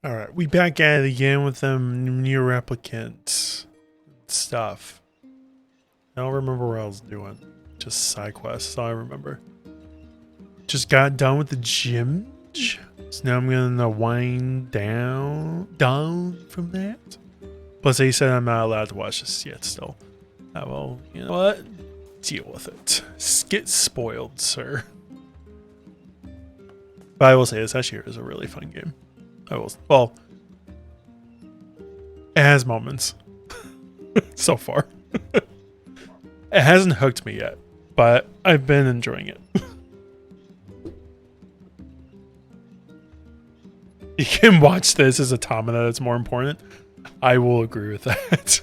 Alright, we back at it again with them NieR Replicant stuff. I don't remember what I was doing. Just side quests, that's all I remember. Just got done with the gym. So now I'm gonna wind down from that. Plus they said I'm not allowed to watch this yet still. Well, you know what? Deal with it. Get spoiled, sir. But I will say this actually is a really fun game. Well, it has moments so far. It hasn't hooked me yet, but I've been enjoying it. You can watch this as Automata, that's more important. I will agree with that.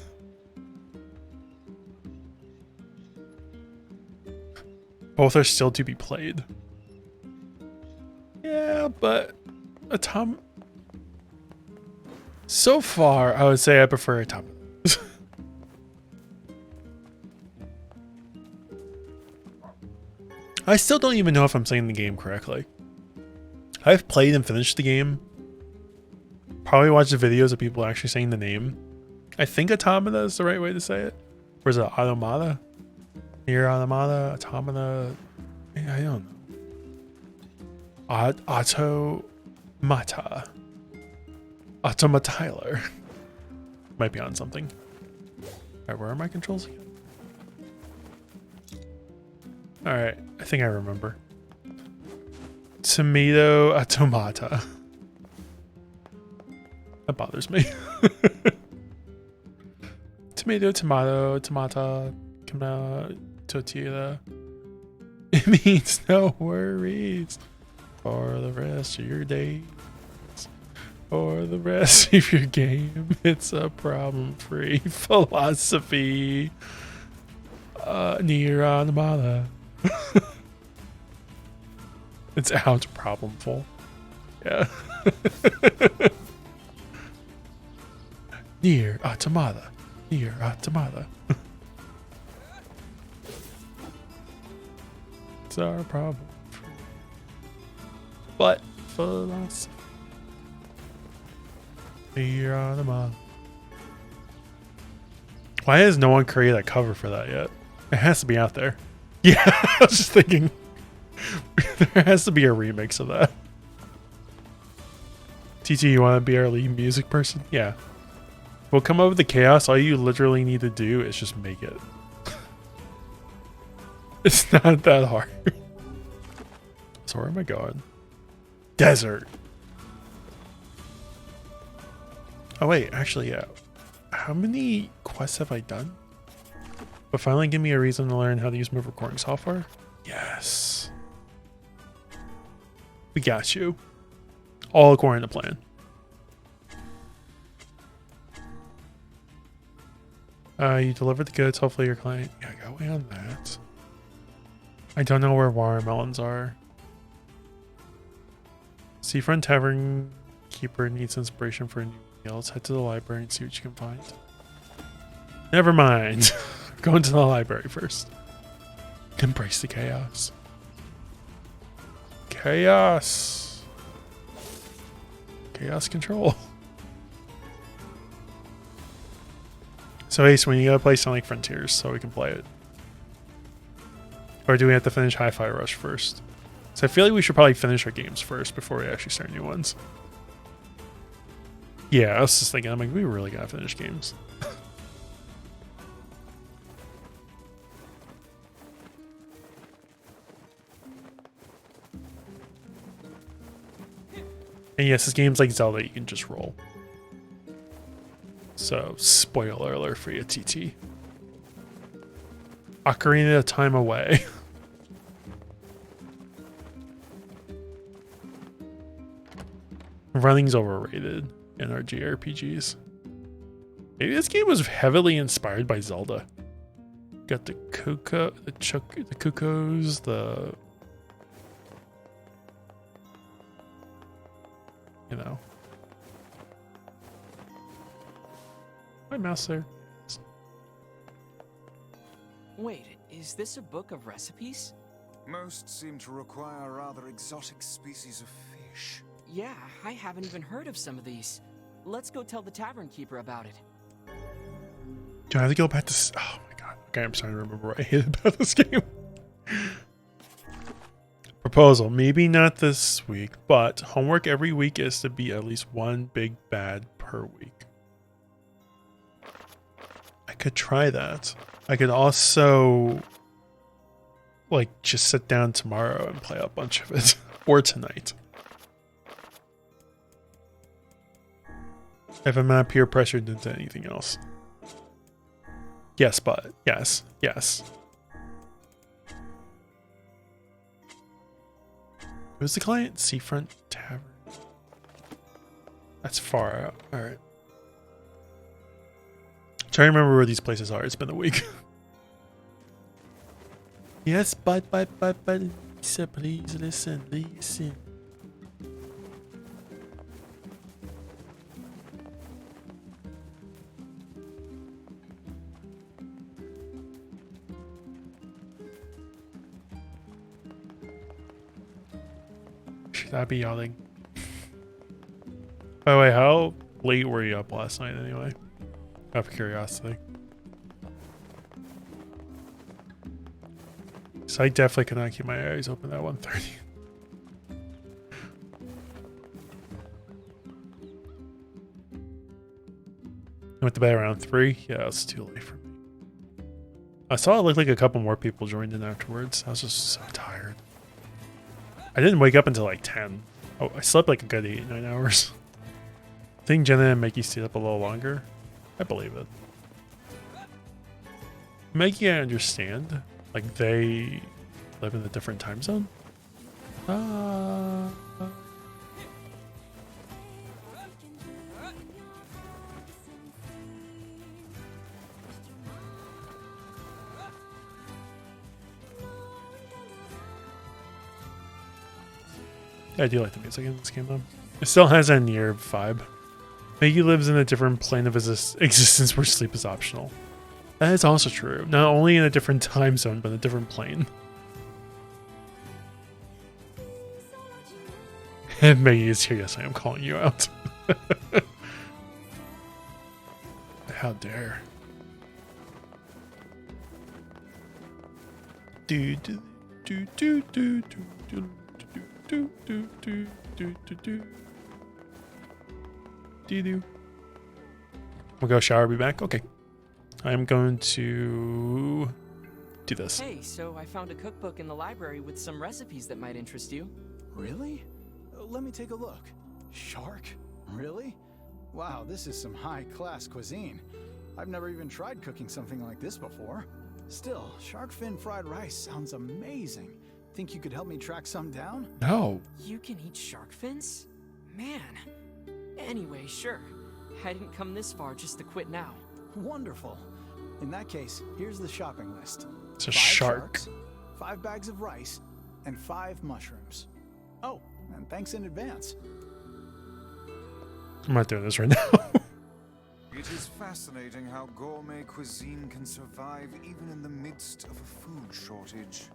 Both are still to be played. Yeah, but Automata... So far, I would say I prefer Automata. I still don't even know if I'm saying the game correctly. I've played and finished the game. Probably watched the videos of people actually saying the name. I think Automata is the right way to say it. Or is it Automata? NieR Automata? Automata? I don't know. Automata. Automatiler. Might be on something. Alright, where are my controls again? Alright, I think I remember. Tomato Automata. That bothers me. Tomato, tomata, tortilla. It means no worries for the rest of your days. For the rest of your game, it's a problem-free philosophy. NieR Automata. It's out problemful. Yeah. NieR Automata. NieR Automata. It's our problem. But philosophy. NieR Automata. Why has no one created a cover for that yet? It has to be out there. Yeah, I was just thinking. There has to be a remix of that. TT, you want to be our lead music person? Yeah. We'll come up with the chaos. All you literally need to do is just make it. It's not that hard. So where am I going? Desert. Oh wait, actually, yeah. How many quests have I done? But finally give me a reason to learn how to use move recording software. Yes. We got you. All according to plan. You delivered the goods. Hopefully your client... Yeah, go away on that. I don't know where watermelons are. Seafront Tavern Keeper needs inspiration for a new meal. Let's head to the library and see what you can find. Never mind. Going to the library first. Embrace the chaos. Chaos. Chaos control. So Ace, when you gotta play Sonic Frontiers so we can play it. Or do we have to finish Hi-Fi Rush first? So I feel like we should probably finish our games first before we actually start new ones. Yeah, I was just thinking, I'm like, we really gotta finish games. And yes, this game's like Zelda, you can just roll. So, spoiler alert for you, TT. Ocarina of Time away. Running's overrated in our JRPGs. Maybe this game was heavily inspired by Zelda. Got the cuckoos, the... You know. My mouse there. Wait, is this a book of recipes? Most seem to require rather exotic species of fish. Yeah, I haven't even heard of some of these. Let's go tell the tavern keeper about it. Do I have to go back to... Oh my god. Okay, I'm starting to remember what I hated about this game. Proposal. Maybe not this week, but homework every week is to be at least one big bad per week. I could try that. I could also... like, just sit down tomorrow and play a bunch of it. Or tonight. If I'm not peer pressured into anything else. Yes, but yes, yes. Who's the client? Seafront Tavern. That's far out. Alright. Trying to remember where these places are. It's been a week. Yes, but Lisa, please listen. Should I be yelling? By the way, how late were you up last night anyway? Out of curiosity. So I definitely cannot keep my eyes open at 1:30. I went to bed around 3. Yeah, it's too late for me. I saw it looked like a couple more people joined in afterwards. I was just so tired. I didn't wake up until like 10. Oh, I slept like a good 8-9 hours. I think Jenna and Mikey stayed up a little longer. I believe it. Mikey, I understand. Like, they live in a different time zone? Yeah, I do like the music in this game, though. It still has a NieR vibe. Mikey lives in a different plane of his existence where sleep is optional. That is also true. Not only in a different time zone, but a different plane. And Maggie is here. Yes, I am calling you out. How dare. Do do do do do do do do do do do do do. We'll go shower, be back. Okay. I'm going to do this. Hey, so I found a cookbook in the library with some recipes that might interest you. Really? Let me take a look. Shark? Really? Wow, this is some high-class cuisine. I've never even tried cooking something like this before. Still, shark fin fried rice sounds amazing. Think you could help me track some down? No. You can eat shark fins? Man. Anyway, sure. I didn't come this far just to quit now. Wonderful. In that case, here's the shopping list. It's a 5 shark. sharks, 5 bags of rice, and 5 mushrooms. Oh, and thanks in advance. I'm not doing this right now. It is fascinating how gourmet cuisine can survive even in the midst of a food shortage.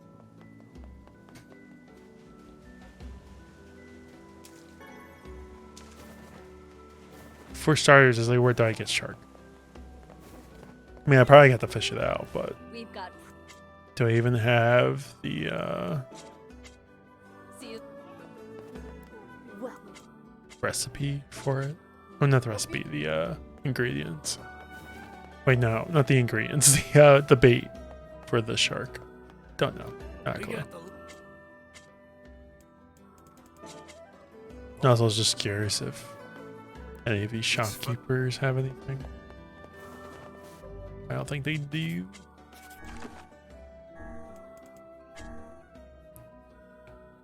For starters, is like, where do I get shark? I mean, I probably got to fish it out, but We've got. do I even have the See you. Well, recipe for it? Oh, not the recipe, the ingredients. Wait, no, not the ingredients. The bait for the shark. Don't know. Not cool. Also, I was just curious if any of these shopkeepers have anything. I don't think they do.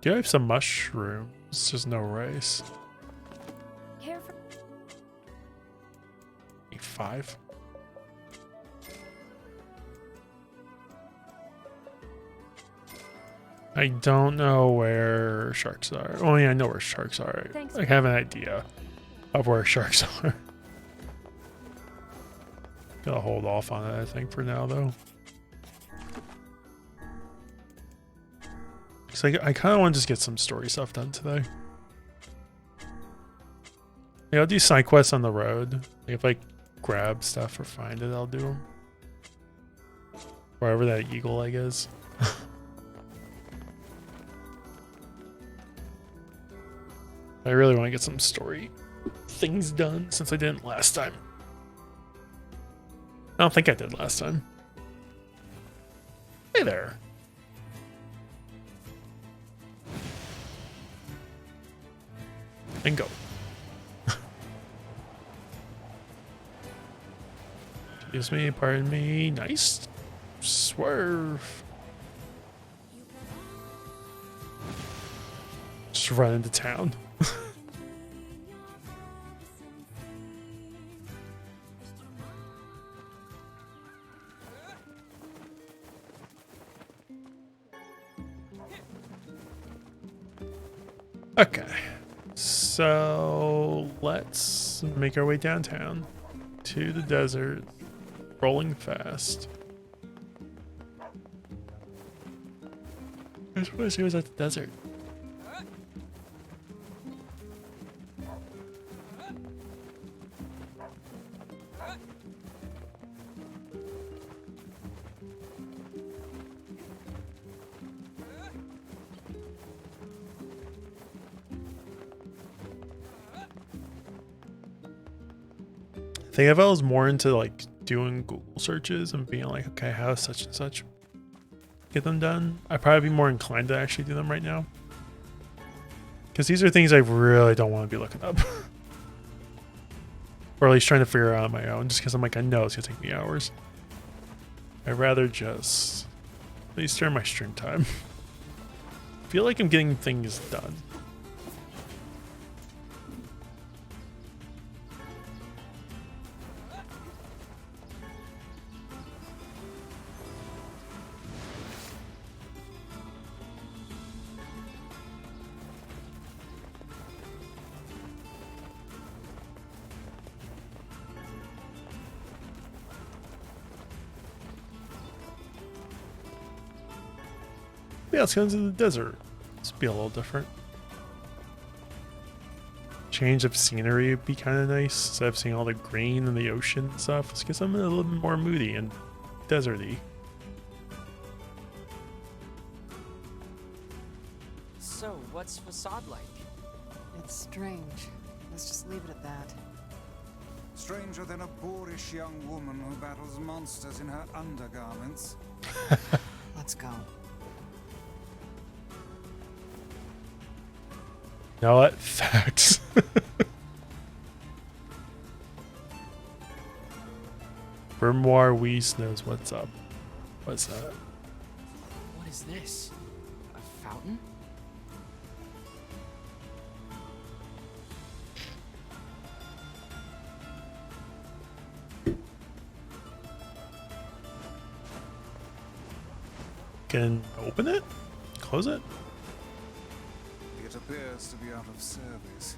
Do I have some mushrooms? Just no rice. care for. 5. I don't know where sharks are. Oh yeah, I know where sharks are. Thanks. I have an idea of where sharks are. Gonna hold off on it, I think, for now, though. Because I kind of want to just get some story stuff done today. Yeah, I'll do side quests on the road. Like if I grab stuff or find it, I'll do them. Wherever that eagle egg is. I really want to get some story things done since I didn't last time. I don't think I did last time. Hey there. And go. Excuse me, pardon me. Nice. Swerve. Just run into town. Okay. So let's make our way downtown to the desert, rolling fast. I just want to see what's at the desert. I think if I was more into like doing Google searches and being like, okay, how does such and such get them done, I'd probably be more inclined to actually do them right now. Because these are things I really don't want to be looking up. Or at least trying to figure out on my own, just because I'm like, I know it's going to take me hours. I'd rather just at least during my stream time. Feel like I'm getting things done. Yeah, let's go into the desert. Let's be a little different. Change of scenery would be kind of nice. Instead of seeing all the green and the ocean and stuff, let's get something a little bit more moody and deserty. So, what's Facade like? It's strange. Let's just leave it at that. Stranger than a boorish young woman who battles monsters in her undergarments. Let's go. You know what? Facts. Grimoire Weiss knows what's up. What's that? What is this? A fountain? Can open it? Close it? It appears to be out of service.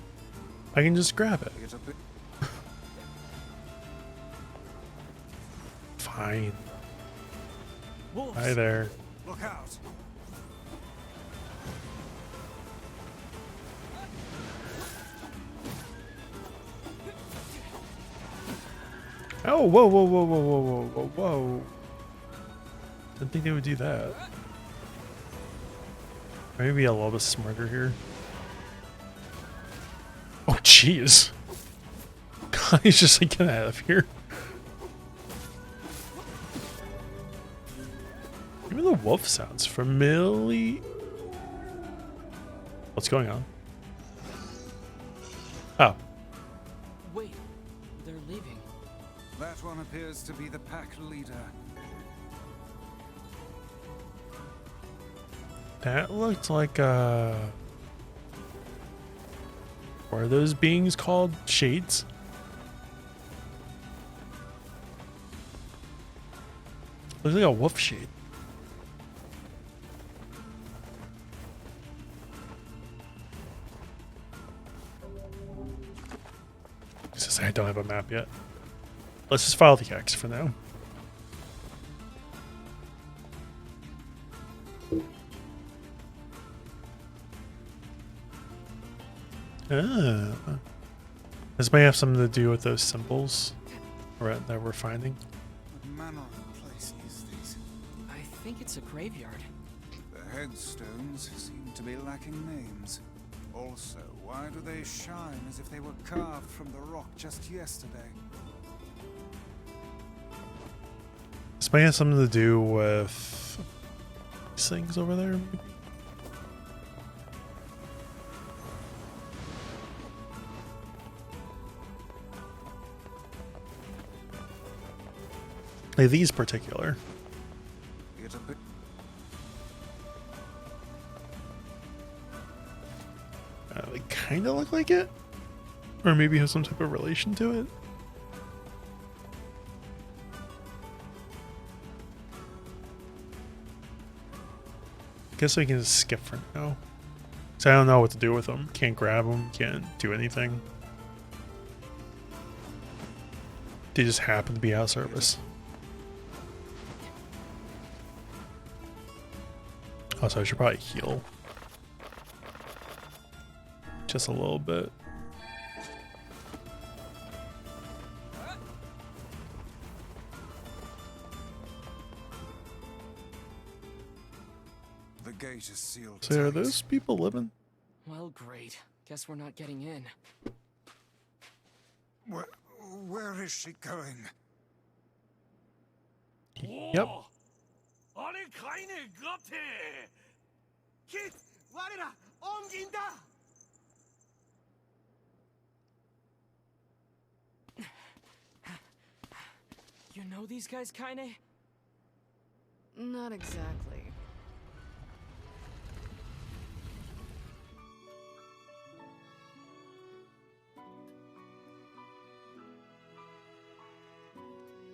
I can just grab it. Fine. Wolves. Hi there. Look out! Oh, whoa, whoa, whoa, whoa, whoa, whoa, whoa, whoa. Didn't think they would do that. Maybe a little bit smarter here. Oh, jeez. God, he's just like, get out of here. Even the wolf sounds familiar. What's going on? Oh. Wait, they're leaving. That one appears to be the pack leader. That looked like what are those beings called? Shades? Looks like a wolf shade. Since I don't have a map yet. Let's just follow the X for now. Ah. This may have something to do with those symbols that we're finding. What manner of place is this? I think it's a graveyard. The headstones seem to be lacking names. Also, why do they shine as if they were carved from the rock just yesterday? This may have something to do with these things over there, maybe? Like these particular. It's a bit. They kind of look like it, or maybe have some type of relation to it. Guess we can just skip for now. So I don't know what to do with them. Can't grab them. Can't do anything. They just happen to be out of service. Also, I should probably heal. Just a little bit. The gate is sealed. So are tight. those people living? Well, great. Guess we're not getting in. Where is she going? Yep. You know these guys, Kaine? Not exactly.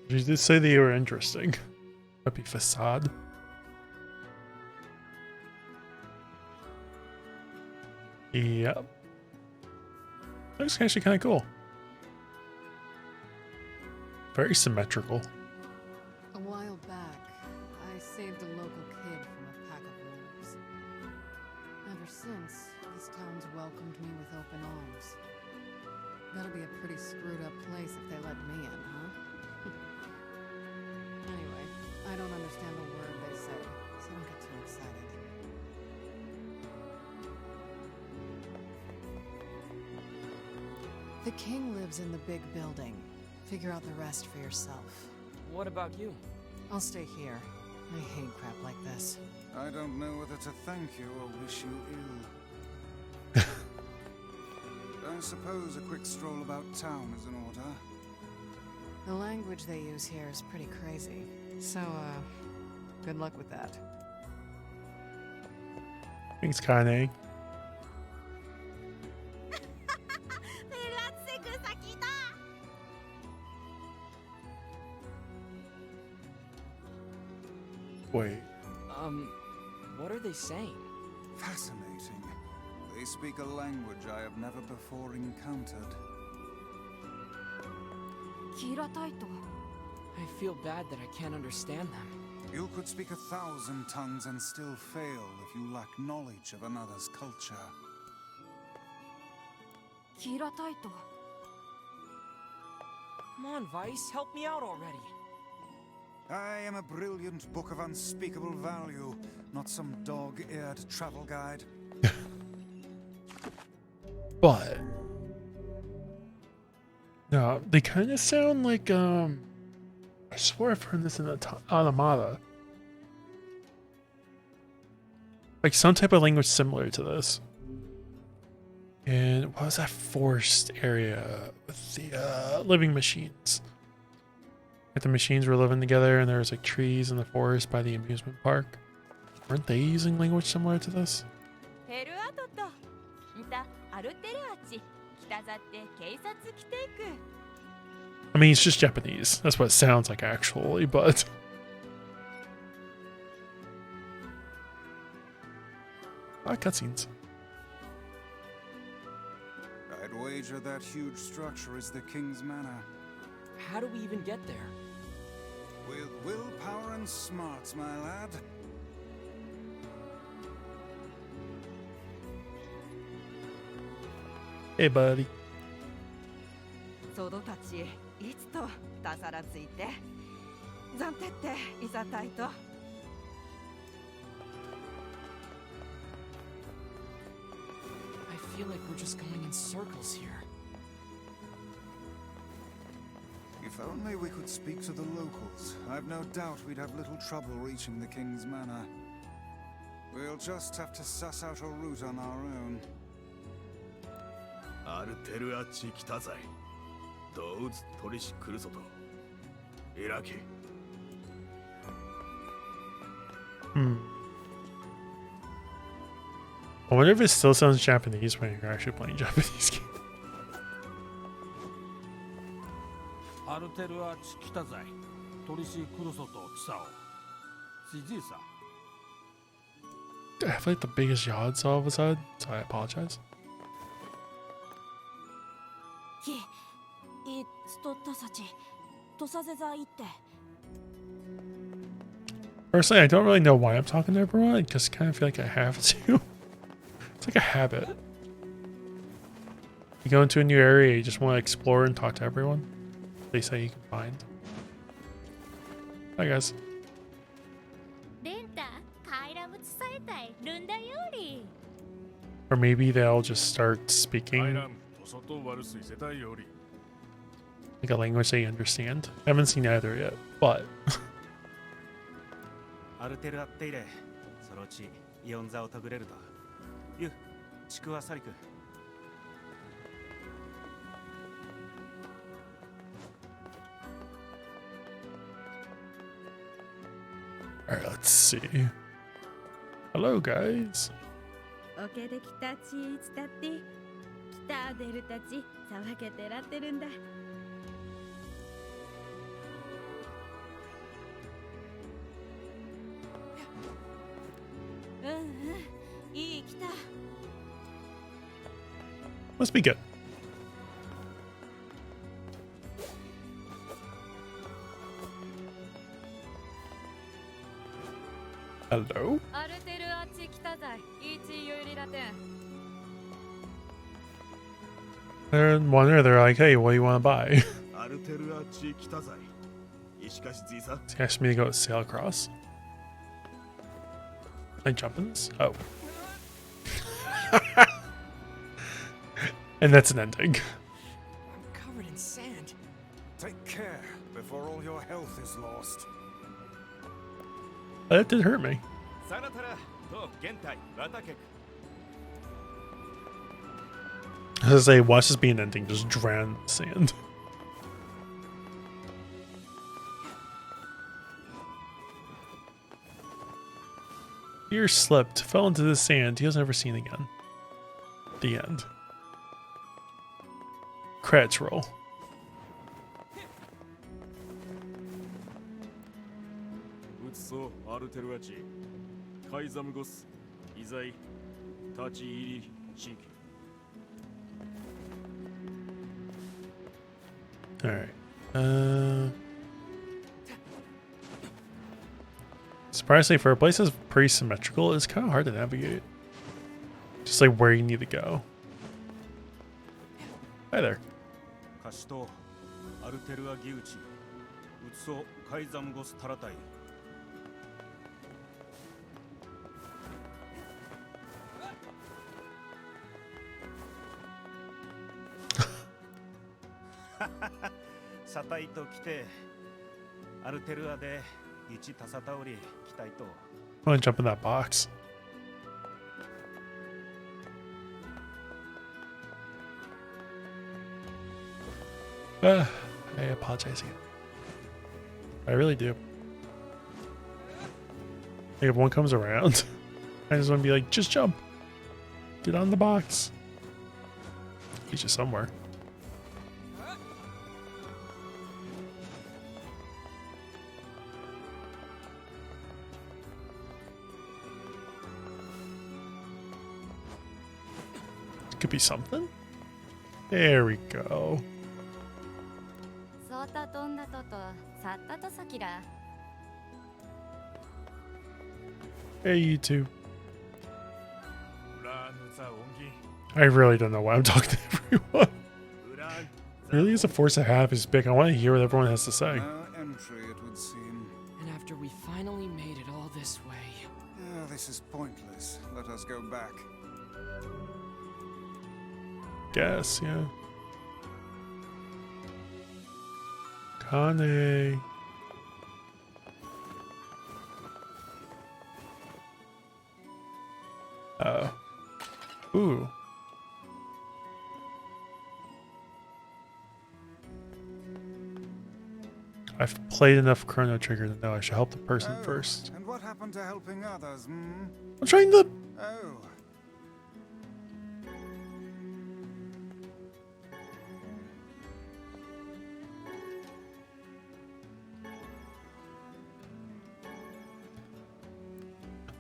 You did say they were interesting. Might be facade. Yep. Looks actually kind of cool. Very symmetrical. A while back, I saved a local kid from a pack of wolves. Ever since, this town's welcomed me with open arms. That'll be a pretty screwed up place if they let me in, huh? Anyway, I don't understand a word they say, so don't get too excited. The king lives in the big building. Figure out the rest for yourself. What about you? I'll stay here. I hate crap like this. I don't know whether to thank you or wish you ill. I suppose a quick stroll about town is in order. The language they use here is pretty crazy. So, good luck with that. Thanks, Kane. Wait. What are they saying? Fascinating. They speak a language I have never before encountered. I feel bad that I can't understand them. You could speak 1,000 tongues and still fail if you lack knowledge of another's culture. Come on, Vice, help me out already. I am a brilliant book of unspeakable value, not some dog-eared travel guide. But no, they kind of sound like I swear I've heard this in the Automata. Like some type of language similar to this. And what was that forest area with the living machines? Like the machines were living together and there was like trees in the forest by the amusement park. Weren't they using language similar to this? I mean, it's just Japanese. That's what it sounds like actually, but... cutscenes. I'd wager that huge structure is the king's manor. How do we even get there? With willpower and smarts, my lad. Hey, buddy. ソドたちいつとたさらついて暫定っていざたいと I feel like we're just going in circles here. If only we could speak to the locals. I've no doubt we'd have little trouble reaching the King's Manor. We'll just have to suss out a route on our own. アルテルアチ来たぜ。どうぞ取りし来るぞと。イラキ。Hmm. I wonder if it still sounds Japanese when you're actually playing Japanese game. アルテルアチ来たぜ。取りし来るぞと来さお。じじいさ。I have like the biggest yachts all of a sudden, so I apologize. き、いつとたさち、とさせざいって。 Personally, I don't really know why I'm talking to everyone. I just kind of feel like I have to. It's like a habit. You go into a new area, you just want to explore and talk to everyone. They say you can find. Hi guys. レンタ、カイラムツサイタイ、ルンダより。 Or maybe they'll just start speaking like a language they understand. I haven't seen either yet, but アルテルアっていれ、そのうちイオン座をたぐれると。ゆ、ちくわさりく。alright, let's see. Hello guys. オケできたちいつだって北出るたち騒げてらってるんだ。うんうん、いい来た。 Must be good. Hello? アルテルアチ来たぜ。いちよりらてん。 They're in one they're like, hey, what do you want to buy? アルテルアチ来たぜ。しかしじいさ。 He asked me to go sail across. Can I jump in this? Oh. And that's an ending. I'm covered in sand. Take care before all your health is lost. That did hurt me. さらたらと現代渡け。 I was gonna say, watch this be an ending, just drown in the sand. Deer slipped, fell into the sand. He was never seen again. The end. Credits roll. Utso Arteru Achi. Kaizam Gos. Izai. Tachi Iri Shiki. Alright. Surprisingly, for a place that's pretty symmetrical, it's kind of hard to navigate. Just like where you need to go. Hi there. カシトアルテルアギウチ。ウツソカイザムゴスタラタイ。 サタイと来てアルテルアで一タサタオリ来たいと。 I want to jump in that box. I apologize again. I really do. Like if one comes around, I just want to be like, just jump. Get on the box. He's just somewhere. Could be something. There we go. そうたとんだととさったとさきら。 Hey, you two. I really don't know why I'm talking to everyone. It really is a force to have. Is big. I want to hear what everyone has to say. No entry, it would seem. And after we finally made it all this way... Oh, this is pointless. Let us go back. Guess, yeah. Kane. Ooh. I've played enough Chrono Trigger to know I should help the person first. And what happened to helping others, hmm? I'm trying to... Oh.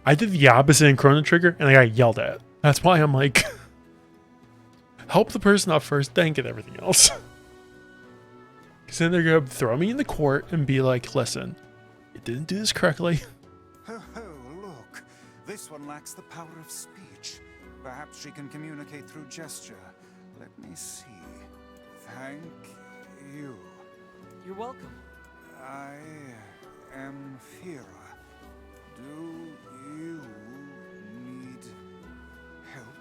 I did the opposite in Chrono Trigger and I got yelled at. That's why I'm like... help the person out first, then get everything else. Because then they're going to throw me in the court and be like, listen, you didn't do this correctly. Ho ho, look. This one lacks the power of speech. Perhaps she can communicate through gesture. Let me see. Thank you. You're welcome. I am Fira. Do you need help?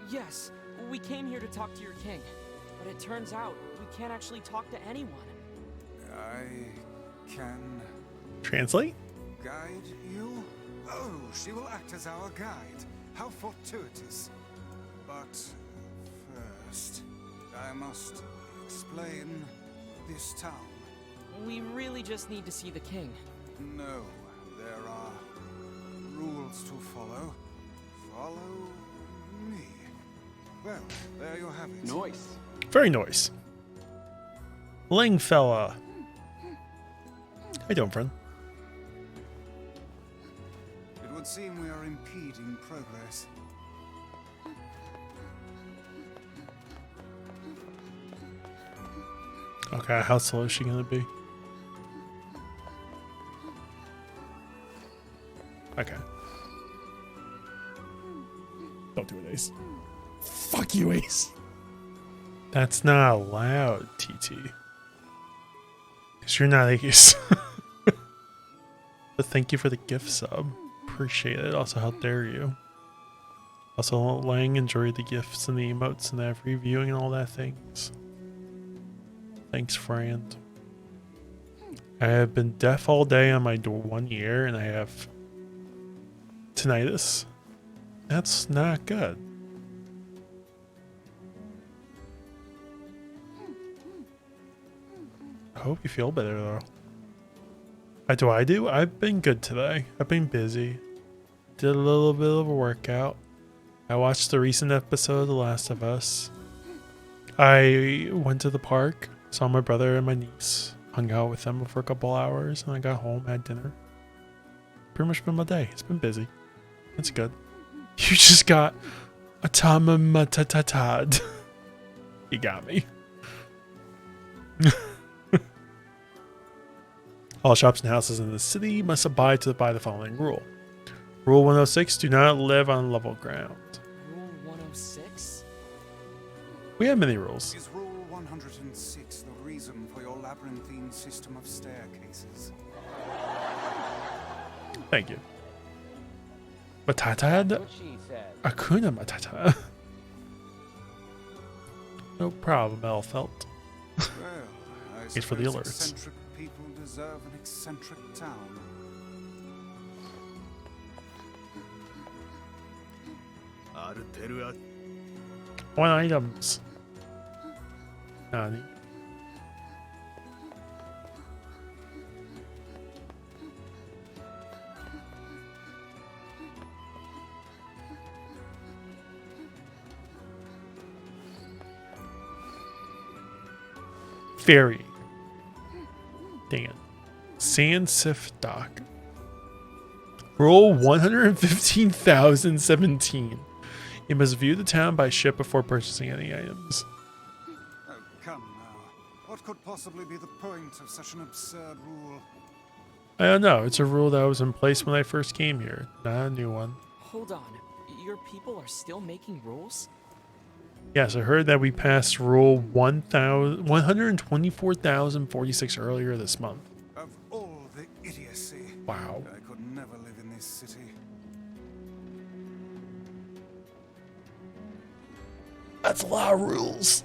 Yes, we came here to talk to your king. But it turns out we can't actually talk to anyone. I can Translate? guide you? Oh, she will act as our guide. How fortuitous. But first, I must explain this town. We really just need to see the king. No, there are rules to follow. Follow me. Well, there you have it. Nice. Very nice. Ling fella. How you doing, friend? It would seem we are impeding progress. Okay, how slow is she gonna be? Okay. Don't do it, Ace. Fuck you, Ace. That's not allowed, TT. Because you're not Ace. But thank you for the gift sub. Appreciate it. Also, how dare you? Also, Lang enjoyed the gifts and the emotes and every viewing and all that things. Thanks, friend. I have been deaf all day on my 1 year and I have tinnitus. That's not good. I hope you feel better though. What do I do? I've been good today. I've been busy. Did a little bit of a workout. I watched the recent episode of The Last of Us. I went to the park, saw my brother and my niece, hung out with them for a couple hours, and I got home, had dinner. Pretty much been my day. It's been busy. It's good. You just got a tamatatad. You got me. All shops and houses in the city must abide by the following rule. Rule 106, do not live on level ground. Rule 106? We have many rules. Is Rule 106 the reason for your labyrinthine system of staircases? Thank you. Matatad? Akuna Matata. No problem, Elfelt. Well, I Wait for the suppose alerts. eccentric people deserve an eccentric town. One items. Nani? Ferry. Dang it. Sansif Dock. Rule 115,017. You must view the town by ship before purchasing any items. Oh, come now. What could possibly be the point of such an absurd rule? I don't know. It's a rule that was in place when I first came here. Not a new one. Hold on. Your people are still making rules? Yes, I heard that we passed rule 124,046 earlier this month. Of all the idiocy. Wow. I could never live in this city. That's a lot of rules.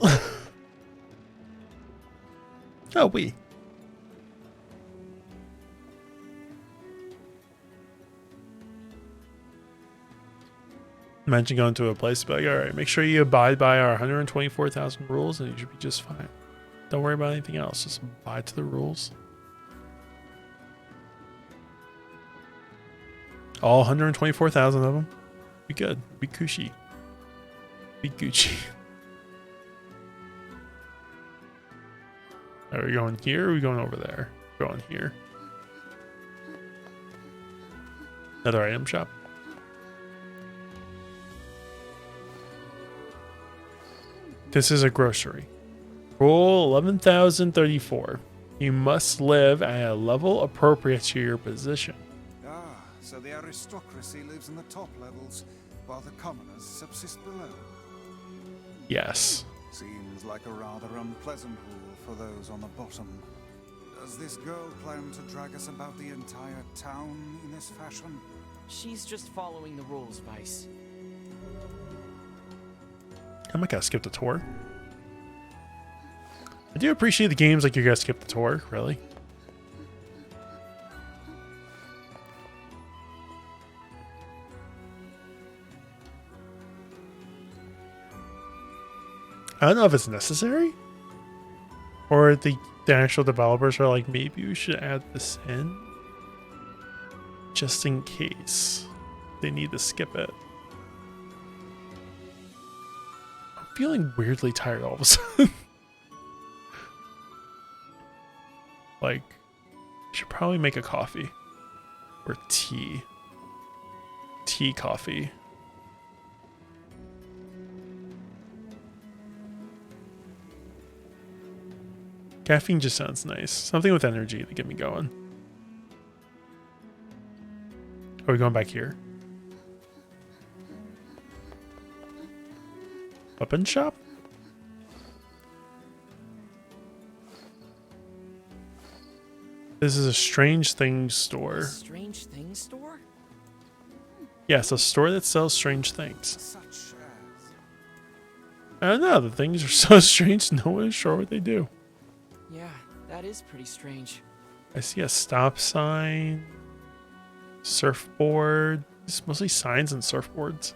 Oh, we. Imagine going to a place, but like, all right, make sure you abide by our 124,000 rules and you should be just fine. Don't worry about anything else. Just abide to the rules. All 124,000 of them. Be good. Be cushy. Be Gucci. Are we going here or are we going over there? We're going here. Another item shop. This is a grocery. Rule 11,034. You must live at a level appropriate to your position. Ah, so the aristocracy lives in the top levels, while the commoners subsist below. Yes. Seems like a rather unpleasant rule for those on the bottom. Does this girl plan to drag us about the entire town in this fashion? She's just following the rules, Vice. I'm not gonna skip the tour. I do appreciate the games like you guys skip the tour, really. I don't know if it's necessary. Or the actual developers are like, maybe we should add this in. Just in case they need to skip it. I'm feeling weirdly tired all of a sudden. Like, I should probably make a coffee. Or tea. Tea coffee. Caffeine just sounds nice. Something with energy to get me going. Are we going back here? Weapon shop? This is a strange things store. Strange things store? Yes, a store that sells strange things. Such as... I don't know, the things are so strange, no one is sure what they do. Yeah, that is pretty strange. I see a stop sign, surfboard. It's mostly signs and surfboards.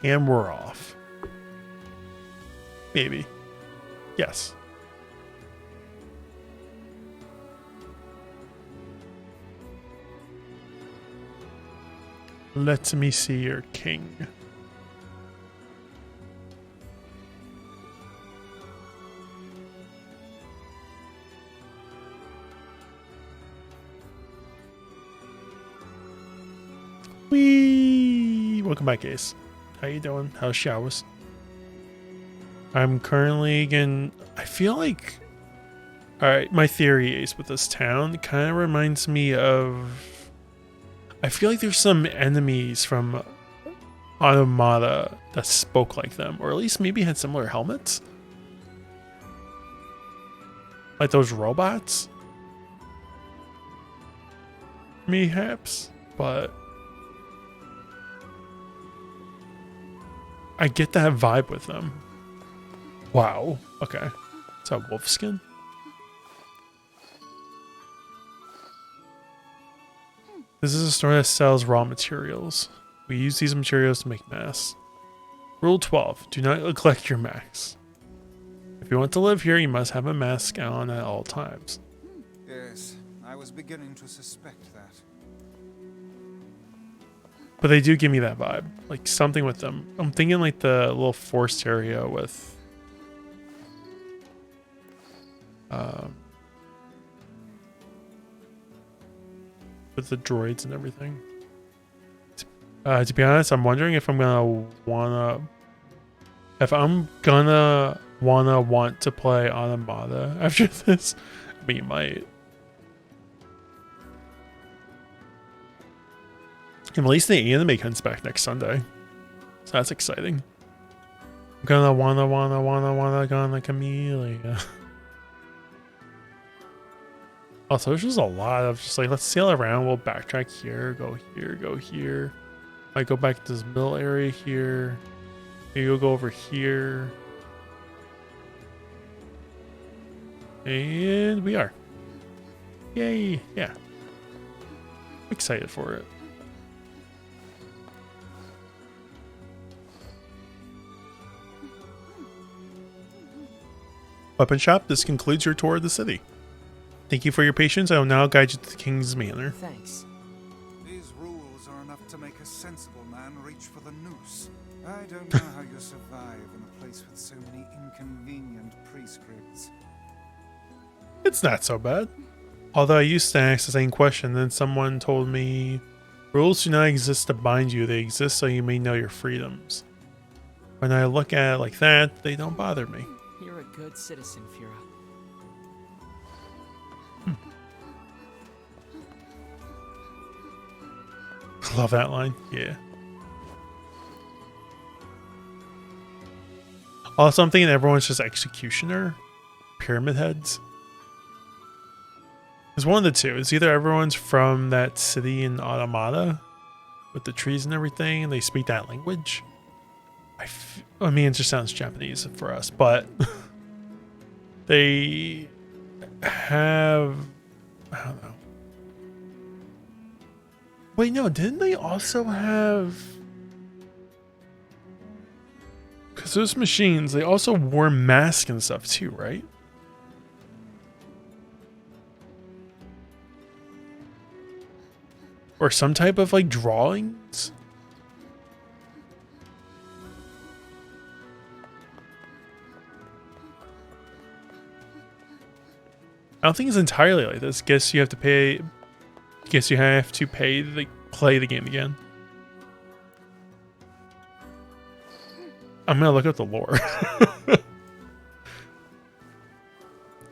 And we're off. Maybe. Yes. Let me see your king. Whee! Welcome back, Ace. How you doing? How's showers? I'm currently again. I feel like. Alright, my theory, Ace, with this town kind of reminds me of. I feel like there's some enemies from Automata that spoke like them, or at least maybe had similar helmets. Like those robots? Mayhaps, but I get that vibe with them. Wow. Okay. Is that wolf skin? This is a store that sells raw materials. We use these materials to make masks. Rule 12. Do not neglect your masks. If you want to live here, you must have a mask on at all times. Yes, I was beginning to suspect that. But they do give me that vibe. Like something with them. I'm thinking like the little forest area with the droids and everything. To be honest, I'm wondering if I'm gonna want to play Automata after this. But you might. And at least the anime comes back next Sunday. So that's exciting. Gonna wanna gonna camellia. Also, there's just a lot of just like, let's sail around. We'll backtrack here, go here, go here. Might go back to this middle area here. Maybe we'll go over here. And we are. Yay. Yeah. Excited for it. Weapon shop, this concludes your tour of the city. Thank you for your patience. I will now guide you to the King's Manor. Thanks. These rules are enough to make a sensible man reach for the noose. I don't know how you survive in a place with so many inconvenient prescripts. It's not so bad. Although I used to ask the same question, then someone told me, rules do not exist to bind you, they exist so you may know your freedoms. When I look at it like that, they don't bother me. You're a good citizen, Fira. Love that line. Yeah. Also, I'm thinking everyone's just executioner, pyramid heads. It's one of the two. It's either everyone's from that city in Automata with the trees and everything, and they speak that language. I mean, it just sounds Japanese for us, but they have, I don't know. Wait, no, didn't they also have... Because those machines, they also wore masks and stuff too, right? Or some type of, like, drawings? I don't think it's entirely like this. Guess you have to pay... Guess you have to pay to play the game again. I'm gonna look up the lore. This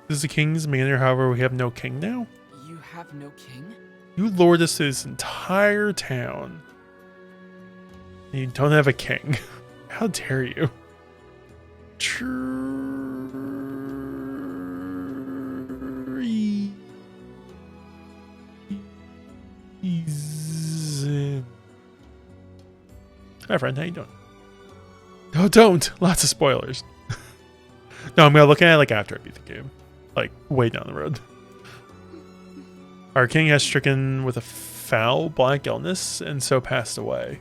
is the King's Manor, however, we have no king now. You have no king? You lured us to this entire town. And you don't have a king. How dare you? Hi friend, how you doing? No, don't! Lots of spoilers. No, I'm gonna look at it like after I beat the game. Like, way down the road. Our king has stricken with a foul black illness and so passed away.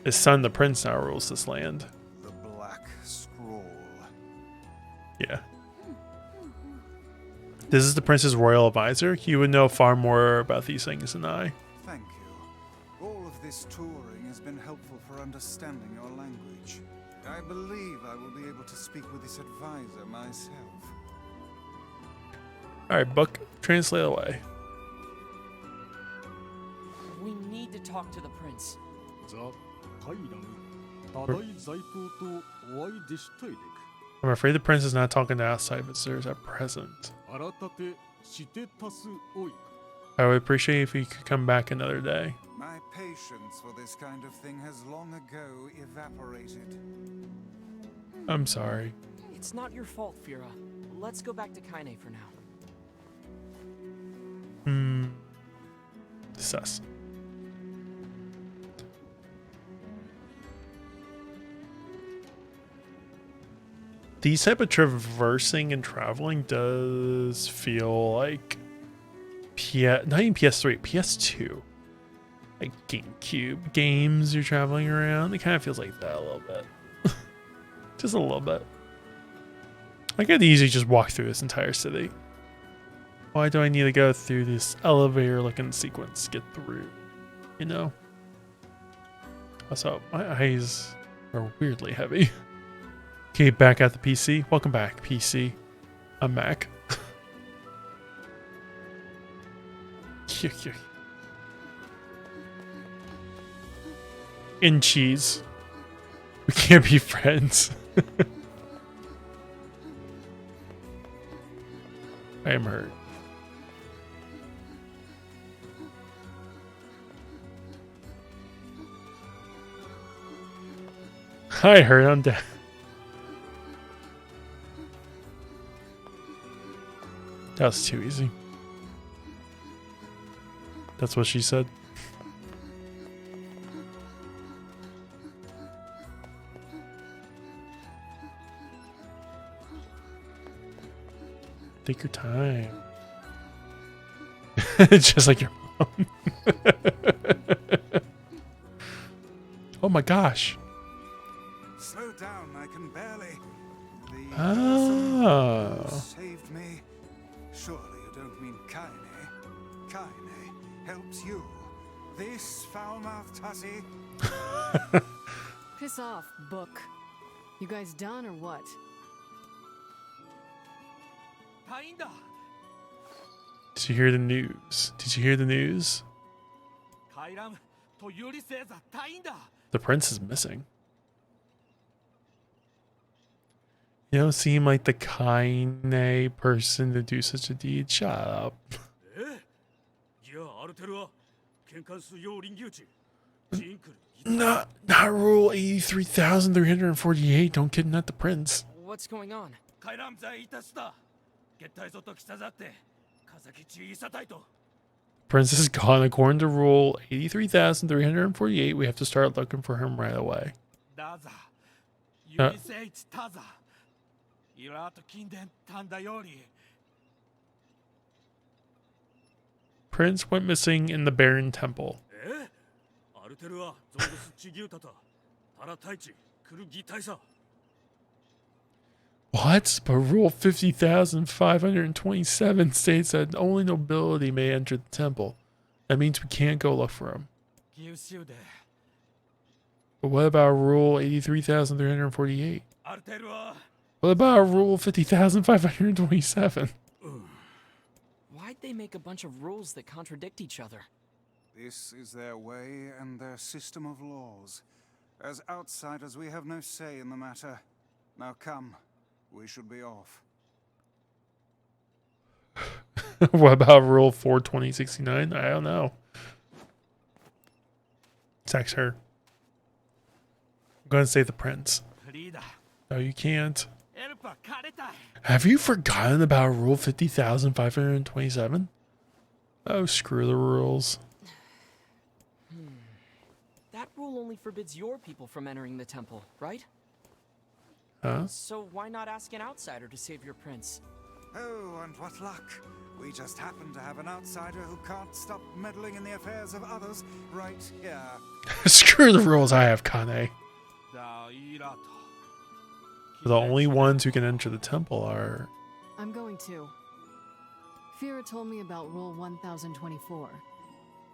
His son, the prince, now rules this land. The Black Scroll. Yeah. This is the prince's royal advisor. He would know far more about these things than I. Thank you. All of this touring has been helpful for understanding your language. I believe I will be able to speak with this advisor myself. Alright, book. Translate away. We need to talk to the prince. I'm afraid the prince is not talking to outside visitors at present. I would appreciate if he could come back another day. My patience for this kind of thing has long ago evaporated. I'm sorry. It's not your fault, Fira. Let's go back to Kaine for now. Sus. These type of traversing and traveling does feel like not even PS3, PS2. Like GameCube games you're traveling around. It kind of feels like that a little bit. Just a little bit. I could easily just walk through this entire city. Why do I need to go through this elevator looking sequence to get through? You know? Also, my eyes are weirdly heavy. Okay, back at the PC. Welcome back, PC. I'm Mac. In cheese. We can't be friends. I am hurt. I heard I'm dead. That was too easy. That's what she said. Take your time. Just like your mom. Oh my gosh. Slow down, I can barely. The Oh. person saved me. Surely you don't mean Kaine. Kaine helps you. This foul-mouthed hussy. Piss off, book. You guys done or what? Did you hear the news? Did you hear the news? The prince is missing. You don't seem like the Kaine person to do such a deed. Shut up. Not rule 83,348. Don't kidnap the prince. What's going on? Prince is gone. According to rule 83,348, we have to start looking for him right away. Prince went missing in the Barren Temple. What? But Rule 50,527 states that only nobility may enter the temple. That means we can't go look for him. But what about Rule 83,348? What about Rule 50,527? Why'd they make a bunch of rules that contradict each other? This is their way and their system of laws. As outsiders, we have no say in the matter. Now come, we should be off. What about Rule 42069? I don't know. Text her. I'm going to save the prince. No, you can't. Have you forgotten about Rule 50,527? Oh, screw the rules. That rule only forbids your people from entering the temple, right? Huh? So why not ask an outsider to save your prince? Oh, and what luck. We just happen to have an outsider who can't stop meddling in the affairs of others right here. Screw the rules. I have Kane. The only ones who can enter the temple are... I'm going to. Fira told me about Rule 1024.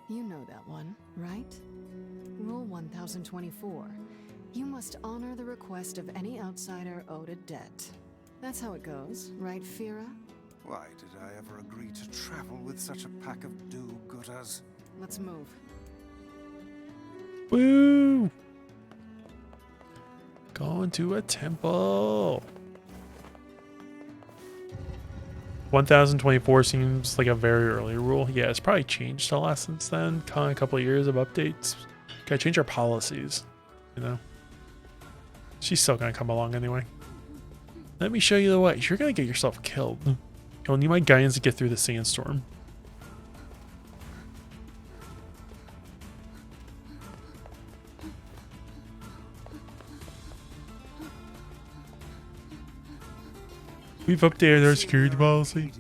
You know that one, right? Rule 1024. You must honor the request of any outsider owed a debt. That's how it goes, right, Fira? Why did I ever agree to travel with such a pack of do-gooders? Let's move. Woo! Going to a temple. 1024 seems like a very early rule. Yeah, it's probably changed a lot since then. A couple of years of updates. Gotta change our policies, you know? She's still gonna come along anyway. Let me show you the way. You're gonna get yourself killed. You'll need my guidance to get through the sandstorm. We've updated our security policy.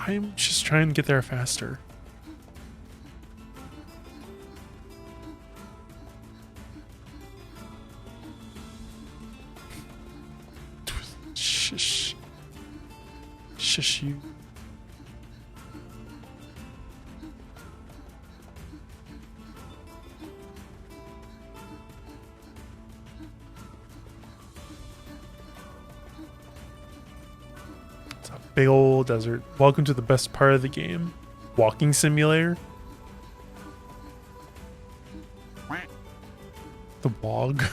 I'm just trying to get there faster. Shush. Shush you. It's a big old desert. Welcome to the best part of the game. Walking simulator. The bog.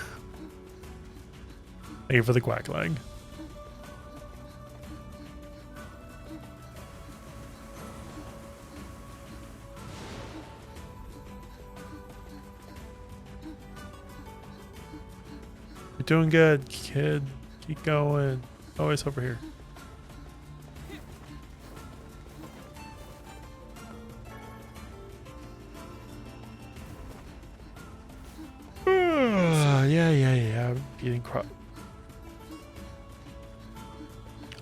Thank you for the quack leg. You're doing good, kid. Keep going. Always over here. Yeah. I'm eating crop.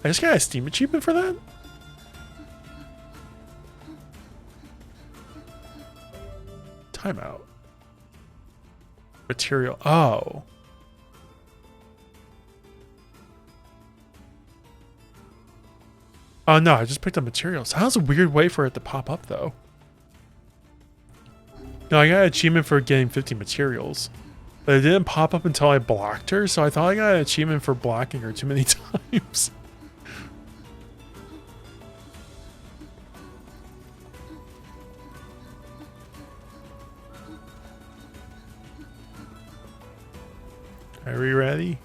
I just got a Steam achievement for that? Timeout. Material. Oh. Oh no, I just picked up materials. That was a weird way for it to pop up though. No, I got an achievement for getting 50 materials. But it didn't pop up until I blocked her, so I thought I got an achievement for blocking her too many times. Are we ready?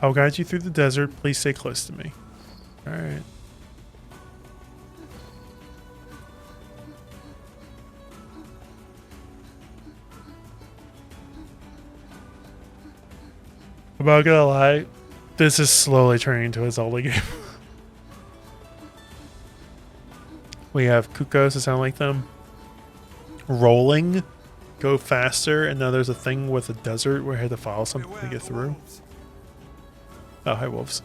I'll guide you through the desert. Please stay close to me. Alright. I'm not gonna lie, this is slowly turning into a Zelda game. We have Kukos that sound like them. Rolling. Go faster, and now there's a thing with a desert where I had to follow something to get through. Oh, hi, wolves.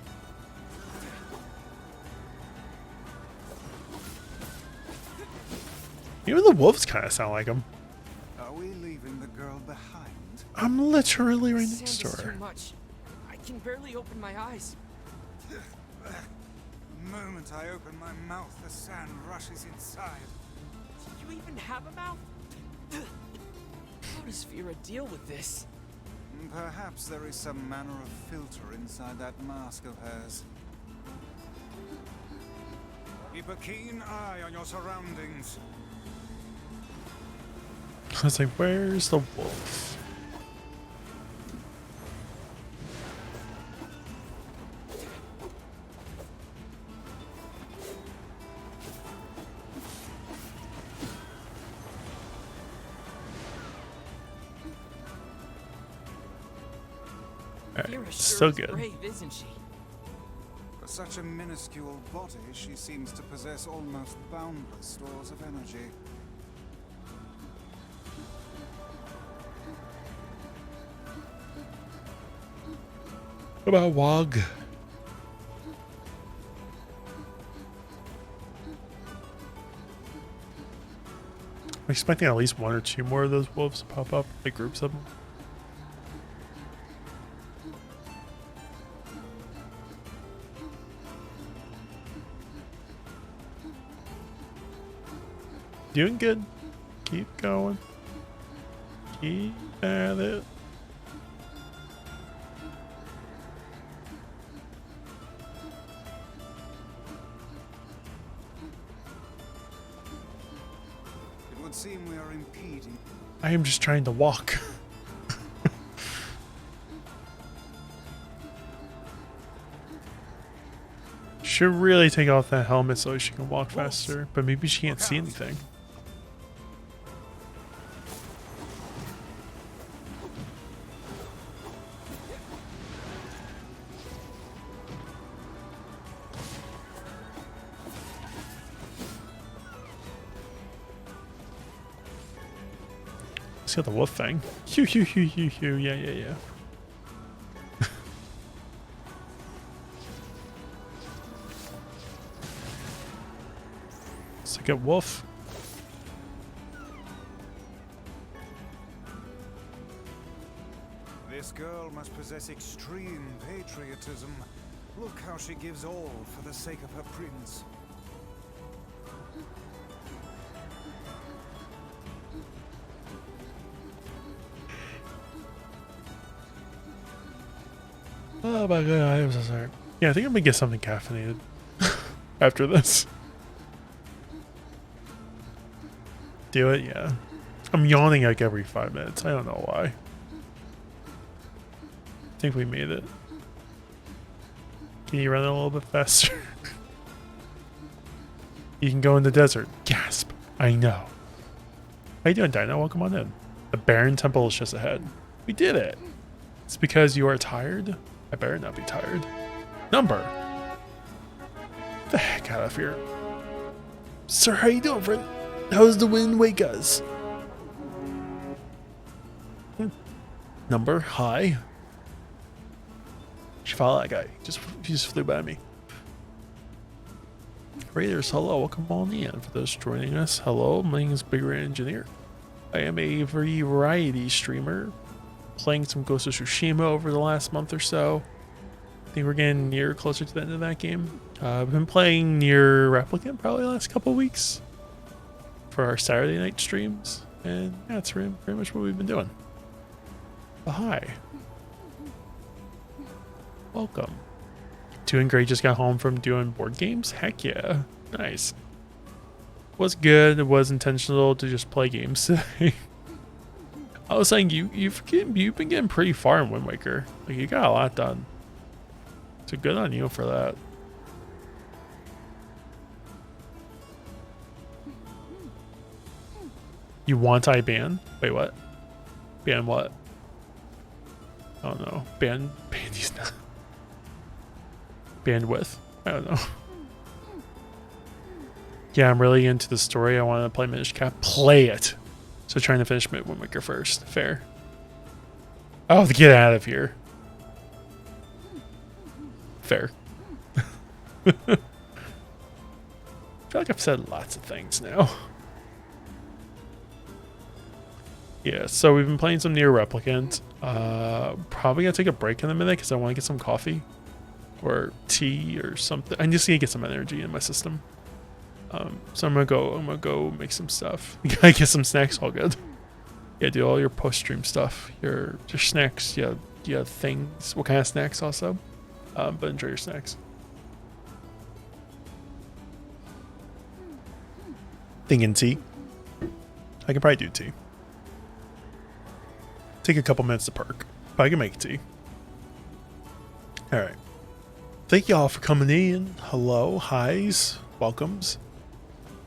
Even the wolves kind of sound like them. Are we leaving the girl behind? I'm literally right Sand next is to too her. much. I can barely open my eyes. The moment I open my mouth, the sand rushes inside. Do you even have a mouth? How does Vera deal with this? Perhaps there is some manner of filter inside that mask of hers. Keep a keen eye on your surroundings. I was like, where's the wolf? Vera sure so is good. brave, isn't she? For such a minuscule body, she seems to possess almost boundless stores of energy. What about Wog? I'm expecting at least one or two more of those wolves to pop up, like groups of them. Doing good. Keep going. Keep at it. It would seem we are impeding. I am just trying to walk. Should really take off that helmet so she can walk faster, but maybe she can't see anything. Let's get the wolf fang. Hoo hoo hoo hoo hoo. Yeah. Let's get wolf. This girl must possess extreme patriotism. Look how she gives all for the sake of her prince. Oh my god, I'm so sorry. Yeah, I think I'm gonna get something caffeinated after this. Do it, yeah. I'm yawning like every 5 minutes. I don't know why. I think we made it. Can you run a little bit faster? You can go in the desert. Gasp. I know. How you doing, Dino? Welcome on in. The Baron Temple is just ahead. We did it. It's because you are tired? I better not be tired. Number. Get the heck out of here. Sir, how you doing, friend? How's the wind wake us? Number, hi. Should follow that guy. He just flew by me. Raiders, hello, welcome on in. For those joining us, hello, my name is BigRedEngineer. I am a variety streamer, playing some Ghost of Tsushima over the last month or so. I think we're getting near closer to the end of that game. I've been playing NieR Replicant probably the last couple of weeks for our Saturday night streams, and yeah, that's pretty much what we've been doing. But hi. Welcome. Doing great, just got home from doing board games? Heck yeah. Nice. Was good, it was intentional to just play games today. I was saying, you've been getting pretty far in Wind Waker. Like, you got a lot done. So good on you for that. You want I ban? Wait, what? Ban what? I don't know. Ban these now. Bandwidth. I don't know. Yeah, I'm really into the story. I want to play Minish Cap. Play it. So trying to finish Wind Waker first. Fair. Oh, get out of here. Fair. I feel like I've said lots of things now. Yeah, so we've been playing some NieR Replicant. Probably gonna take a break in a minute because I want to get some coffee or tea or something. I just need to get some energy in my system. So I'm gonna go make some stuff. You gotta get some snacks. All good. Yeah, do all your post-stream stuff. Your snacks. Yeah, things. What kind of snacks also? But enjoy your snacks. Thinking tea. I can probably do tea. Take a couple minutes to perk, but I can make tea. All right. Thank y'all for coming in. Hello, highs, welcomes.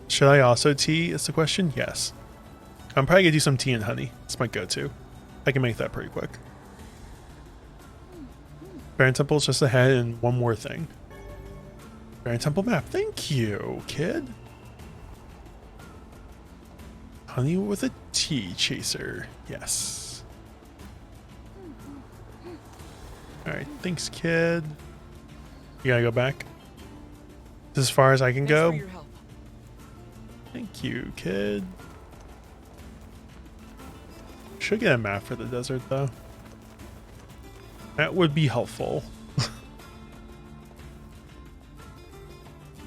Should I also tea is the question? Yes. I'm probably gonna do some tea and honey. It's my go-to. I can make that pretty quick. Baron Temple's just ahead, and one more thing. Baron Temple map. Thank you, kid. Honey with a tea chaser. Yes. Alright, thanks, kid. You gotta go back? As far as I can go? For your help. Thank you, kid. Should get a map for the desert, though. That would be helpful.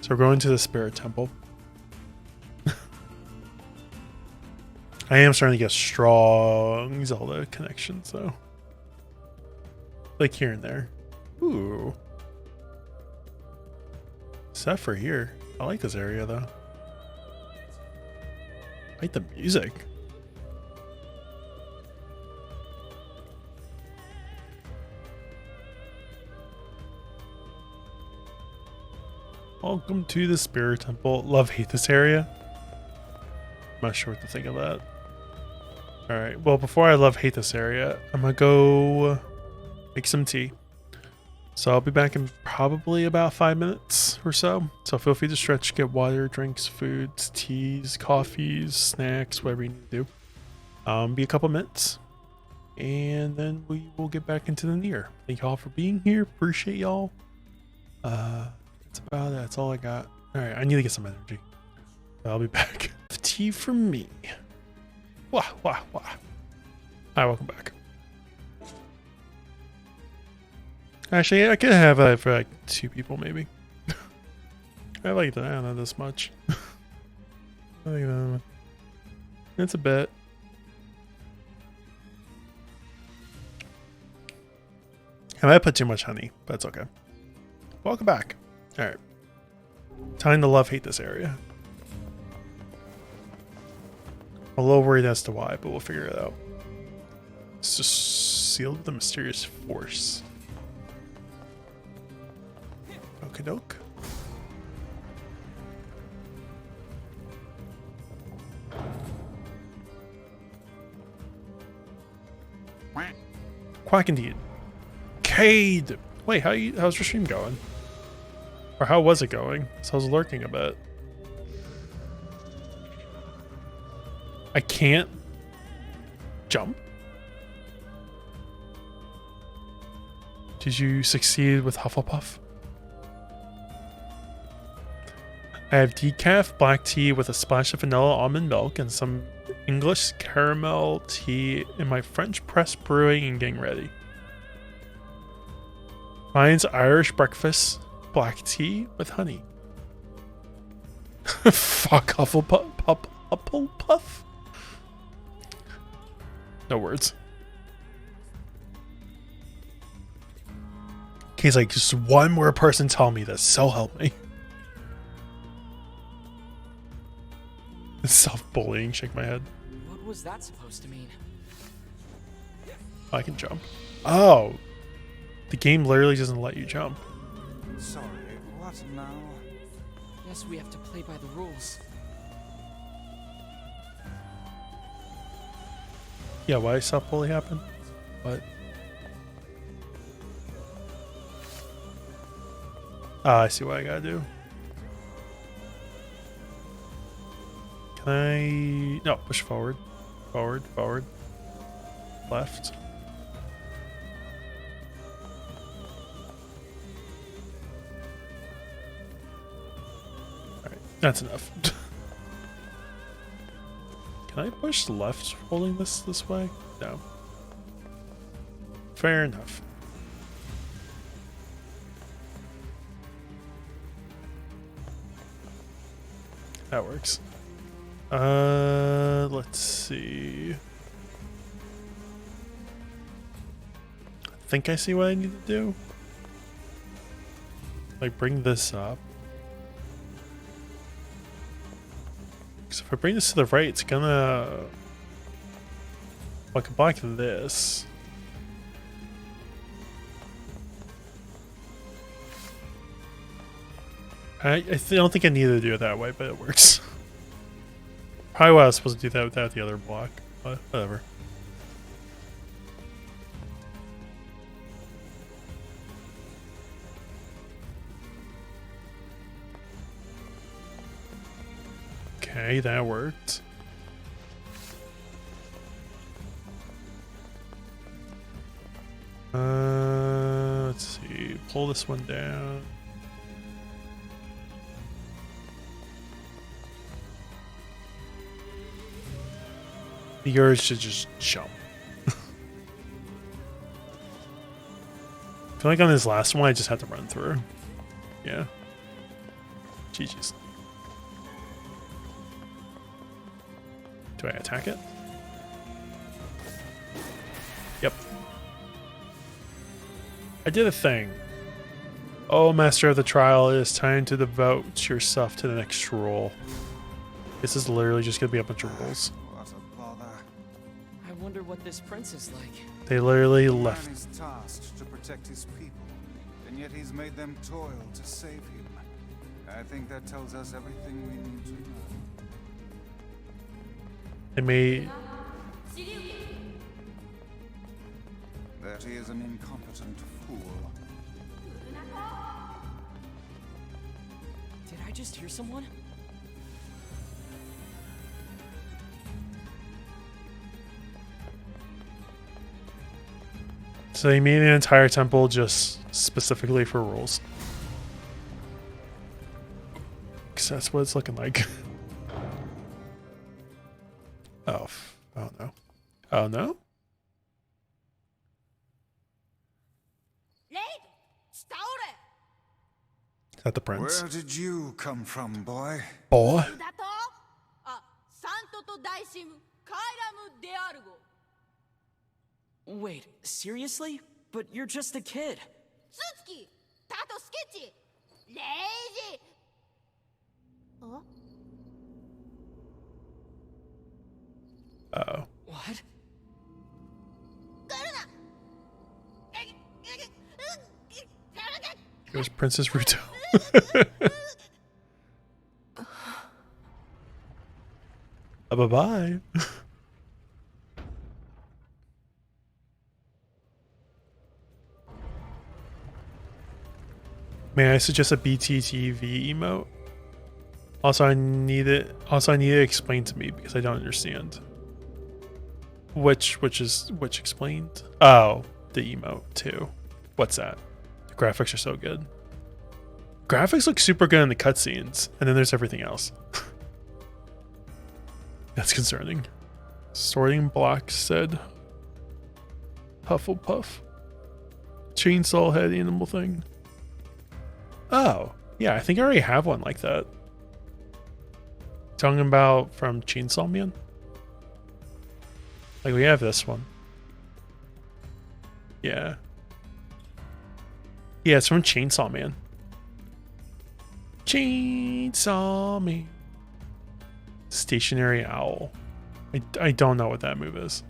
So we're going to the Spirit Temple. I am starting to get strong Zelda connections, though. Like here and there. Ooh. Set for here. I like this area, though. I like the music. Welcome to the Spirit Temple. Hate this area. I'm not sure what to think of that. Alright, well, before I hate this area, I'm gonna go make some tea. So I'll be back in probably about 5 minutes or so. So feel free to stretch, get water, drinks, foods, teas, coffees, snacks, whatever you need to do. Be a couple minutes. And then we will get back into the NieR. Thank y'all for being here. Appreciate y'all. That's about it. That's all I got. Alright, I need to get some energy. I'll be back. Tea for me. Wah, wah, wah. Hi, welcome back. Actually, I could have it for like 2 people, maybe. I like that. I don't know this much. I like that. It's a bit. I might put too much honey, but it's okay. Welcome back. Alright. Time to hate this area. I'm a little worried as to why, but we'll figure it out. It's just sealed with the mysterious force. Okie doke. Quack indeed. Cade! Wait, how's your stream going? Or how was it going? So I was lurking a bit. I can't jump. Did you succeed with Hufflepuff? I have decaf black tea with a splash of vanilla almond milk and some English caramel tea in my French press brewing and getting ready. Mine's Irish breakfast black tea with honey. Fuck Hufflepuff. No words. He's like, just one more person tell me this, so help me. Self-bullying, shake my head. What was that supposed to mean? I can jump. Oh. The game literally doesn't let you jump. Sorry, what now? Guess we have to play by the rules. Yeah, why self-bully happen? What? Ah, I see what I gotta do. Can I... No, push forward. Forward, forward. Left. Alright, that's enough. Can I push left holding this way? No. Fair enough. That works. Let's see. I think I see what I need to do. Like, bring this up. Because if I bring this to the right, it's gonna... I can block this. I don't think I need to do it that way, but it works. Probably why I was supposed to do that without the other block, but whatever. Okay, that worked. Let's see. Pull this one down. The urge to just jump. I feel like on this last one, I just had to run through. Yeah. GG's. Do I attack it? Yep. I did a thing. Oh, Master of the Trial, it is time to devote yourself to the next role. This is literally just going to be a bunch of rules. I wonder what this prince is like. They literally Man left. is tasked to protect his people, and yet he's made them toil to save him. I think that tells us everything we need to know. They made... That he is an incompetent fool. Did I just hear someone? So they made an entire temple just specifically for rules. Because that's what it's looking like. Oh. Oh no. Oh no? Is that the prince? Where did you come from, boy? Boy? Wait, seriously? But you're just a kid. Uh-oh. What? Here's Princess Ruto. Bye-bye. May I suggest a BTTV emote? Also, I need it explained to me because I don't understand. Which explained? Oh, the emote too. What's that? The graphics are so good. Graphics look super good in the cutscenes, and then there's everything else. That's concerning. Sorting blocks said Hufflepuff. Chainsaw head animal thing. Oh, yeah, I think I already have one like that. Talking about from Chainsaw Man? Like, we have this one. Yeah. Yeah, it's from Chainsaw Man. Chainsaw Man. Stationary owl. I don't know what that move is.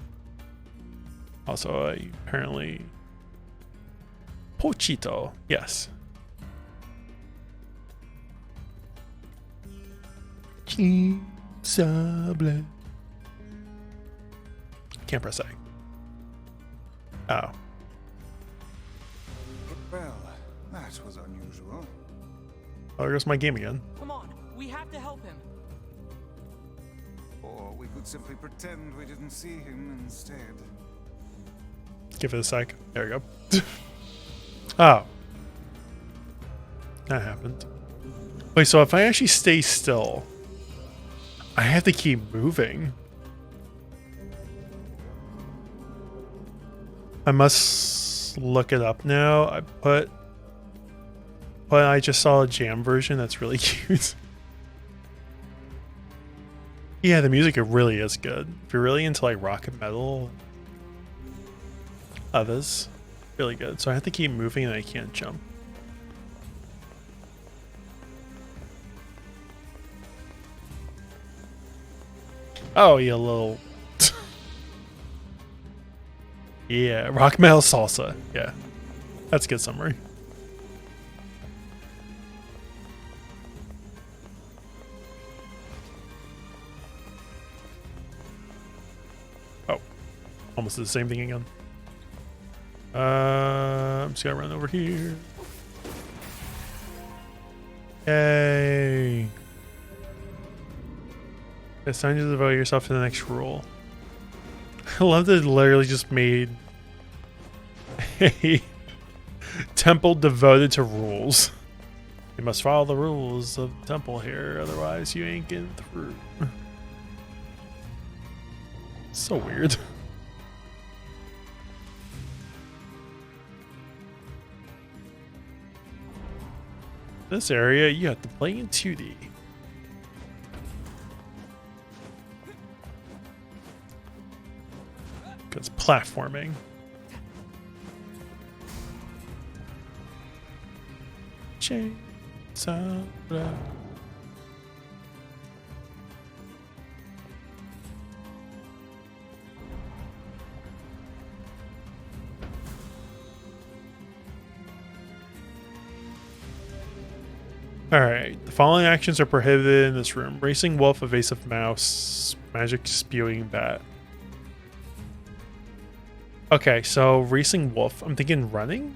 Also, apparently... Pochito. Yes. Sable. Can't press A. Oh. Well, that was unusual. Oh, there goes my game again. Come on, we have to help him. Or we could simply pretend we didn't see him instead. Give it a sec. There we go. Oh. That happened. Wait, so if I actually stay still, I have to keep moving. I must look it up now. But I just saw a jam version that's really cute. Yeah, the music, it really is good. If you're really into like rock and metal, others, really good. So I have to keep moving and I can't jump. Oh, yeah, little. Yeah, rock metal salsa. Yeah, that's a good summary. Oh, almost did the same thing again. I'm just gonna run over here. Yay! It's time to devote yourself to the next rule. I love that it literally just made a temple devoted to rules. You must follow the rules of the temple here, otherwise you ain't getting through. So weird. This area, you have to play in 2D. Because platforming. Chainsaw. Alright, the following actions are prohibited in this room. Racing wolf, evasive mouse, magic spewing bat. Okay, so racing wolf, I'm thinking running?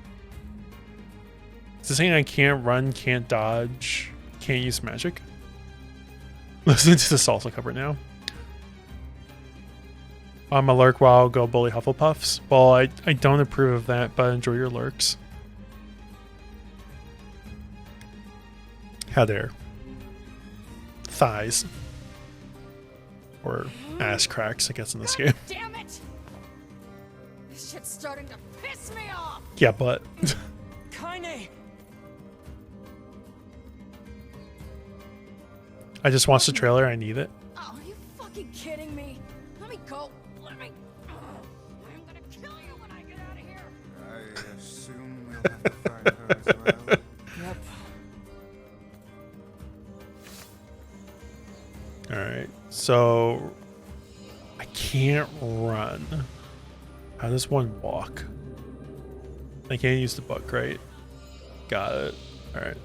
Is this saying I can't run, can't dodge, can't use magic? Listen to the salsa cover now. I'm a lurk while go bully Hufflepuffs. Well, I don't approve of that, but enjoy your lurks. How dare. Thighs. Or ass cracks, I guess, in this game. Damn it! This shit's starting to piss me off! Yeah, but... Kaine! I just watched the trailer, I need it. Oh, are you fucking kidding me? Let me go. Let me... I'm gonna kill you when I get out of here. I assume we'll have to find her as well. Yep. Alright, so... I can't run. How does one walk? I can't use the book, right? Got it. Alright.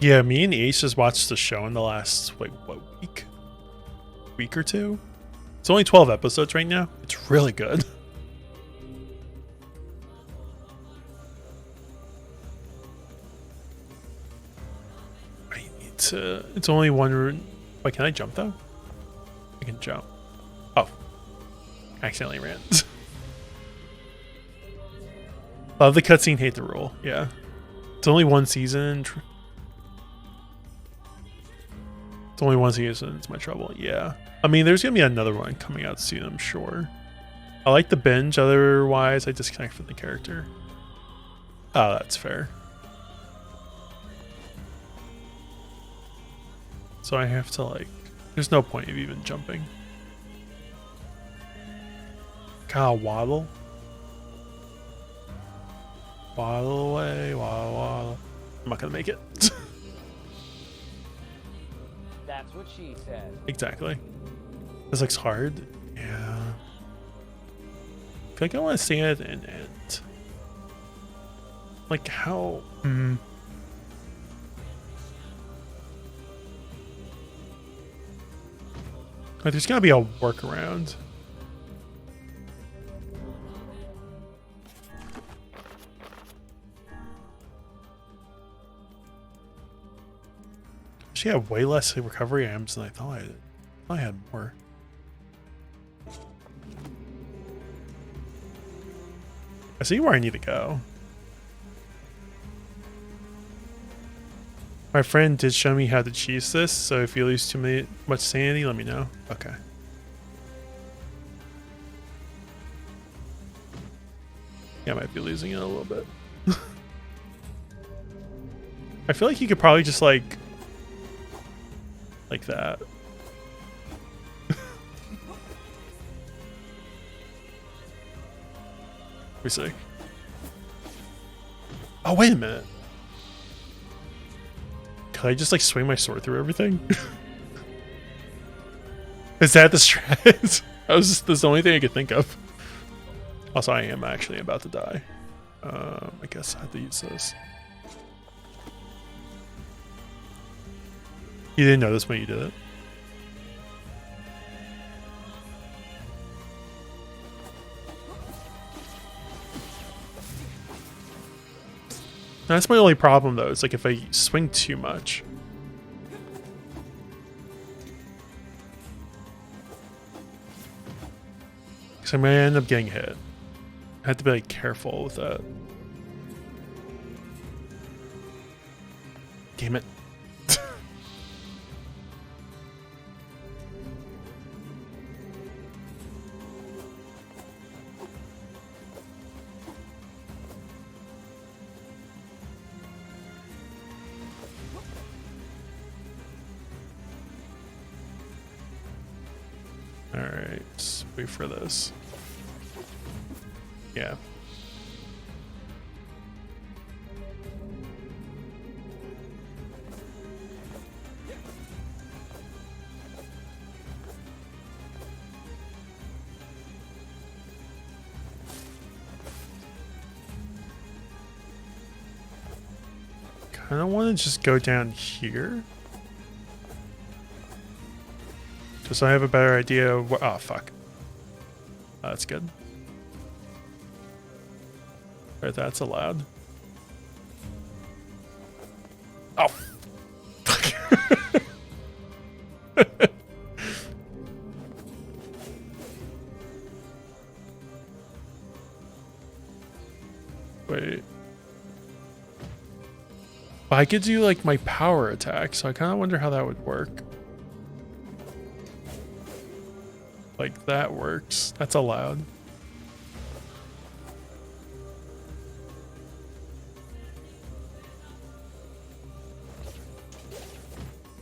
Yeah, me and Ace just watched the show in the last, like, what, week or two? It's only 12 episodes right now. It's really good. to... It's only one route. Wait, can I jump though? I can jump. Oh. I accidentally ran. Love the cutscene, hate the rule. Yeah. It's only one season. It's only one season. It's my trouble. Yeah. I mean, there's going to be another one coming out soon, I'm sure. I like the binge. Otherwise, I disconnect from the character. Oh, that's fair. So I have to, like... There's no point of even jumping. God, waddle. Waddle away, waddle, waddle. I'm not gonna make it. That's what she said. Exactly. This looks hard. Yeah. I feel like I want to stay at an end. Like how? Like there's gotta be a workaround. She had way less recovery items than I thought I had more. I see where I need to go. My friend did show me how to cheese this, so if you lose too much sanity, let me know. Okay. Yeah, I might be losing it a little bit. I feel like you could probably just like that. Let me see. Oh, wait a minute. Can I just like swing my sword through everything? Is that the strat? That's the only thing I could think of. Also, I am actually about to die. I guess I have to use this. You didn't notice when you did it? That's my only problem though. It's like if I swing too much. Because I might end up getting hit. I have to be like careful with that. Damn it. Alright, let's wait for this. Yeah. Kind of want to just go down here. Just so I have a better idea of what. Oh, fuck. That's good. Right, that's allowed. Oh. Fuck. Wait. Well, I could do like my power attack, so I kind of wonder how that would work. Like that works. That's allowed.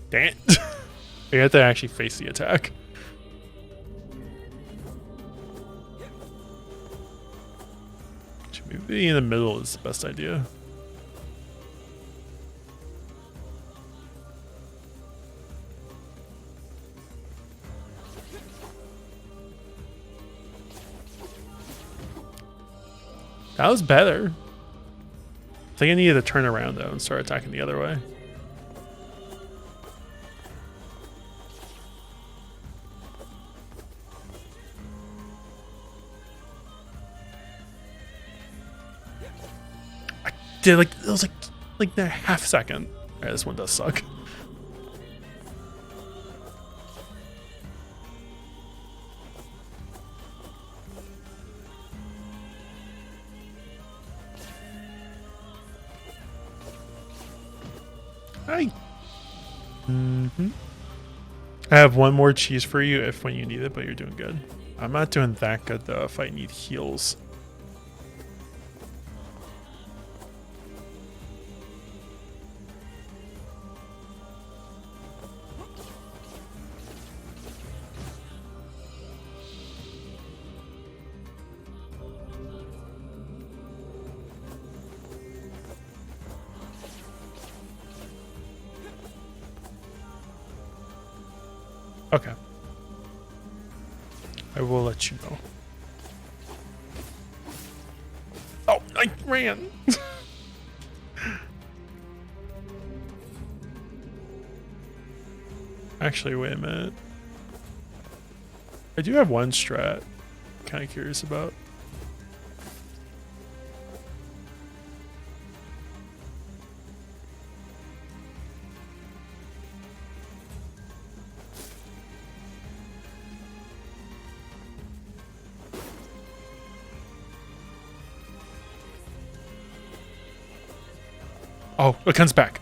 Dang it. You have to actually face the attack. Maybe in the middle is the best idea. That was better. I think I needed to turn around though and start attacking the other way. I did like it was like a half second. Alright, this one does suck. Hi. I have one more cheese for you if when you need it, but you're doing good. I'm not doing that good though if I need heals. Okay. I will let you know. Oh, I ran. Actually, wait a minute. I do have one strat. Kind of curious about. Oh, it comes back.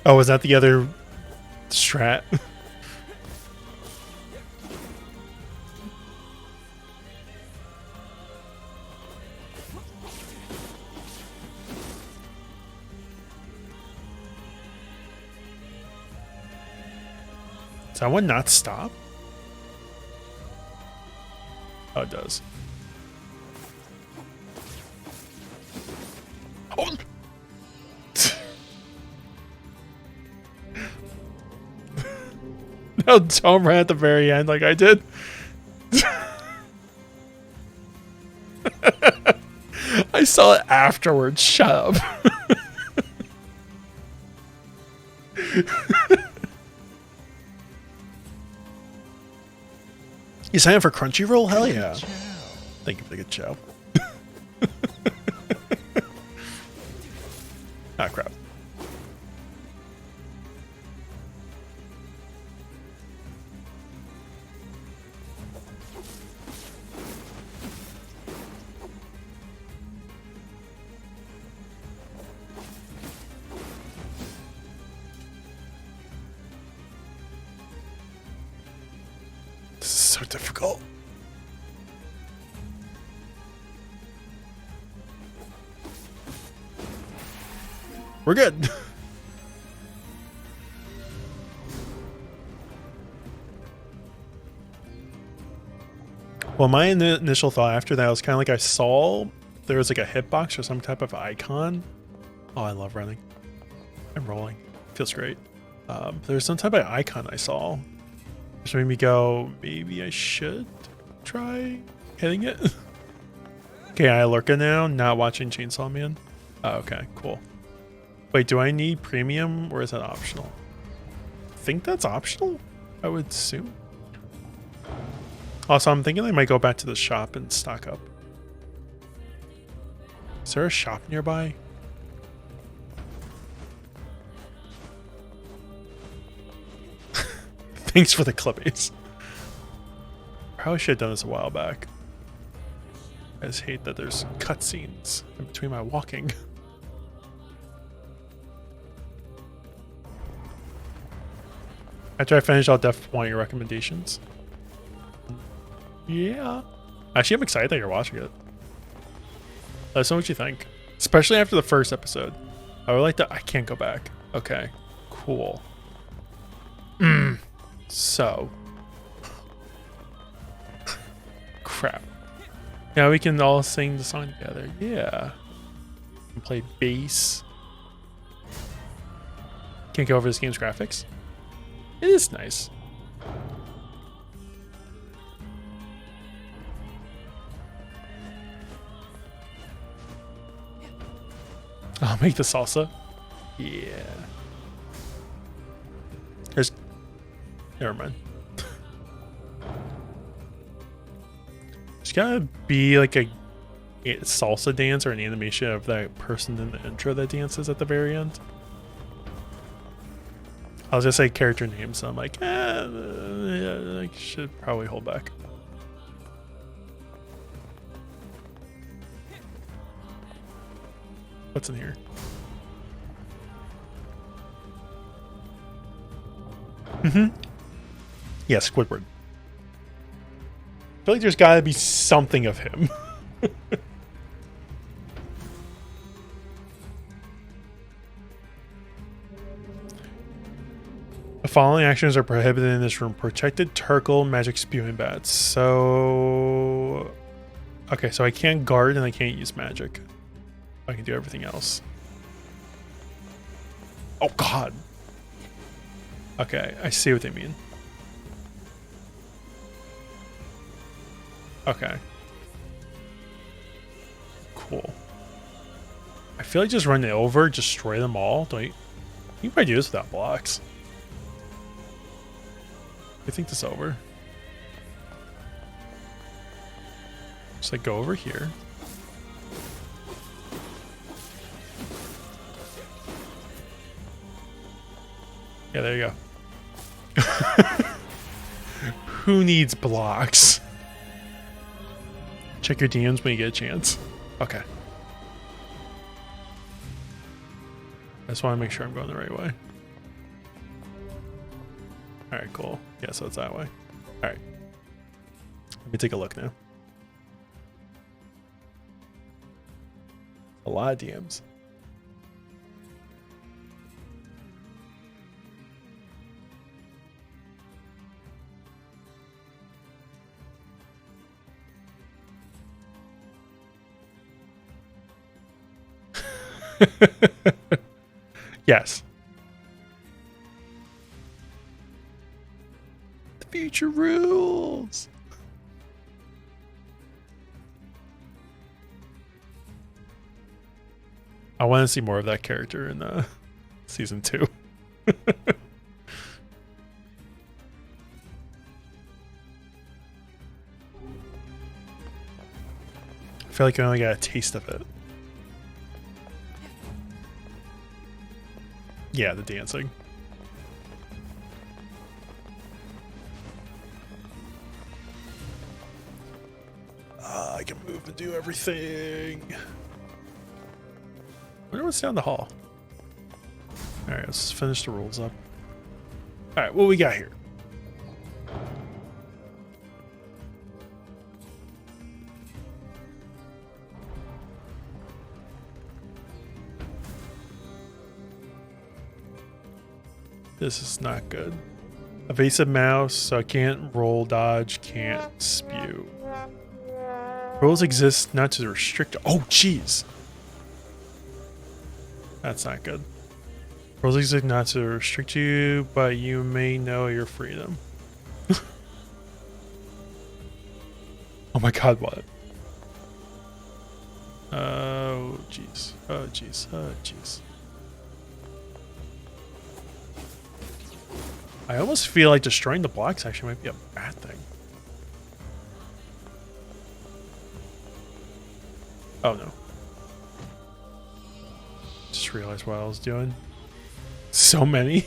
Oh, is that the other strat? Does that one not stop? Oh, it does. Oh! No, don't run at the very end like I did. I saw it afterwards. Shut up. You sign up for Crunchyroll? Hell yeah. Thank you for the good show. Ah, crap. This is so difficult. We're good. Well, my initial thought after that was kind of like I saw there was like a hitbox or some type of icon. Oh, I love running. I'm rolling. Feels great. There's some type of icon I saw. Which made me go, maybe I should try hitting it. Okay, I lurk it now, not watching Chainsaw Man. Oh, okay, cool. Wait, do I need premium or is that optional? I think that's optional, I would assume. Also, I'm thinking I might go back to the shop and stock up. Is there a shop nearby? Thanks for the clippies. Probably should have done this a while back. I just hate that there's cutscenes in between my walking. After I finish, I'll definitely want your recommendations. Yeah. Actually, I'm excited that you're watching it. Let us know what you think. Especially after the first episode. I would like to... I can't go back. Okay. Cool. So. Crap. Now we can all sing the song together. Yeah. And play bass. Can't go over this game's graphics. It is nice. I'll make the salsa. Yeah. There's... Never mind. There's gotta be like a salsa dance or an animation of that person in the intro that dances at the very end. I was gonna say character names, so I'm like, yeah, I should probably hold back. What's in here? Yeah, Squidward. I feel like there's gotta be something of him. The following actions are prohibited in this room. Protected Turkle, magic spewing bats. So... Okay, so I can't guard and I can't use magic. I can do everything else. Oh, God. Okay, I see what they mean. Okay. Cool. I feel like just run it over, destroy them all. Don't you? You can probably do this without blocks. I think this over. Just like go over here. Yeah, there you go. Who needs blocks? Check your DMs when you get a chance. Okay. I just want to make sure I'm going the right way. Alright, cool. Yeah, so it's that way. Alright. Let me take a look now. A lot of DMs. Yes. The future rules. I want to see more of that character in season 2. I feel like I only got a taste of it. Yeah, the dancing. I can move and do everything. I wonder what's down the hall. Alright, let's finish the rules up. Alright, what we got here? This is not good. Evasive mouse, so I can't roll, dodge, can't spew. Rules exist not to restrict. Oh, jeez. That's not good. Rules exist not to restrict you, but you may know your freedom. Oh my god, what? Oh, jeez. Oh, jeez. Oh, jeez. I almost feel like destroying the blocks actually might be a bad thing. Oh no. Just realized what I was doing. So many.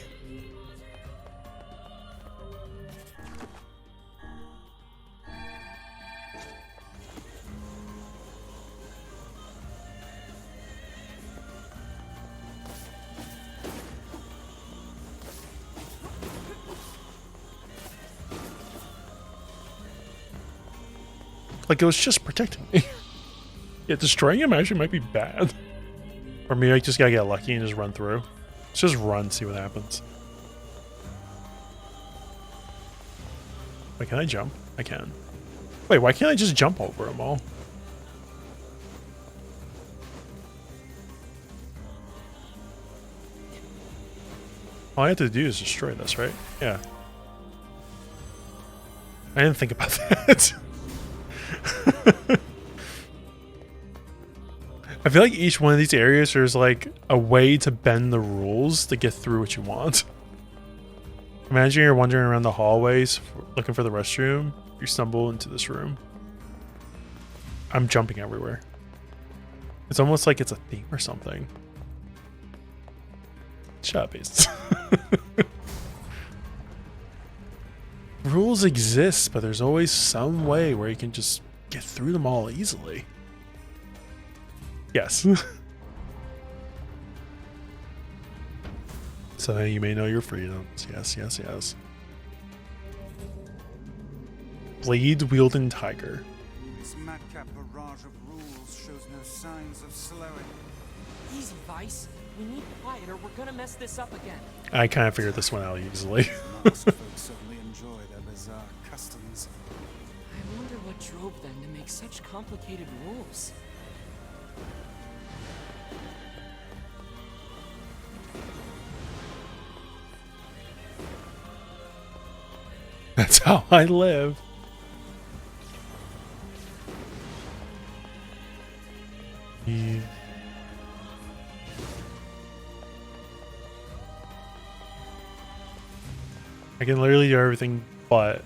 Like it was just protecting me. Yeah, destroying him actually might be bad. Or maybe I just gotta get lucky and just run through. Let's just run, see what happens. Wait, can I jump? I can. Wait, why can't I just jump over them all? All I have to do is destroy this, right? Yeah. I didn't think about that. I feel like each one of these areas there's like a way to bend the rules to get through what you want. Imagine you're wandering around the hallways looking for the restroom. You stumble into this room. I'm jumping everywhere. It's almost like it's a theme or something. Shut up, beasts. Rules exist, but there's always some way where you can just get through them all easily. Yes. So you may know your freedoms. Yes, yes, yes. Blade-wielding tiger. This madcap barrage of rules shows no signs of slowing. Easy, Vice. We need quiet or we're gonna mess this up again. I kind of figured this one out easily. Masked folks certainly enjoy their bizarre customs. I wonder what drove them to make such complicated rules. That's how I live. Yeah. I can literally do everything but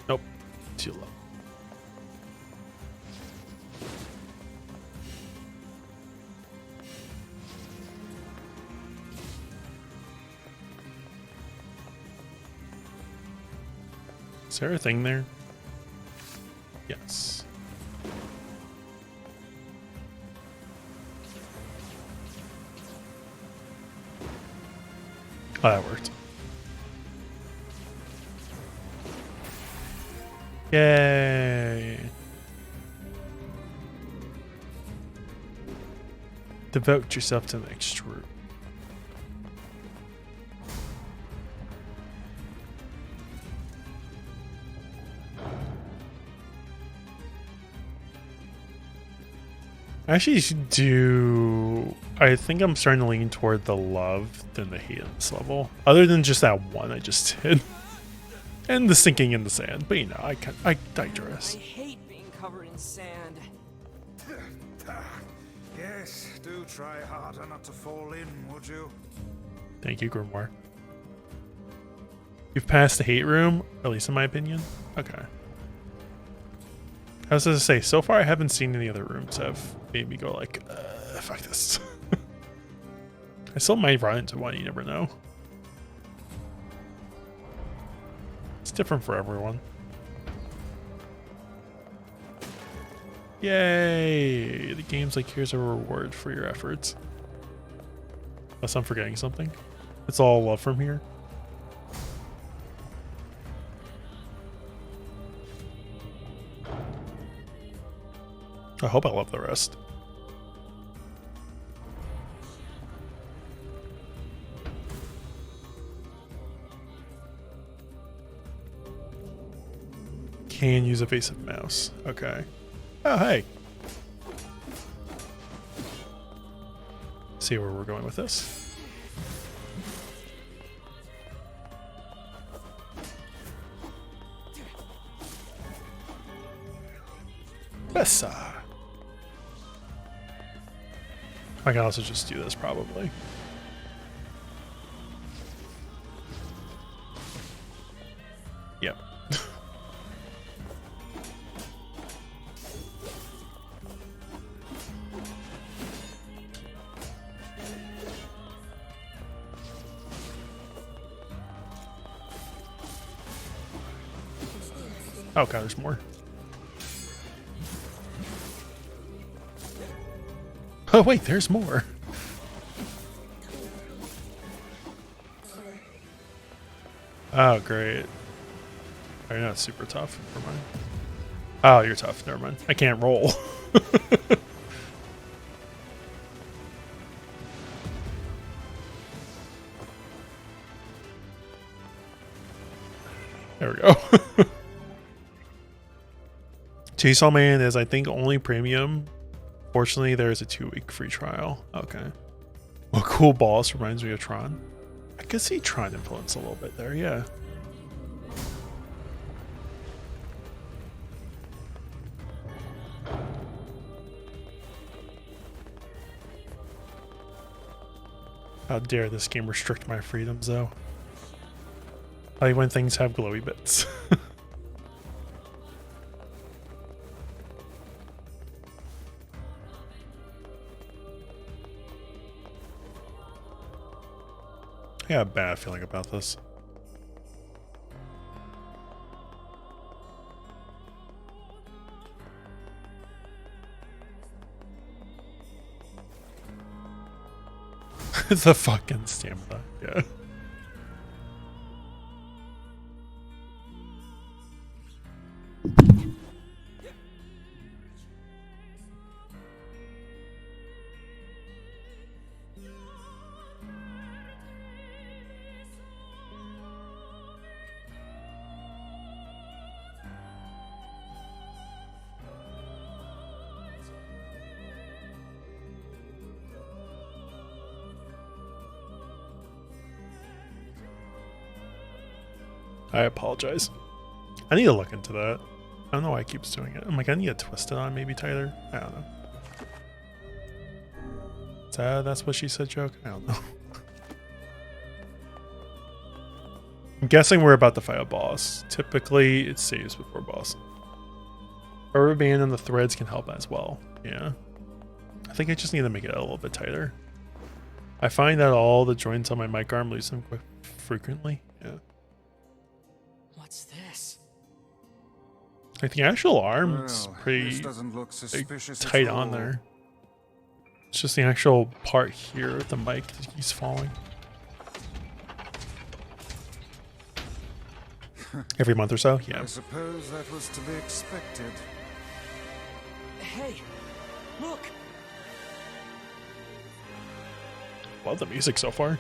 nope, too low. Is there a thing there? Yes. Oh, that worked. Yay! Devote yourself to the next route. I actually should do... I think I'm starting to lean toward the love than the hate on this level. Other than just that one I just did. And the sinking in the sand. But you know, I digress. I hate being covered in sand. Yes, do try harder not to fall in, would you? Thank you, Grimoire. You've passed the hate room, at least in my opinion. Okay. I was going to say, so far I haven't seen any other rooms that have made me go like, fuck this. I still might run into one, you never know. It's different for everyone. Yay! The game's like, here's a reward for your efforts. Unless I'm forgetting something. It's all love from here. I hope I love the rest. Can use evasive mouse. Okay. Oh, hey. See where we're going with this. Bessa. I can also just do this probably. Yep. Oh god, there's more. Oh wait, there's more. Oh great. Oh, you're not super tough. Never mind. Oh, you're tough. Never mind. I can't roll. There we go. Chainsaw Man is, I think, only premium. Fortunately, there is a 2-week free trial. Okay. Well, cool boss reminds me of Tron. I could see Tron influence a little bit there, yeah. How dare this game restrict my freedoms, though. I like when things have glowy bits. I got a bad feeling about this. The fucking stamina. Yeah. I apologize. I need to look into that. I don't know why it keeps doing it. I'm like, I need to twist it on maybe tighter. I don't know. Is that's what she said joke? I don't know. I'm guessing we're about to fight a boss. Typically, it saves before boss. Rubber band and the threads can help as well. Yeah. I think I just need to make it a little bit tighter. I find that all the joints on my mic arm loosen quite frequently. Yeah. What's this? Like the actual arm's Well, pretty this doesn't look suspicious at tight on all. there. It's just the actual part here with the mic that keeps falling. Every month or so? Yeah. I suppose that was to be expected. Hey, look! Love the music so far.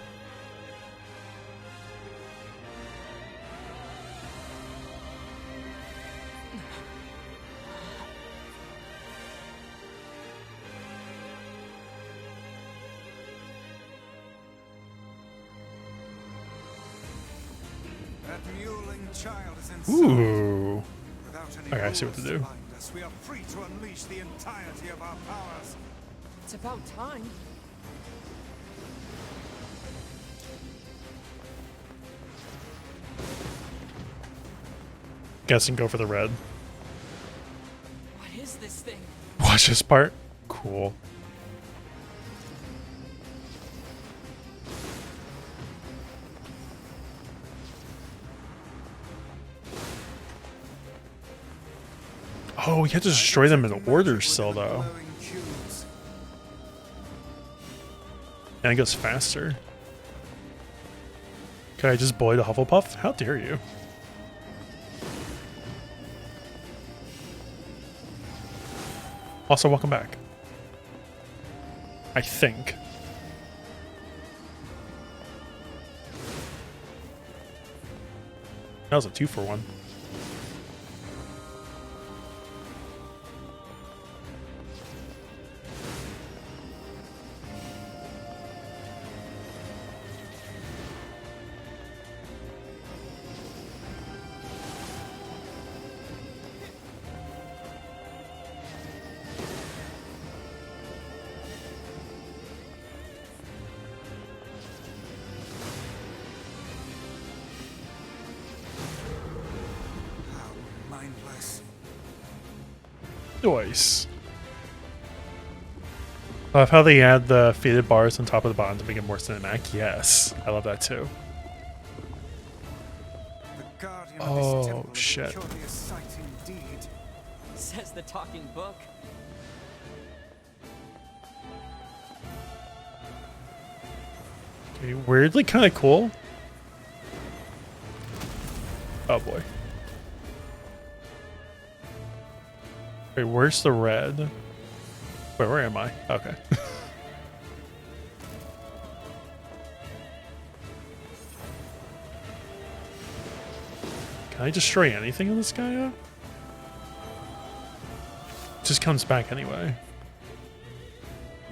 That mewling child is inside. Ooh. Without any Okay, I see what to rules do. bind us, we are free to unleash the entirety of our powers. It's about time. Guess and go for the red. What is this thing? Watch this part. Cool. Oh, we have to destroy them in order still, though. Glowing cubes. And it goes faster. Can I just bully the Hufflepuff? How dare you? Also, welcome back. I think. That was a 2-for-1. Mindless. Nice. I love how they add the faded bars on top of the bottom to make it more cinematic. Yes, I love that too. The guardian Oh, of this temple is shit. a curious sight indeed. Says the talking book. Okay, weirdly kind of cool. Oh boy. Wait, where's the red? Wait, where am I? Okay. Can I destroy anything in this guy? Just comes back anyway.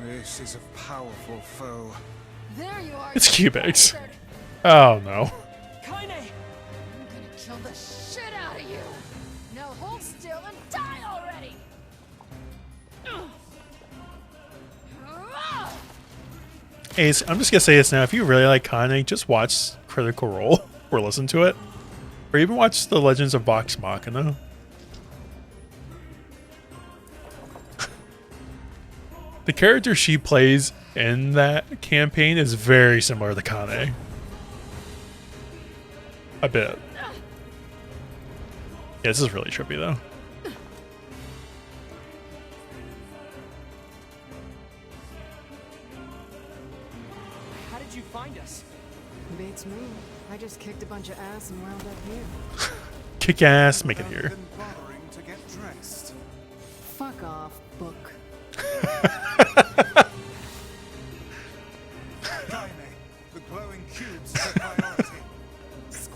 This is a powerful foe. There you are. It's you Cubex. bastard. Oh no. Kaine! I'm gonna kill the shit out of you. Now hold still and die already. Ace, I'm just gonna say this now. If you really like Kaine, just watch Critical Role or listen to it, or even watch The Legends of Vox Machina. The character she plays in that campaign is very similar to Kaine. A bit. Yeah, this is really trippy though. I just kicked a bunch of ass and wound up here. Kick ass, make it here. Been bothering to get dressed. Fuck off, book. Daime, the glowing cubes are priority.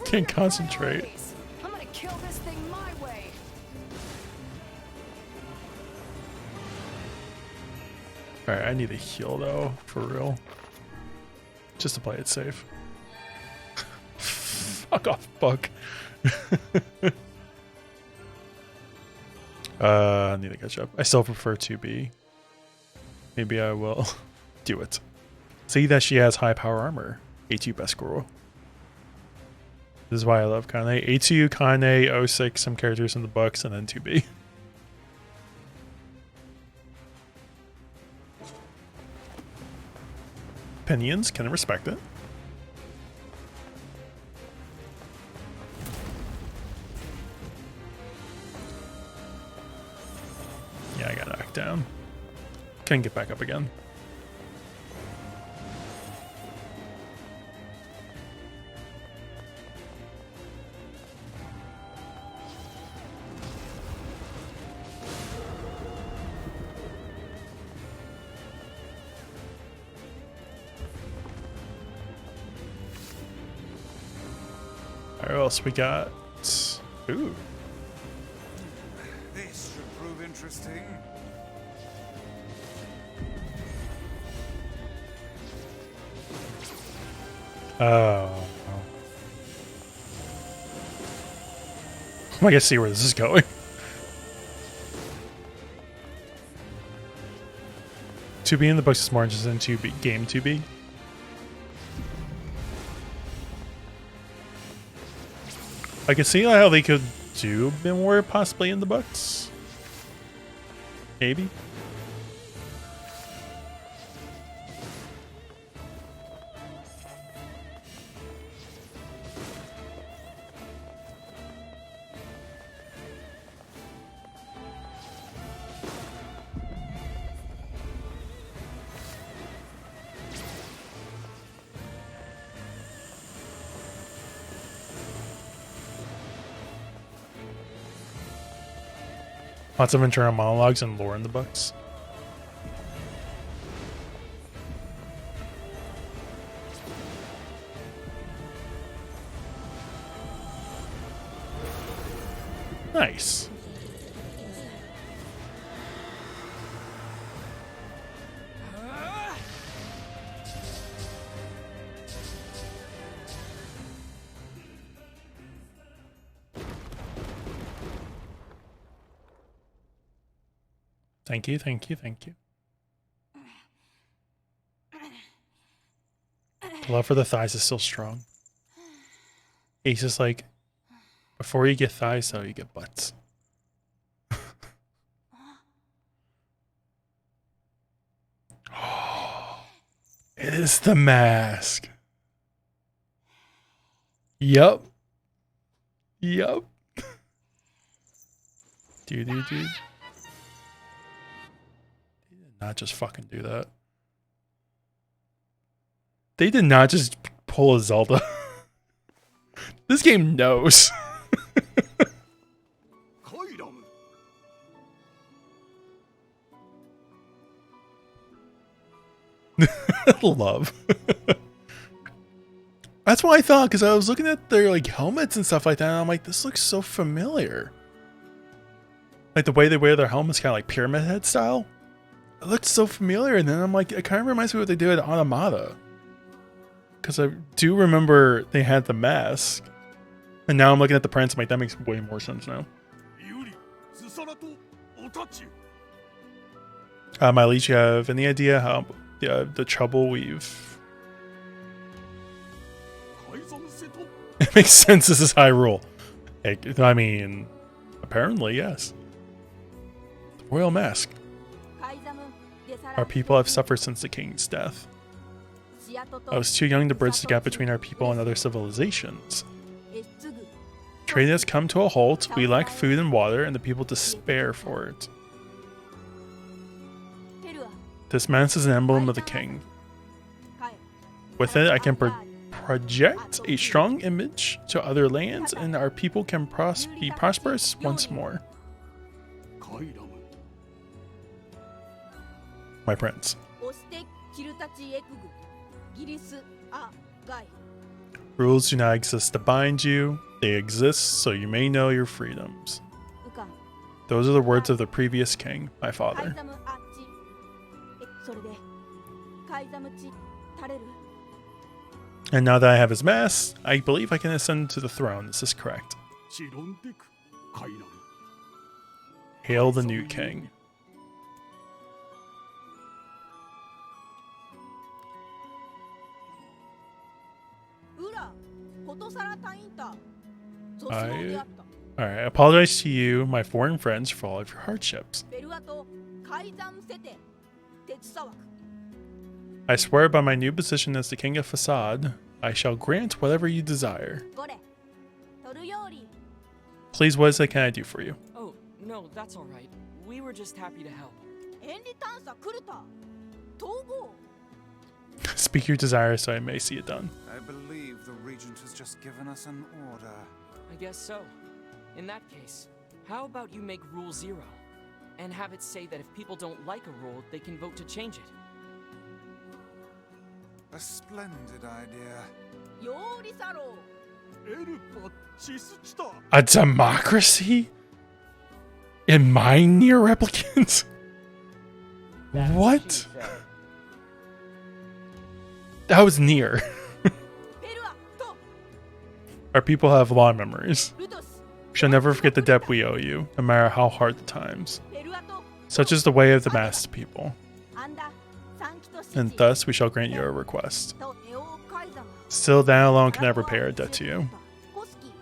Can't concentrate. I'm gonna kill this thing my way. Alright, I need a heal though, for real. Just to play it safe. Fuck off, Buck. I need to catch up. I still prefer 2B. Maybe I will do it. See that she has high power armor. A2 best girl. This is why I love Kane. A2, Kane, 06, some characters in the books, and then 2B. Opinions, can I respect it? Yeah, I got knocked down. Couldn't get back up again. Alright, what else we got? Ooh. This should prove interesting. Oh. I can see where this is going. 2B in the books is more interesting than 2B game 2B. I can see how they could do a bit more possibly in the books. Maybe. Lots of internal monologues and lore in the books. Nice. Thank you, thank you, thank you. The love for the thighs is still strong. Ace is like, before you get thighs though, you get butts. It is the mask. Yup. Yup. Dude. Not just fucking do that. They did not just pull a Zelda. This game knows. Love. That's what I thought, because I was looking at their like helmets and stuff like that, and I'm like, this looks so familiar. Like the way they wear their helmets, kind of like pyramid head style. It looked so familiar, and then I'm like, it kind of reminds me of what they did at Automata. Because I do remember they had the mask. And now I'm looking at the prints, I'm like, that makes way more sense now. My leech, you have any idea how the trouble we've... It makes sense, this is Hyrule. I mean, apparently, yes. The Royal Mask. Our people have suffered since the king's death. I was too young to bridge the gap between our people and other civilizations. Trade has come to a halt, we lack food and water, and the people despair for it. This mask is an emblem of the king. With it, I can project a strong image to other lands, and our people can be prosperous once more. My prince. Rules do not exist to bind you. They exist so you may know your freedoms. Those are the words of the previous king, my father. And now that I have his mass, I believe I can ascend to the throne. This is correct. Hail the new king. I apologize to you, my foreign friends, for all of your hardships. I swear by my new position as the king of Facade, I shall grant whatever you desire. Please, what can I do for you? Oh, no, that's all right. We were just happy to help. Speak your desire so I may see it done. I believe the regent has just given us an order. I guess so. In that case, how about you make Rule 0 and have it say that if people don't like a rule, they can vote to change it? A splendid idea. A democracy? In my NieR Replicant? What? That was NieR. Our people have long memories. We shall never forget the debt we owe you, no matter how hard the times. Such is the way of the masked people. And thus we shall grant you a request. Still, that alone can never pay our debt to you.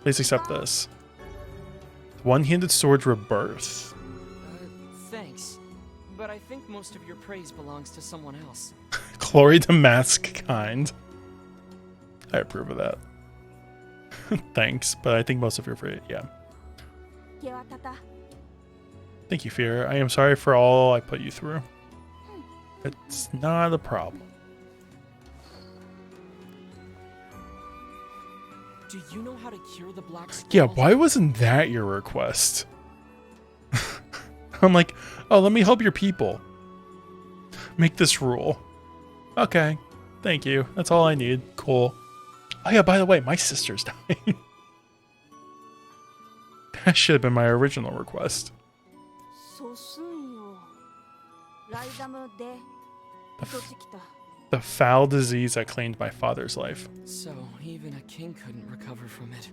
Please accept this. One-handed sword rebirth. Thanks. But I think most of your praise belongs to someone else. Glory to mask kind. I approve of that. Thanks, but I think most of your praise, yeah. Thank you, Fear. I am sorry for all I put you through. It's not a problem. Do you know how to cure the black scroll? Yeah, why wasn't that your request? I'm like, oh, let me help your people. Make this rule. Okay, thank you. That's all I need. Cool. Oh yeah, by the way, my sister's dying. That should have been my original request. The foul disease that claimed my father's life. So, even a king couldn't recover from it.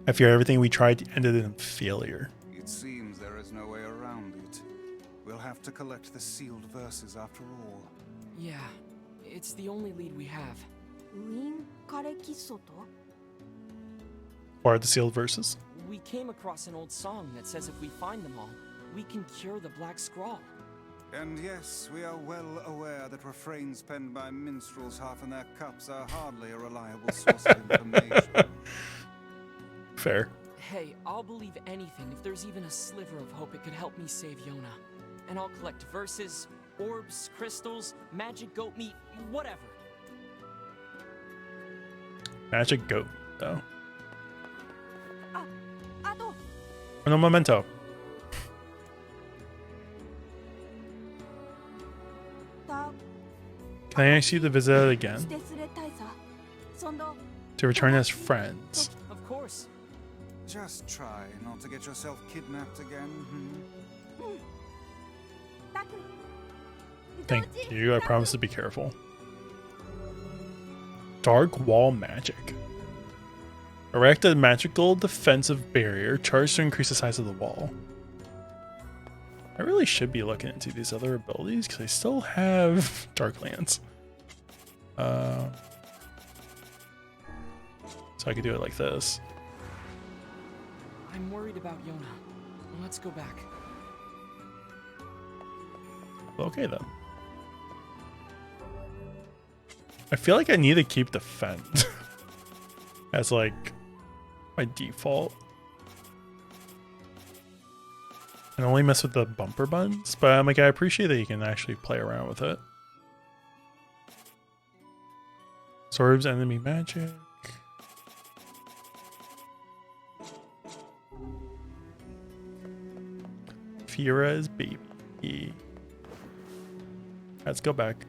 I fear everything we tried ended in failure. It seems there is no way around it. We'll have to collect the sealed verses after all. Yeah, it's the only lead we have. What are the sealed verses? We came across an old song that says if we find them all, we can cure the black scrawl. And yes, we are well aware that refrains penned by minstrels half in their cups are hardly a reliable source of information. Fair. Hey, I'll believe anything if there's even a sliver of hope it could help me save Yona. And I'll collect verses, orbs, crystals, magic goat meat, whatever. Magic goat, though. No memento. Can I ask you to visit it again? To return as friends. Of course. Just try not to get yourself kidnapped again. Thank you. I promise to be careful. Dark wall magic. Erect a magical defensive barrier charged to increase the size of the wall. I really should be looking into these other abilities because I still have Darklands. So I could do it like this. I'm worried about Yona. Let's go back. Okay then. I feel like I need to keep defend as like my default. and only mess with the bumper buttons, but I'm like, I appreciate that you can actually play around with it. Sorbs enemy magic. Fira's baby. Let's go back.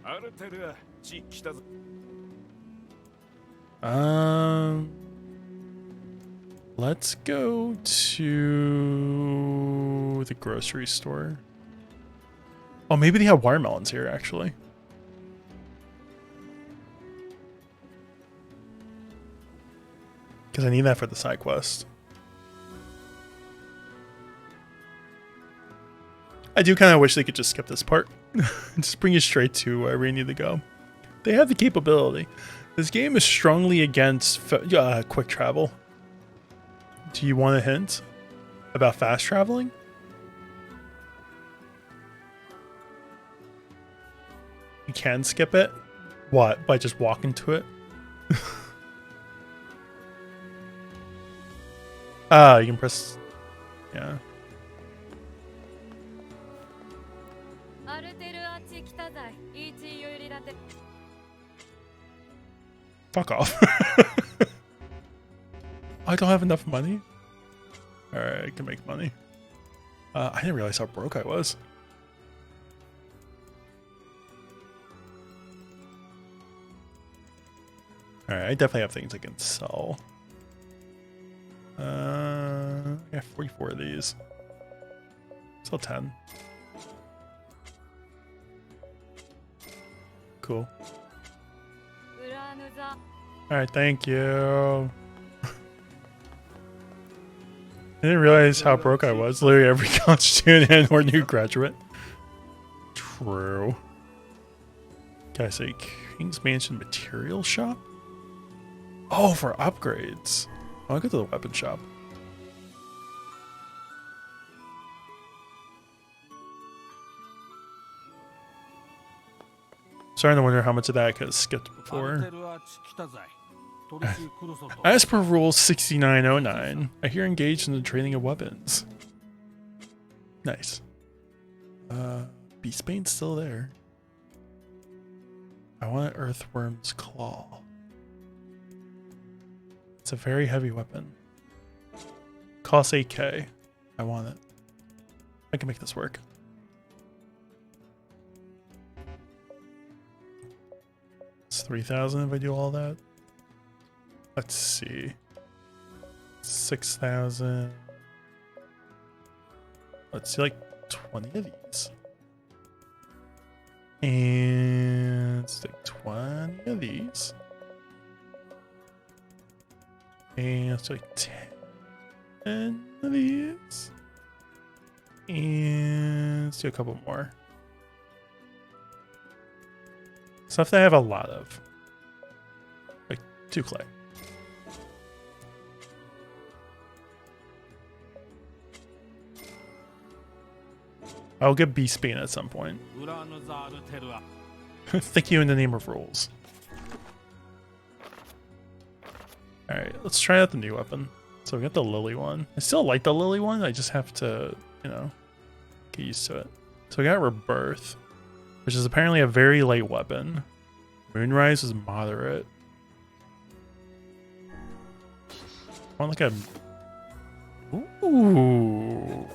Let's go to the grocery store. Oh, maybe they have watermelons here, actually. Because I need that for the side quest. I do kind of wish they could just skip this part. Just bring you straight to where we need to go. They have the capability. This game is strongly against quick travel. Do you want a hint about fast traveling? You can skip it. What? By just walking to it? You can press... Yeah. Fuck off. I don't have enough money? Alright, I can make money. I didn't realize how broke I was. Alright, I definitely have things I can sell. I got 44 of these. Sell 10. Cool. Alright, thank you. I didn't realize how broke I was. Literally every college student or new graduate. True. Gotta say, King's Mansion Material Shop? Oh, for upgrades. I'll go to the weapon shop. Starting to wonder how much of that I could have skipped before. As per Rule 6909, I hear engaged in the trading of weapons. Nice. Beastbane's still there. I want Earthworm's Claw. It's a very heavy weapon. Costs 8k. I want it. I can make this work. It's 3,000 if I do all that. Let's see. 6,000. Let's see, like 20 of these. And let's take 20 of these. And let's do like 10 of these. And let's do a couple more. Stuff that I have a lot of. Like 2 clay. I'll get Beastbane at some point. Thank you in the name of rules. Alright, let's try out the new weapon. So we got the Lily one. I still like the Lily one, I just have to, you know, get used to it. So we got Rebirth, which is apparently a very light weapon. Moonrise is moderate. I want like a... Ooh.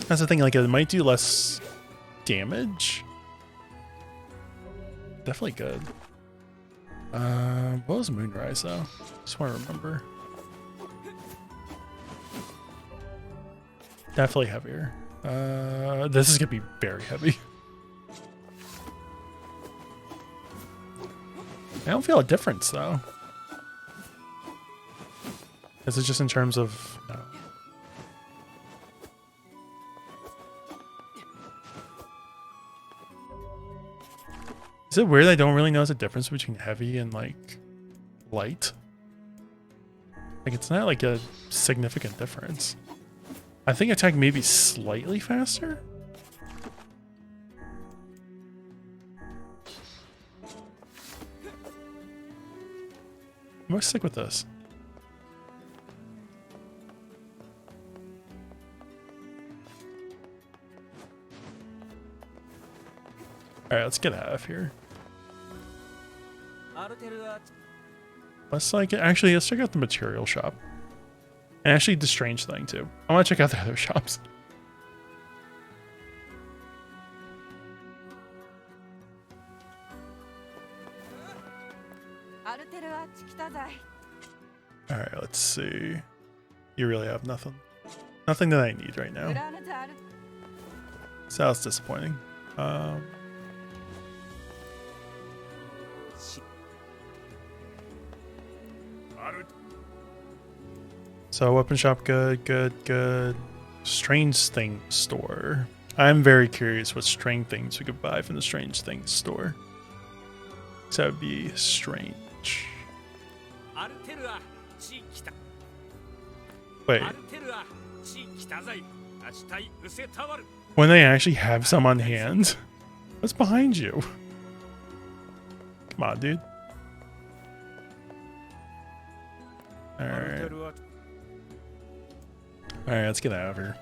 That's the thing, like it might do less damage. Definitely good. What was Moonrise though? Just want to remember. Definitely heavier. This is gonna be very heavy. I don't feel a difference though. Is it just in terms of no. Is it weird I don't really notice a difference between heavy and like light? Like it's not like a significant difference. I think attack may be slightly faster. I'm gonna stick with this. Alright, let's get out of here. Let's like actually let's check out the material shop. And actually the strange thing too. I want to check out the other shops. Alright, let's see. You really have nothing. Nothing that I need right now. So that's disappointing. So weapon shop, good. Strange thing store. I'm very curious what strange things we could buy from the strange things store. So that would be strange. Wait. When they actually have some on hand? What's behind you? Come on, dude. Alright. Alright, let's get out of here.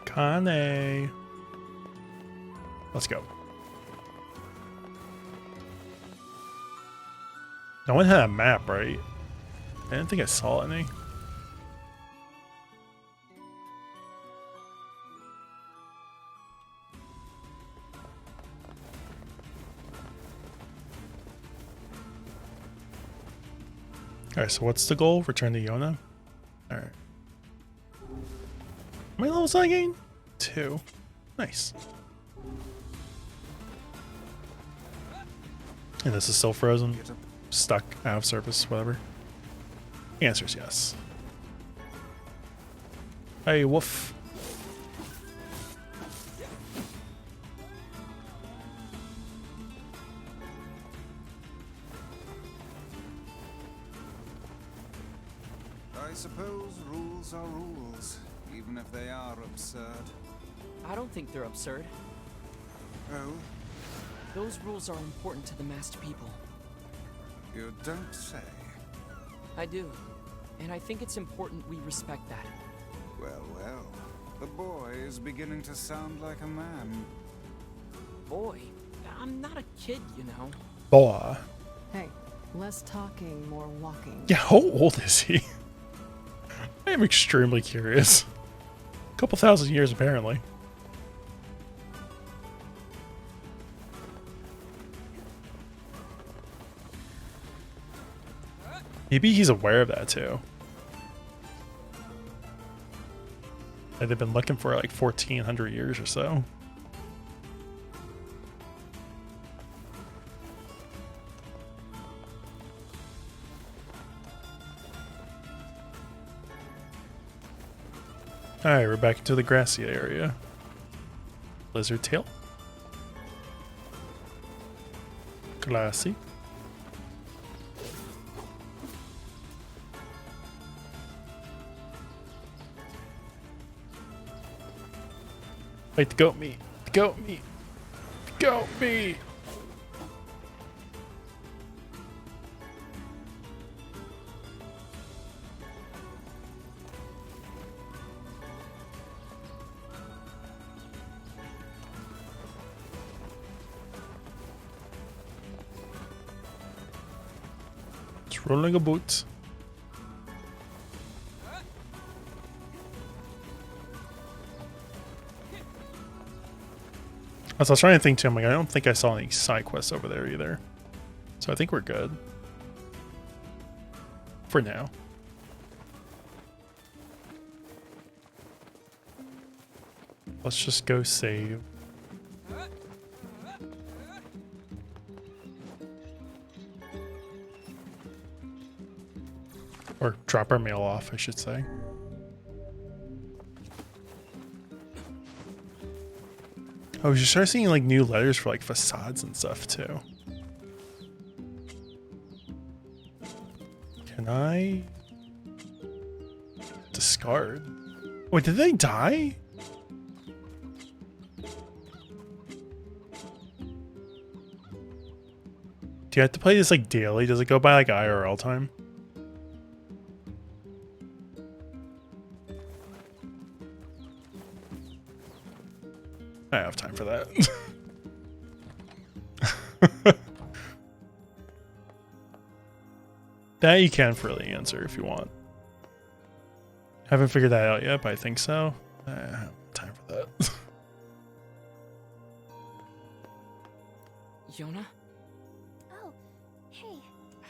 Kane. Let's go. No one had a map, right? I didn't think I saw any. Alright, so what's the goal? Return to Yona? Alright. How many levels did I gain? 2. Nice. And this is still frozen? Stuck, out of service, whatever. The answer is yes. Hey, woof. I suppose rules are rules, even if they are absurd. I don't think they're absurd. Oh? Those rules are important to the masked people. You don't say. I do. And I think it's important we respect that. Well. The boy is beginning to sound like a man. Boy? I'm not a kid, you know. Boy. Hey, less talking, more walking. Yeah, how old is he? I am extremely curious. A couple thousand years, apparently. Maybe he's aware of that too. Like they've been looking for like 1400 years or so. Alright, we're back into the grassy area. Lizard tail. Glassy. Wait, the goat meat. The goat meat. The goat meat. It's rolling a boot. As I was trying to think too, I'm like, I don't think I saw any side quests over there either. So I think we're good. For now. Let's just go save. Or drop our mail off, I should say. Oh, we should start seeing like new letters for like facades and stuff too. Can I discard? Wait, did they die? Do you have to play this like daily? Does it go by like IRL time? I have time for that. That you can freely answer if you want. Haven't figured that out yet, but I think so. I have time for that. Yona? Oh, hey,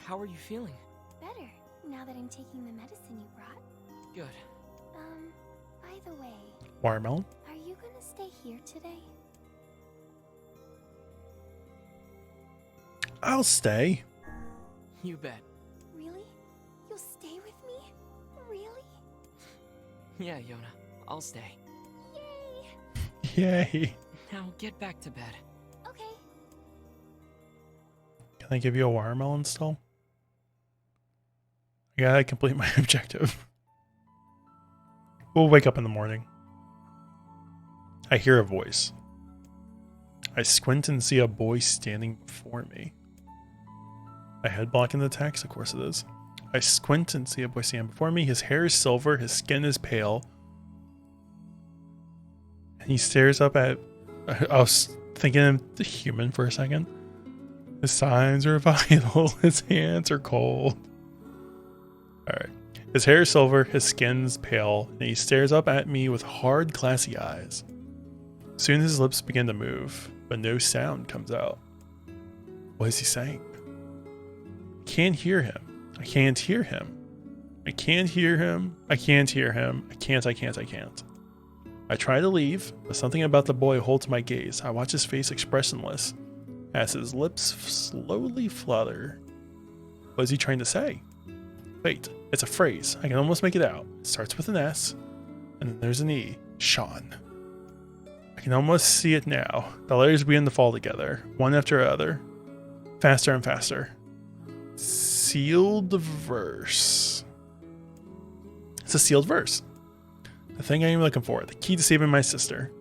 How are you feeling? better now that I'm taking the medicine you brought. Good. By the way, Watermelon? are you gonna stay here today? I'll stay. You bet. Really? You'll stay with me? Really? Yeah, Yona. I'll stay. Yay! Yay. Now get back to bed. Okay. Can I give you a watermelon still? I gotta complete my objective. We'll wake up in the morning. I hear a voice. I squint and see a boy standing before me. My head blocking the text? Of course it is. I squint and see a boy standing before me. His hair is silver, his skin is pale. And he stares up at... I was thinking of the human for a second. His signs are vital. His hands are cold. Alright. His hair is silver, his skin's pale, and he stares up at me with hard, glassy eyes. Soon his lips begin to move, but no sound comes out. What is he saying? I can't hear him. I can't hear him. I can't hear him. I can't hear him. I can't. I try to leave, but something about the boy holds my gaze. I watch his face expressionless as his lips slowly flutter. What is he trying to say? Wait, it's a phrase. I can almost make it out. It starts with an S, and then there's an E. Sean. I can almost see it now. The letters begin to fall together, one after another, faster and faster. Sealed verse. It's a sealed verse. The thing I am looking for, the key to saving my sister.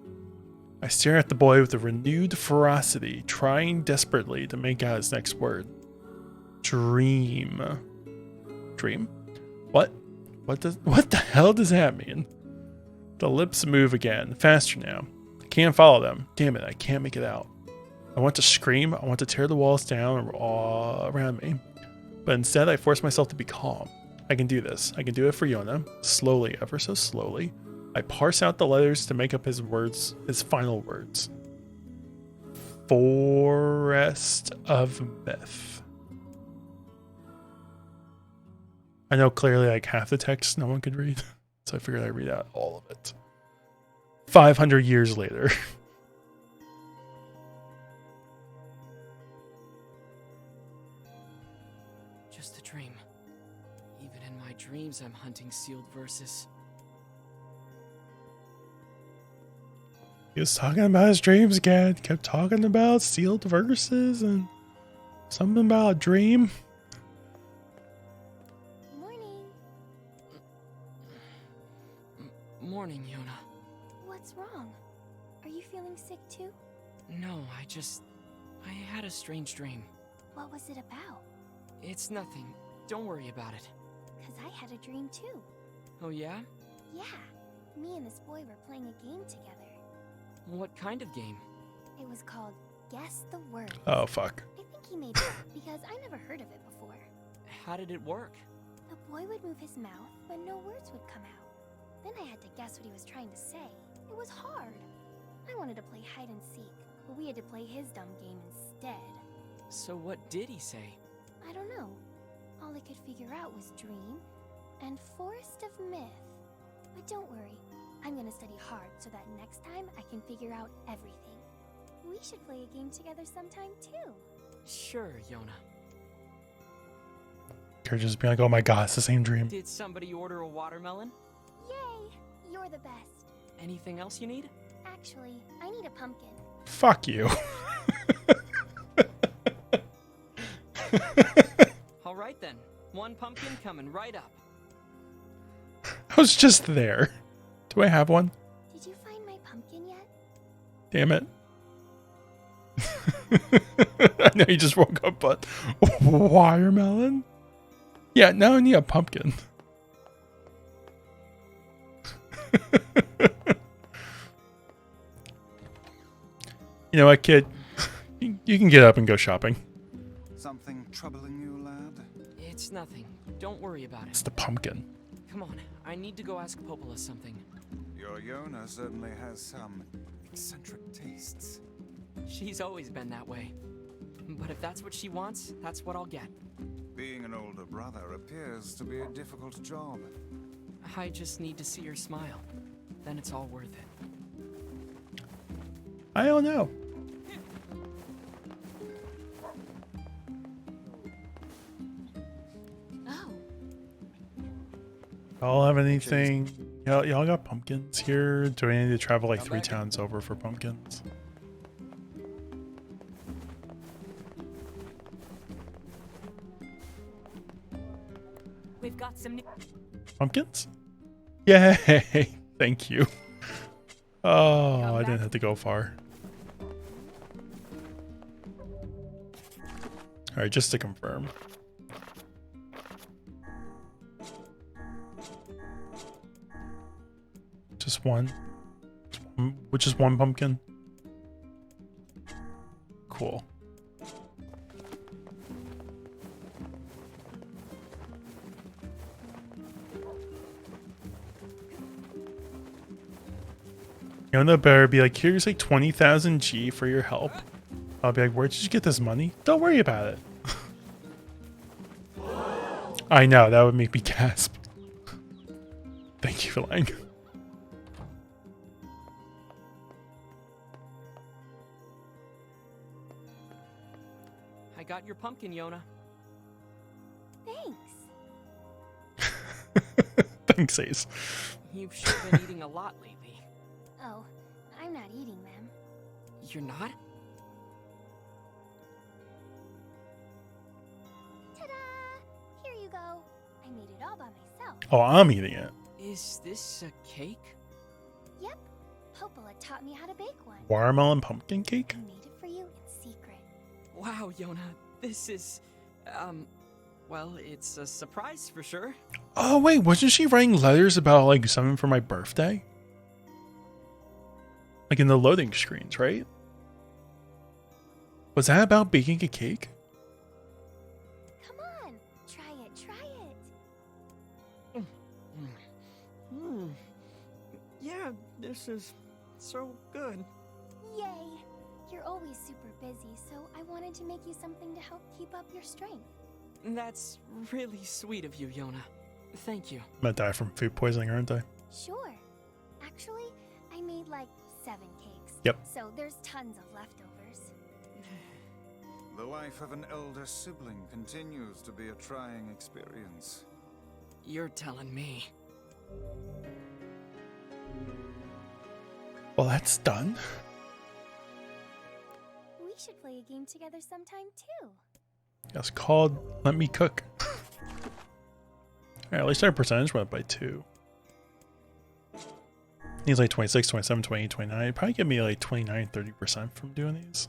I stare at the boy with a renewed ferocity, trying desperately to make out his next word. Dream. Dream? What? What the hell does that mean? The lips move again, faster now. I can't follow them. Damn it, I can't make it out. I want to scream, I want to tear the walls down all around me. But instead I force myself to be calm. I can do this. I can do it for Yona. Slowly, ever so slowly. I parse out the letters to make up his words, his final words. Forest of Myth. I know clearly like half the text no one could read, so I figured I'd read out all of it. 500 years later. Just a dream. Even in my dreams, I'm hunting sealed verses. He was talking about his dreams again. Kept talking about sealed verses and something about a dream. Morning. Morning, Yona. What's wrong? Are you feeling sick too? No, I had a strange dream. What was it about? It's nothing. Don't worry about it. 'Cause I had a dream too. Oh yeah? Yeah. Me and this boy were playing a game together. What kind of game? It was called Guess the Word. Oh, fuck. I think he made it up because I never heard of it before. How did it work? The boy would move his mouth, but no words would come out. Then I had to guess what he was trying to say. It was hard. I wanted to play hide and seek, but we had to play his dumb game instead. So what did he say? I don't know. All I could figure out was dream and Forest of Myth. But don't worry, I'm gonna study hard so that next time I can figure out everything. We should play a game together sometime too. Sure, Yona. Could just be like, oh my god, it's the same dream. Did somebody order a watermelon? Yay! You're the best. Anything else you need? Actually, I need a pumpkin. Fuck you. All right then. One pumpkin coming right up. I was just there. Do I have one? Did you find my pumpkin yet? Damn it. know you just woke up, but watermelon? Yeah, now I need a pumpkin. You know what, kid? You can get up and go shopping. Something troubling you, lad? It's nothing. Don't worry about It's it. the pumpkin. Come on, I need to go ask Popola something. Your Yona certainly has some eccentric tastes. She's always been that way. But if that's what she wants, that's what I'll get. Being an older brother appears to be a difficult job. I just need to see her smile. Then it's all worth it. I don't know. Oh, Y'all have anything? Y'all got pumpkins here? Do I need to travel like 3 towns over for pumpkins? We've got some new Pumpkins? Yay! Thank you. Oh, I didn't have to go far. Alright, just to confirm. Just one? Which is one pumpkin? Cool. Yona better be like, here's like 20,000 G for your help. I'll be like, where did you get this money? Don't worry about it. I know, that would make me gasp. Thank you for lying. I got your pumpkin, Yona. thanks. Thanks, Ace. You've sure been eating a lot lately. Oh, I'm not eating them. You're not? Ta-da! Here you go. I made it all by myself. Oh, I'm eating it. Is this a cake? Yep. Popola taught me how to bake one. Watermelon pumpkin cake? I made it for you in secret. Wow, Yona, this is, well, it's a surprise for sure. Oh, wait, wasn't she writing letters about like something for my birthday? Like in the loading screens, right? Was that about baking a cake? Come on, try it, try it. Yeah, this is so good. Yay! You're always super busy, so I wanted to make you something to help keep up your strength. That's really sweet of you, Yona. Thank you. I'm gonna die from food poisoning, aren't I? Sure. Actually, I made like 7 cakes. Yep. So there's tons of leftovers. The life of an elder sibling continues to be a trying experience. You're telling me. Well, that's done. We should play a game together sometime too. It's called Let Me Cook. Alright, at least our percentage went up by 2. Needs like 26, 27, 28, 29. It'd probably give me like 29, 30% from doing these.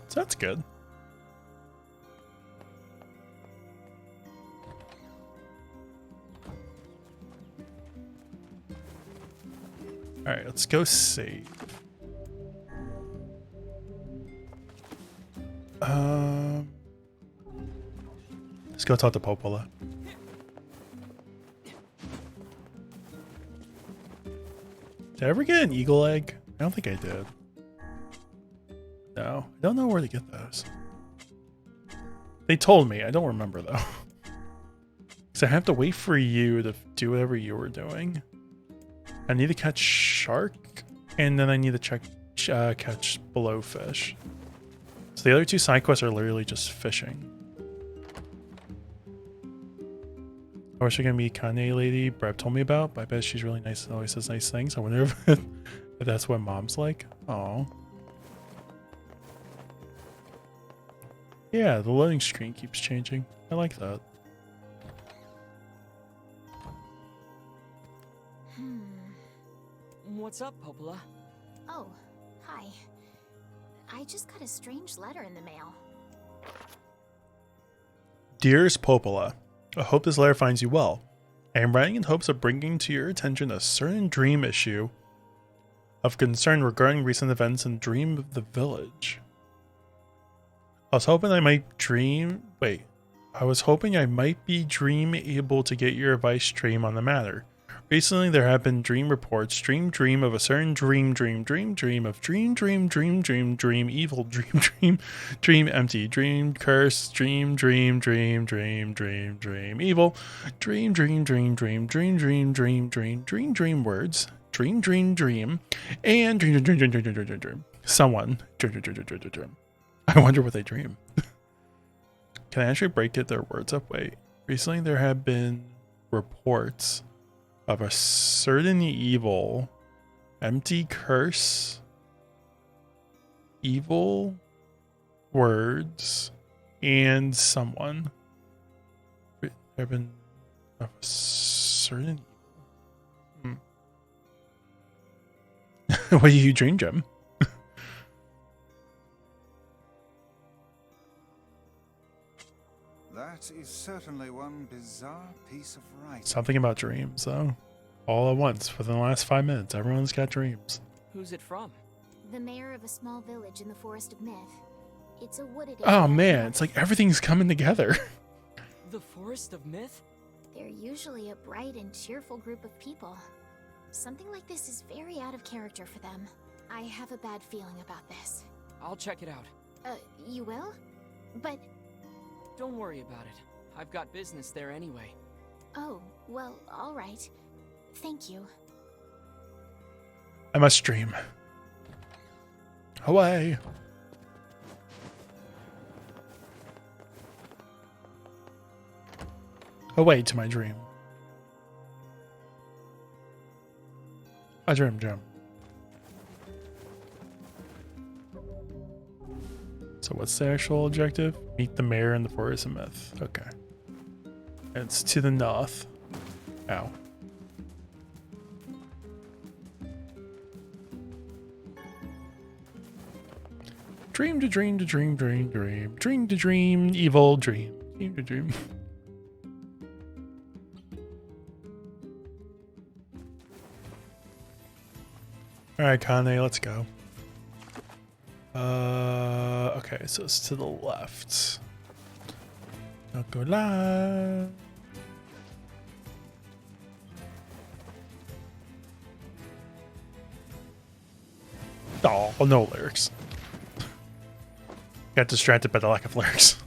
So that's good. Alright, let's go save. Let's go talk to Popola. Did I ever get an eagle egg? I don't think I did. No, I don't know where to get those. They told me, I don't remember though. Because I have to wait for you to do whatever you were doing. I need to catch shark, and then I need to catch blowfish. So the other 2 side quests are literally just fishing. I wish I could meet Kanye lady Breb told me about, but I bet she's really nice and always says nice things. I wonder if that's what mom's like. Oh. Yeah, the loading screen keeps changing. I like that. What's up, Popola? Oh, hi. I just got a strange letter in the mail. Dearest Popola, I hope this letter finds you well. I am writing in hopes of bringing to your attention a certain dream issue of concern regarding recent events in Dream of the Village. I was hoping I might be dream able to get your advice stream on the matter. Recently there have been dream reports, dream of a certain dream of dream evil, dream empty, dream curse, dream evil, dream words, dream, and dream. Someone, I wonder what they dream. Can I actually break their words up? Wait. Recently there have been reports of a certain evil, empty curse, evil words, and someone. There have been of a certain evil. What do you dream, Jim? That is certainly one bizarre piece of writing. Something about dreams, though. All at once, within the last 5 minutes, everyone's got dreams. Who's it from? The mayor of a small village in the Forest of Myth. It's a wooded Oh area. man, it's like everything's coming together. The Forest of Myth? They're usually a bright and cheerful group of people. Something like this is very out of character for them. I have a bad feeling about this. I'll check it out. You will? But... Don't worry about it. I've got business there anyway. Oh, well, alright. Thank you. I must dream. Away. Away to my dream. I dream, Jim. So what's the actual objective? Meet the mayor in the Forest of Myth. Okay. It's to the north. Ow. Dream to dream to dream, dream to dream, evil dream. Dream to dream. Alright, Kane, let's go. Okay, so it's to the left. Don't go live. Oh, no lyrics. Got distracted by the lack of lyrics.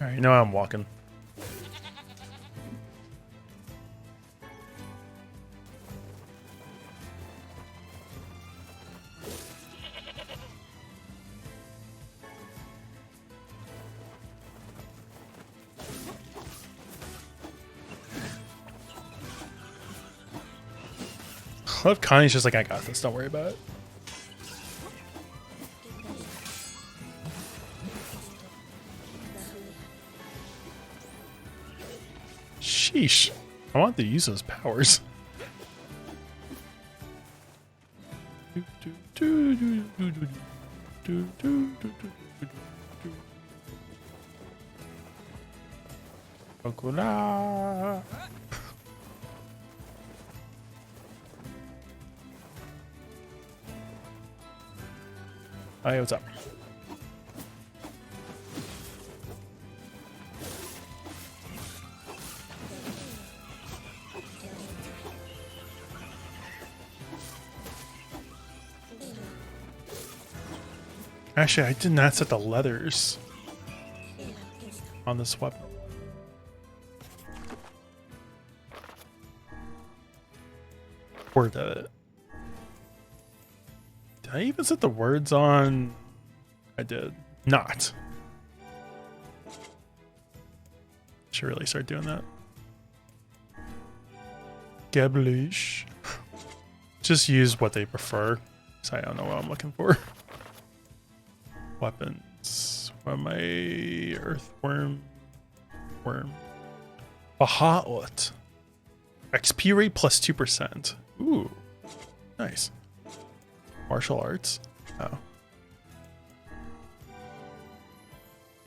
Alright, you know how I'm walking. I love Connie's just like, I got this, don't worry about it. Sheesh. I want to use those powers. Chocolat. Hey, what's up? Actually, I did not set the leathers on this weapon. Word of it. Did I even set the words on? I did not. Should really start doing that. Gablouche. Just use what they prefer, so I don't know what I'm looking for. Weapons. What am I? Earthworm. Worm. Bahaut. XP rate plus 2%. Ooh. Nice. Martial arts. Oh.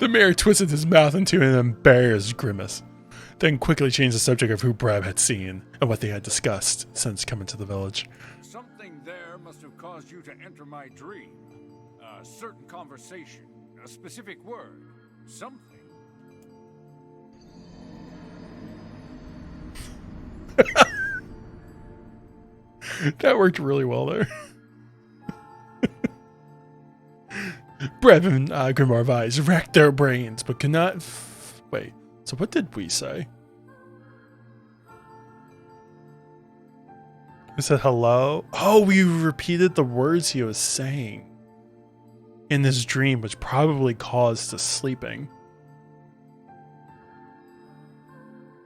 The mayor twisted his mouth into an embarrassed grimace, then quickly changed the subject of who Breb had seen and what they had discussed since coming to the village. Something there must have caused you to enter my dream. A certain conversation, a specific word, something. That worked really well there. Breb and Grimoire Vise racked their brains, but could not... Wait, so what did we say? We said hello? Oh, we repeated the words he was saying in this dream, which probably caused the sleeping.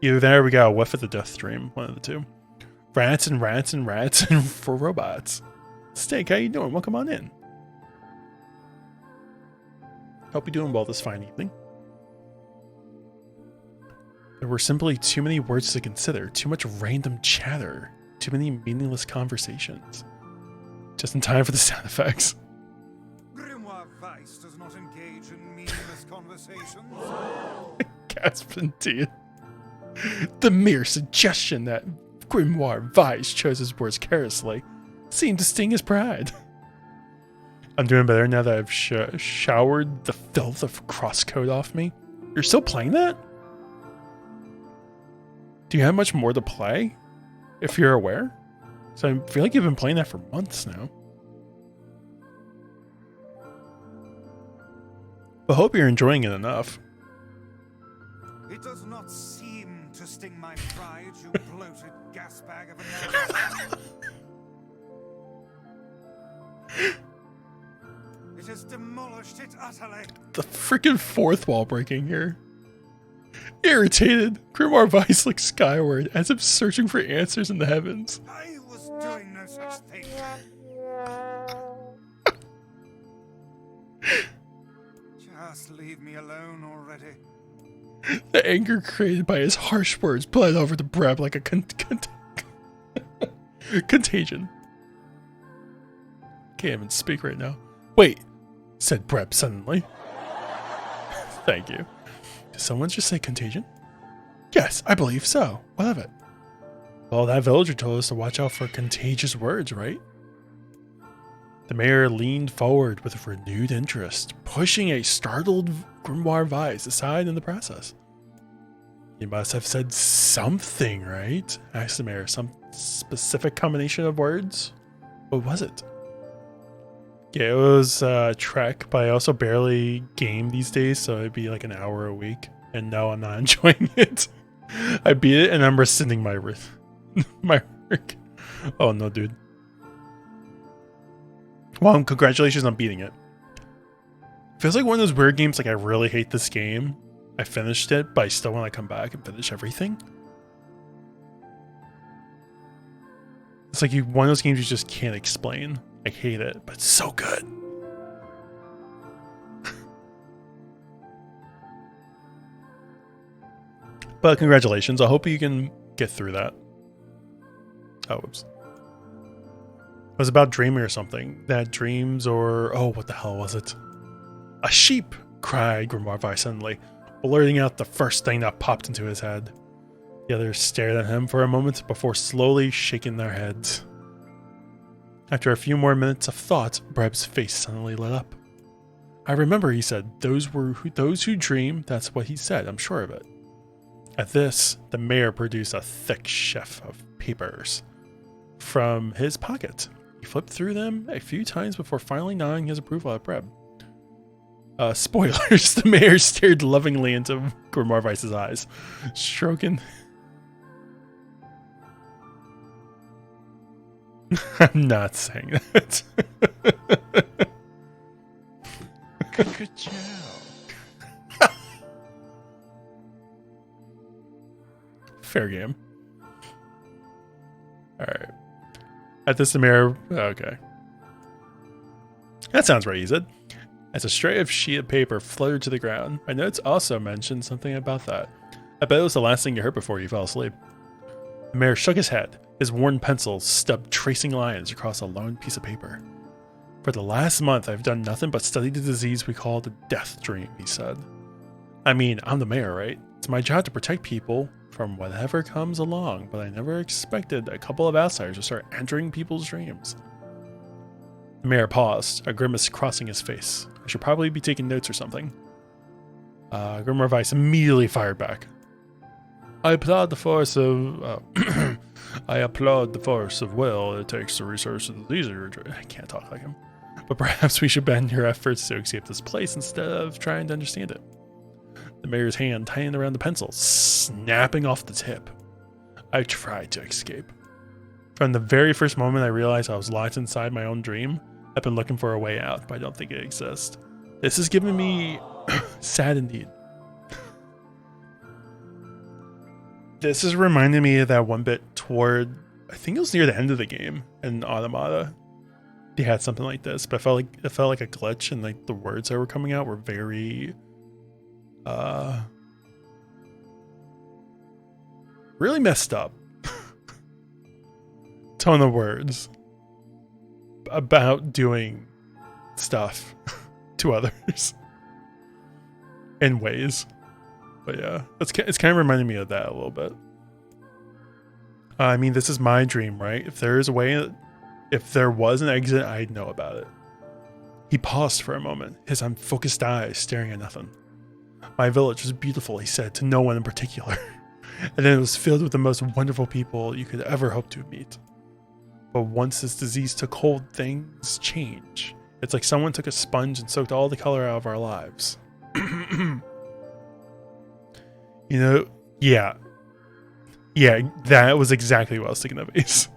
Either there we got a whiff of the death dream, one of the two. Rats and rats and rats and for robots. Steak, how you doing? Welcome on in. Hope you're doing well this fine evening. There were simply too many words to consider, too much random chatter, too many meaningless conversations. Just in time for the sound effects. Grimoire Weiss does not engage in meaningless conversations. Gasp indeed. The mere suggestion that Grimoire Weiss chose his words carelessly seemed to sting his pride. I'm doing better now that I've showered the filth of crosscode off me. You're still playing that? Do you have much more to play? If you're aware? So I feel like you've been playing that for months now. But hope you're enjoying it enough. It does not seem to sting my pride, you bloated gas bag of a It has demolished it utterly. The freaking fourth wall breaking here. Irritated, Grimoire Weiss looked skyward as if searching for answers in the heavens. I was doing no such thing. Just leave me alone already. The anger created by his harsh words bled over to Breb like a contagion. Can't even speak right now. Wait, said Breb suddenly. Thank you. Did someone just say contagion? Yes, I believe so. What of it? Well, that villager told us to watch out for contagious words, right? The mayor leaned forward with renewed interest, pushing a startled Grimoire Weiss aside in the process. You must have said something, right? Asked the mayor. Some specific combination of words? What was it? Yeah, it was Trek, but I also barely game these days, so it'd be like an hour a week. And no, I'm not enjoying it. I beat it and I'm rescinding my work. Oh no, dude. Well, congratulations on beating it. Feels like one of those weird games, like I really hate this game. I finished it, but I still want to come back and finish everything. It's like one of those games you just can't explain. I hate it, but it's so good. But congratulations. I hope you can get through that. Oh, whoops. It was about dreaming or something. That dreams or... Oh, what the hell was it? A sheep! Cried Grimoire Weiss suddenly, blurting out the first thing that popped into his head. The others stared at him for a moment before slowly shaking their heads. After a few more minutes of thought, Breb's face suddenly lit up. I remember, he said. Those who dream, that's what he said, I'm sure of it. At this, the mayor produced a thick sheaf of papers from his pocket. He flipped through them a few times before finally nodding his approval at Breb. Spoilers, the mayor stared lovingly into Grimoire Weiss's eyes, stroking... I'm not saying that. Good job. Fair game. Alright. At this, the mayor... Okay. That sounds right, he said. As a stray of sheet of paper fluttered to the ground, my notes also mentioned something about that. I bet it was the last thing you heard before you fell asleep. The mayor shook his head, his worn pencil stubbed tracing lines across a lone piece of paper. For the last month, I've done nothing but study the disease we call the death dream, he said. I mean, I'm the mayor, right? It's my job to protect people from whatever comes along, but I never expected a couple of outsiders to start entering people's dreams. The mayor paused, a grimace crossing his face. I should probably be taking notes or something. Grimoire Weiss immediately fired back. I applaud the force of will it takes to research the disease. I can't talk like him. But perhaps we should bend your efforts to escape this place instead of trying to understand it. The mayor's hand tightened around the pencil, snapping off the tip. I tried to escape. From the very first moment I realized I was locked inside my own dream, I've been looking for a way out, but I don't think it exists. This is giving me sad indeed. This is reminding me of that one bit toward, I think it was near the end of the game in Automata. They had something like this, but it felt like a glitch, and like the words that were coming out were very really messed up. Ton of words about doing stuff to others in ways. But yeah, it's kind of reminding me of that a little bit. I mean, this is my dream, right? If there is a way, if there was an exit, I'd know about it. He paused for a moment, his unfocused eyes staring at nothing. My village was beautiful, he said, to no one in particular. And then it was filled with the most wonderful people you could ever hope to meet. But once this disease took hold, things change. It's like someone took a sponge and soaked all the color out of our lives. You know, yeah. Yeah, that was exactly what I was thinking of, Ace.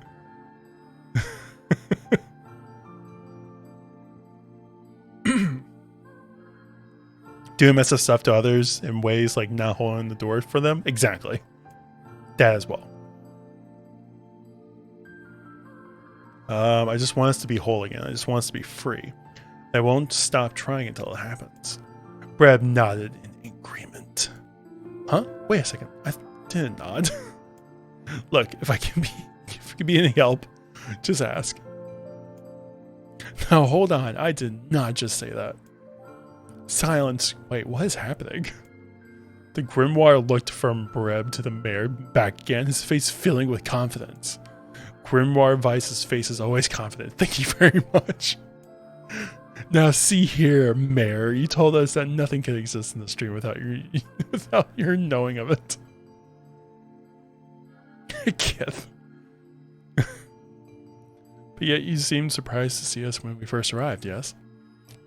Doing messed up stuff to others in ways like not holding the door for them. Exactly. That as well. I just want us to be whole again. I just want us to be free. I won't stop trying until it happens. Breb nodded in agreement. Huh? Wait a second. I didn't nod. Look, if I can be any help, just ask. Now hold on. I did not just say that. Silence. Wait, what is happening? The grimoire looked from Breb to the mayor, back again, his face filling with confidence. Grimoire Weiss's face is always confident. Thank you very much. Now see here, Mayor. You told us that nothing could exist in the stream without your knowing of it. Kith. But yet you seemed surprised to see us when we first arrived, yes?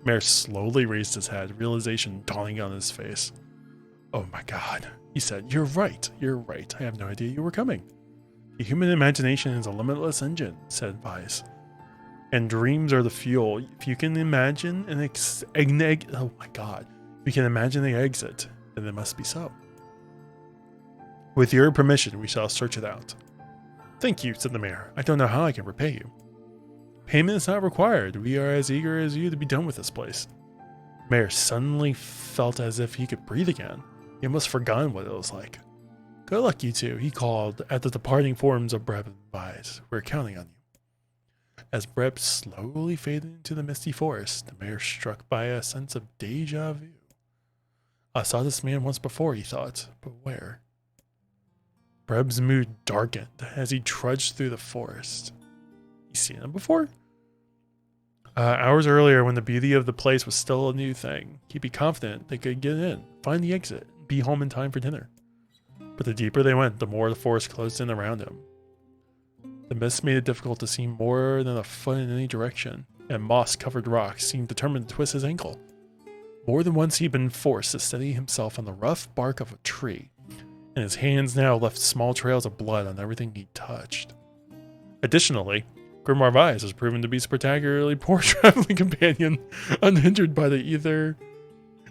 Mayor slowly raised his head, realization dawning on his face. Oh my god, he said. You're right. I have no idea you were coming. The human imagination is a limitless engine, said Weiss. And dreams are the fuel. If you can imagine oh my god. If you can imagine the exit, then it must be so. With your permission, we shall search it out. Thank you, said the mayor. I don't know how I can repay you. Payment is not required. We are as eager as you to be done with this place. Mayor suddenly felt as if he could breathe again. He almost forgotten what it was like. Good luck, you two, he called at the departing forms of Breb and Weiss. We're counting on you. As Breb slowly faded into the misty forest, the mayor struck by a sense of deja vu. I saw this man once before, he thought, but where? Breb's mood darkened as he trudged through the forest. You seen him before? Hours earlier, when the beauty of the place was still a new thing, he'd be confident they could get in, find the exit, and be home in time for dinner. But the deeper they went, the more the forest closed in around him. The mist made it difficult to see more than a foot in any direction, and moss-covered rocks seemed determined to twist his ankle. More than once he'd been forced to steady himself on the rough bark of a tree, and his hands now left small trails of blood on everything he touched. Additionally, Grimoire Weiss has proven to be a spectacularly poor traveling companion, unhindered by either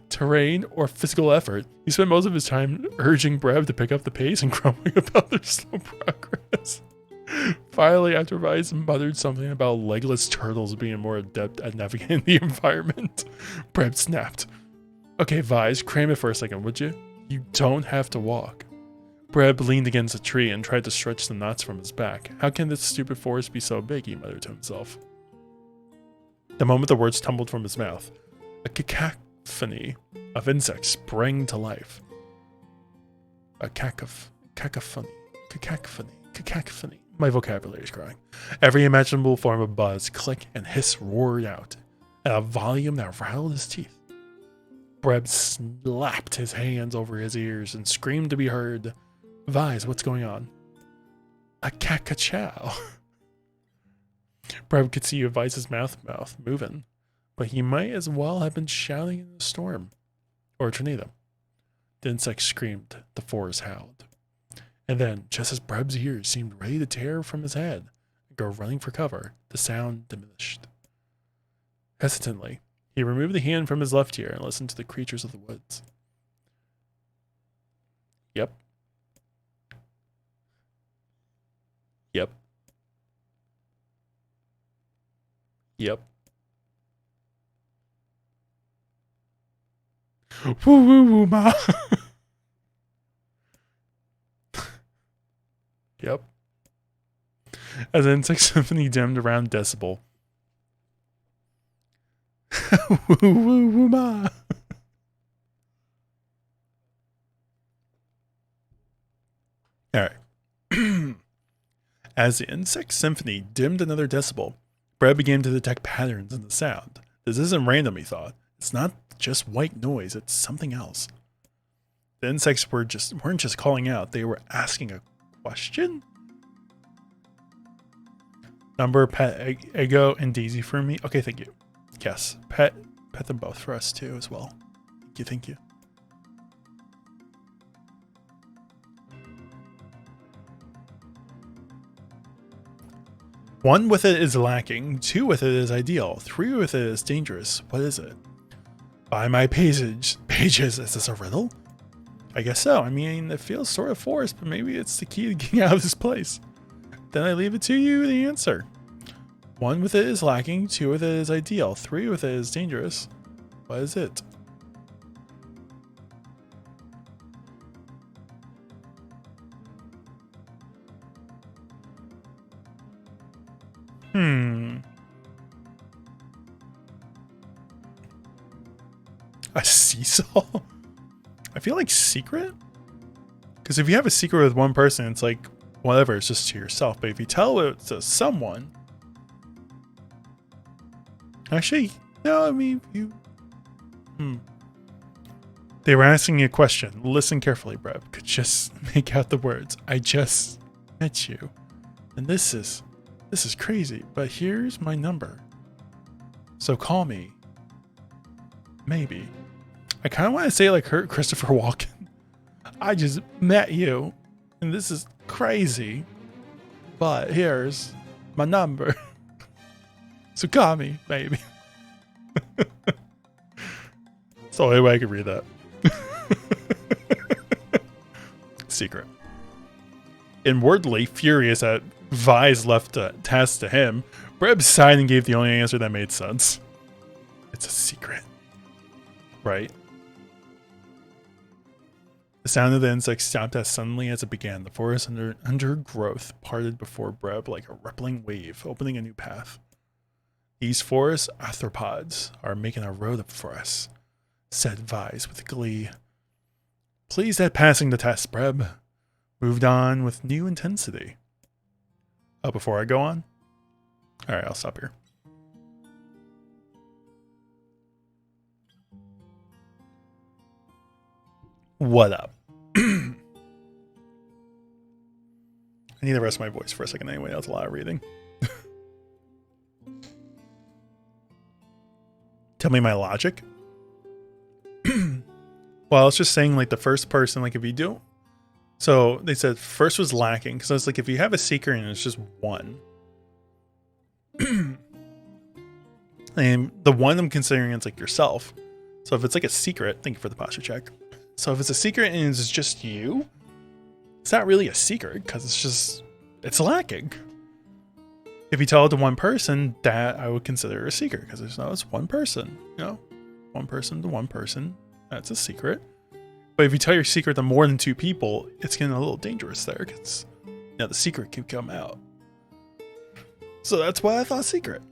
terrain or physical effort. He spent most of his time urging Breb to pick up the pace and grumbling about their slow progress. Finally, after Weiss muttered something about legless turtles being more adept at navigating the environment, Breb snapped. Okay, Weiss, cram it for a second, would you? You don't have to walk. Breb leaned against a tree and tried to stretch the knots from his back. How can this stupid forest be so big, he muttered to himself. The moment the words tumbled from his mouth, a cacophony of insects sprang to life. A cacophony. My vocabulary is growing. Every imaginable form of buzz, click, and hiss roared out at a volume that rattled his teeth. Breb slapped his hands over his ears and screamed to be heard. Vise, what's going on? A cacachow. Breb could see Vice's mouth moving, but he might as well have been shouting in a storm or a tornado. The insect screamed, the forest howled. And then, just as Breb's ears seemed ready to tear from his head and go running for cover, the sound diminished. Hesitantly, he removed the hand from his left ear and listened to the creatures of the woods. Yep. Yep. Yep. Woo woo woo ma. Yep. As the insect symphony dimmed around decibel. Woo woo woo ma. Alright. As the insect symphony dimmed another decibel, Brad began to detect patterns in the sound. This isn't random, he thought. It's not just white noise, it's something else. The insects weren't just calling out, they were asking a question? Number, pet, Ego, and Daisy for me? Okay, thank you. Yes, pet them both for us too as well. Thank you. One with it is lacking, 2 with it is ideal, 3 with it is dangerous. What is it? By my pages, is this a riddle? I guess so. I mean, it feels sort of forced, but maybe it's the key to getting out of this place. Then I leave it to you, the answer. 1 with it is lacking, 2 with it is ideal, 3 with it is dangerous. What is it? A seesaw? I feel like secret? Because if you have a secret with one person, it's like, whatever, it's just to yourself. But if you tell it to someone... Actually, no, I mean, you... They were asking you a question. Listen carefully, Breb. Could just make out the words. I just met you. And this is crazy, but here's my number. So call me. Maybe. I kind of want to say like Christopher Walken. I just met you, and this is crazy, but here's my number. So call me, maybe. That's the only way I could read that. Secret. Inwardly furious that Vise left a task to him, Breb sighed and gave the only answer that made sense. It's a secret. Right? The sound of the insect stopped as suddenly as it began. The forest undergrowth parted before Breb like a rippling wave, opening a new path. These forest arthropods are making a road up for us, said Vise with glee. Pleased at passing the test, Breb moved on with new intensity. Oh, before I go on? Alright, I'll stop here. What up? I need to rest my voice for a second anyway. That's a lot of reading. Tell me my logic. Well, I was just saying, like, the first person, like, if you do... So, they said first was lacking. Because I was like, if you have a secret and it's just one... and the one I'm considering is, like, yourself. So, if it's, like, a secret... Thank you for the posture check. So, if it's a secret and it's just you... It's not really a secret, because it's lacking. If you tell it to one person, that I would consider a secret, because it's one person, you know? One person to one person, that's a secret. But if you tell your secret to more than 2 people, it's getting a little dangerous there, because the secret can come out. So that's why I thought secret.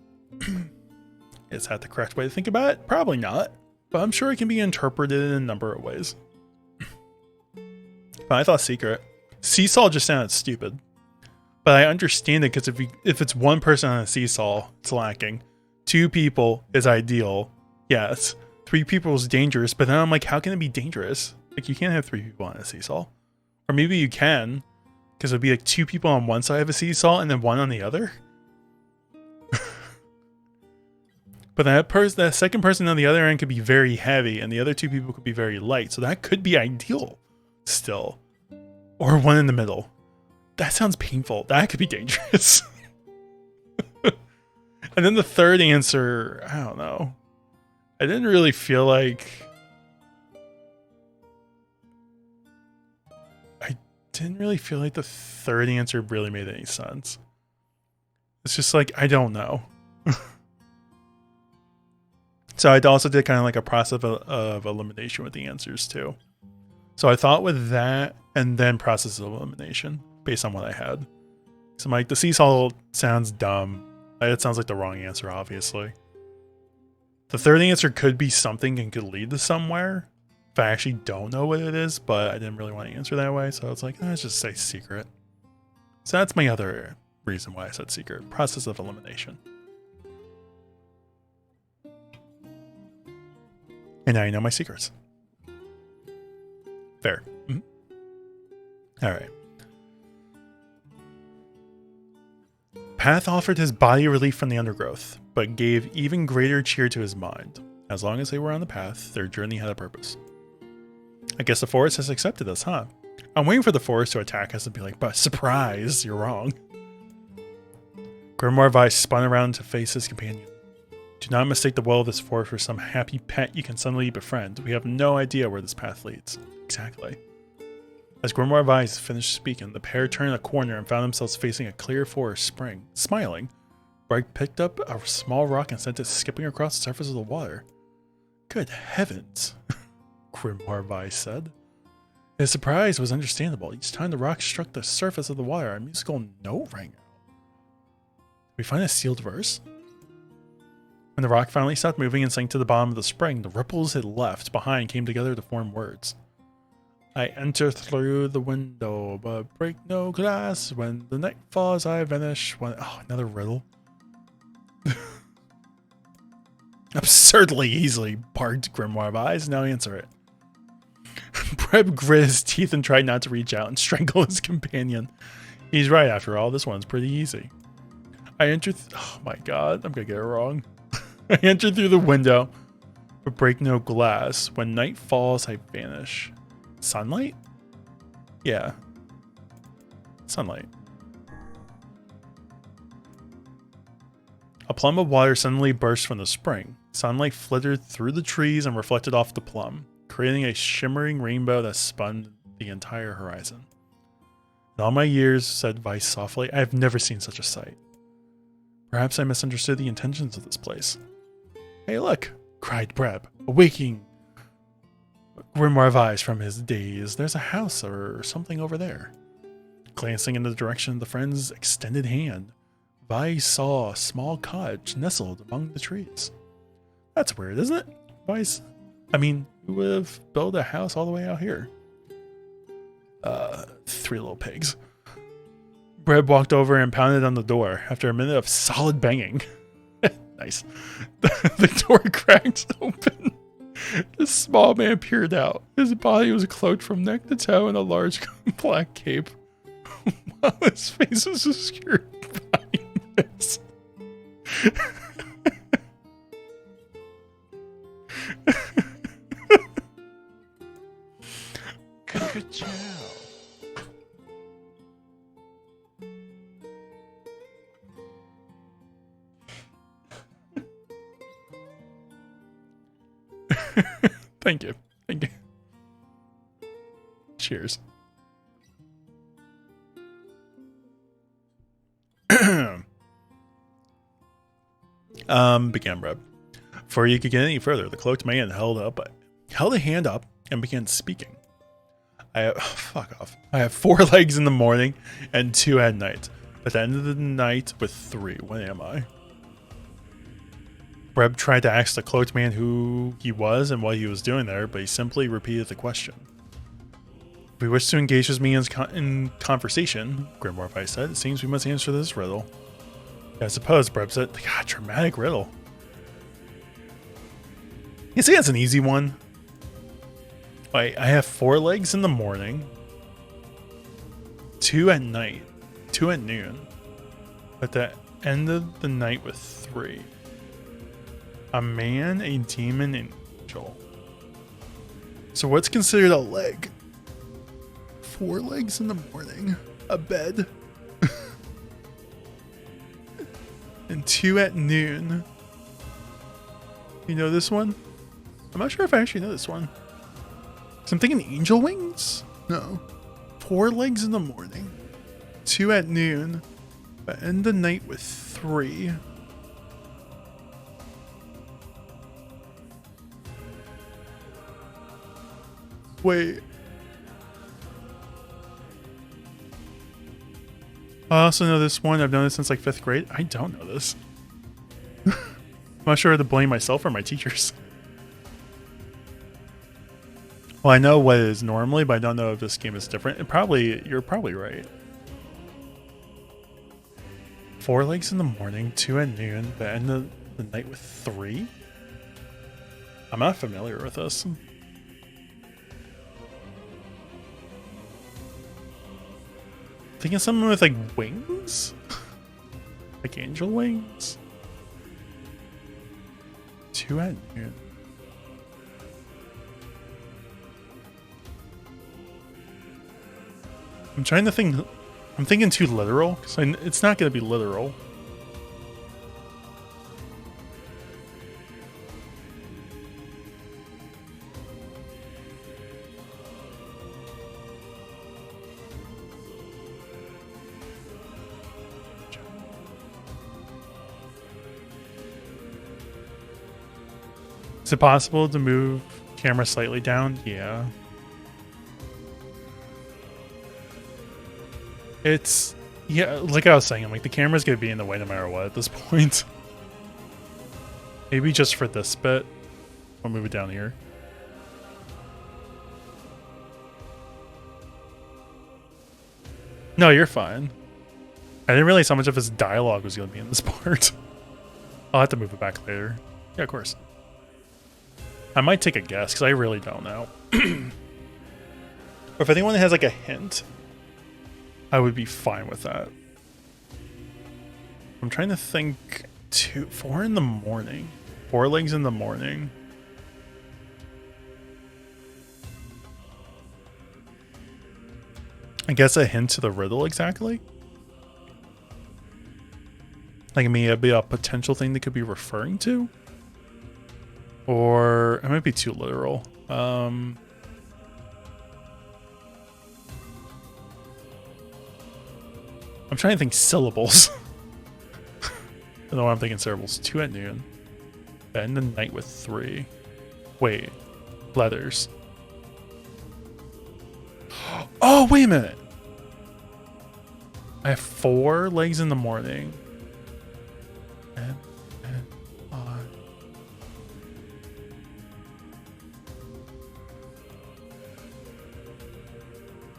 Is that the correct way to think about it? Probably not, but I'm sure it can be interpreted in a number of ways. But I thought secret. Seesaw just sounded stupid. But I understand it because if it's one person on a seesaw, it's lacking. 2 people is ideal. Yes. 3 people is dangerous, but then I'm like, how can it be dangerous? Like, you can't have 3 people on a seesaw. Or maybe you can, because it'd be like 2 people on one side of a seesaw and then 1 on the other. But that second person on the other end could be very heavy, and the other 2 people could be very light. So that could be ideal still. Or 1 in the middle. That sounds painful. That could be dangerous. And then the third answer, I don't know. I didn't really feel like... the third answer really made any sense. It's just like, I don't know. So I also did kind of like a process of elimination with the answers too. So I thought with that and then process of elimination based on what I had. So I'm like, the seesaw sounds dumb. It sounds like the wrong answer, obviously. The third answer could be something and could lead to somewhere. If I actually don't know what it is, but I didn't really want to answer that way. So I was like, let's just say secret. So that's my other reason why I said secret. Process of elimination. And now you know my secrets. Fair. Mm-hmm. All right. Path offered his body relief from the undergrowth, but gave even greater cheer to his mind. As long as they were on the path, their journey had a purpose. I guess the forest has accepted us, huh? I'm waiting for the forest to attack us and be like, but surprise, you're wrong. Grimoire Vice spun around to face his companion. Do not mistake the will of this forest for some happy pet you can suddenly befriend. We have no idea where this path leads. Exactly. As Grimoire Vice finished speaking, the pair turned a corner and found themselves facing a clear forest spring. Smiling, Bright picked up a small rock and sent it skipping across the surface of the water. Good heavens, Grimoire Vice said. His surprise was understandable. Each time the rock struck the surface of the water, a musical note rang out. Did we find a sealed verse? When the rock finally stopped moving and sank to the bottom of the spring, the ripples it left behind came together to form words. I enter through the window, but break no glass. When the night falls, I vanish. Oh, another riddle. Absurdly easily, barked Grimoire Vice. Now answer it. Breb grit his teeth and tried not to reach out and strangle his companion. He's right, after all. This one's pretty easy. I entered. Oh my god, I'm gonna get it wrong. I entered through the window, but break no glass. When night falls, I vanish. Sunlight? Yeah. Sunlight. A plum of water suddenly burst from the spring. Sunlight flittered through the trees and reflected off the plum, creating a shimmering rainbow that spun the entire horizon. In all my years, said Vice softly, I have never seen such a sight. Perhaps I misunderstood the intentions of this place. Hey, look, cried Breb, awaking Grimoire Vice from his daze. There's a house or something over there. Glancing in the direction of the friend's extended hand, Vice saw a small cottage nestled among the trees. That's weird, isn't it? Vice, who would have built a house all the way out here? 3 little pigs. Breb walked over and pounded on the door. After a minute of solid banging, nice, the door cracked open. The small man peered out. His body was cloaked from neck to toe in a large black cape, while his face was obscured by this. Good job. Thank you. Thank you. Cheers. Began Breb. Before you could get any further, the cloaked man held a hand up and began speaking. Fuck off. I have 4 legs in the morning and 2 at night. At the end of the night with 3. What am I? Breb tried to ask the cloaked man who he was and what he was doing there, but he simply repeated the question. If we wish to engage with me in conversation, Grimoire Vice said, it seems we must answer this riddle. Yeah, I suppose, Breb said. God, dramatic riddle. You see, that's an easy one. I have 4 legs in the morning, 2 at night, 2 at noon, at the end of the night with 3. A man, a demon, and an angel. So what's considered a leg? 4 legs in the morning, a bed, and 2 at noon. You know this one? I'm not sure if I actually know this one. So I'm thinking angel wings? No. 4 legs in the morning, 2 at noon, but end the night with 3. Wait. I also know this one. I've known this since like 5th grade. I don't know this. I'm not sure to blame myself or my teachers. Well, I know what it is normally, but I don't know if this game is different. You're probably right. 4 legs in the morning, 2 at noon, but end of the night with 3? I'm not familiar with this. Thinking something with like wings? Like angel wings? 2 at noon. I'm trying to think. I'm thinking too literal, because it's not going to be literal. Is it possible to move camera slightly down? Yeah. It's, yeah, like I was saying, I'm like, the camera's gonna be in the way no matter what at this point. Maybe just for this bit. I'll move it down here. No, you're fine. I didn't realize how much of his dialogue was gonna be in this part. I'll have to move it back later. Yeah, of course. I might take a guess, because I really don't know. Or if anyone has like a hint, I would be fine with that. I'm trying to think. 4 in the morning. 4 legs in the morning. I guess a hint to the riddle exactly? Like maybe a potential thing they could be referring to? Or it might be too literal. I'm trying to think syllables. I don't know why I'm thinking syllables. 2 at noon. End the night with 3. Wait. Leathers. Oh, wait a minute. I have 4 legs in the morning. And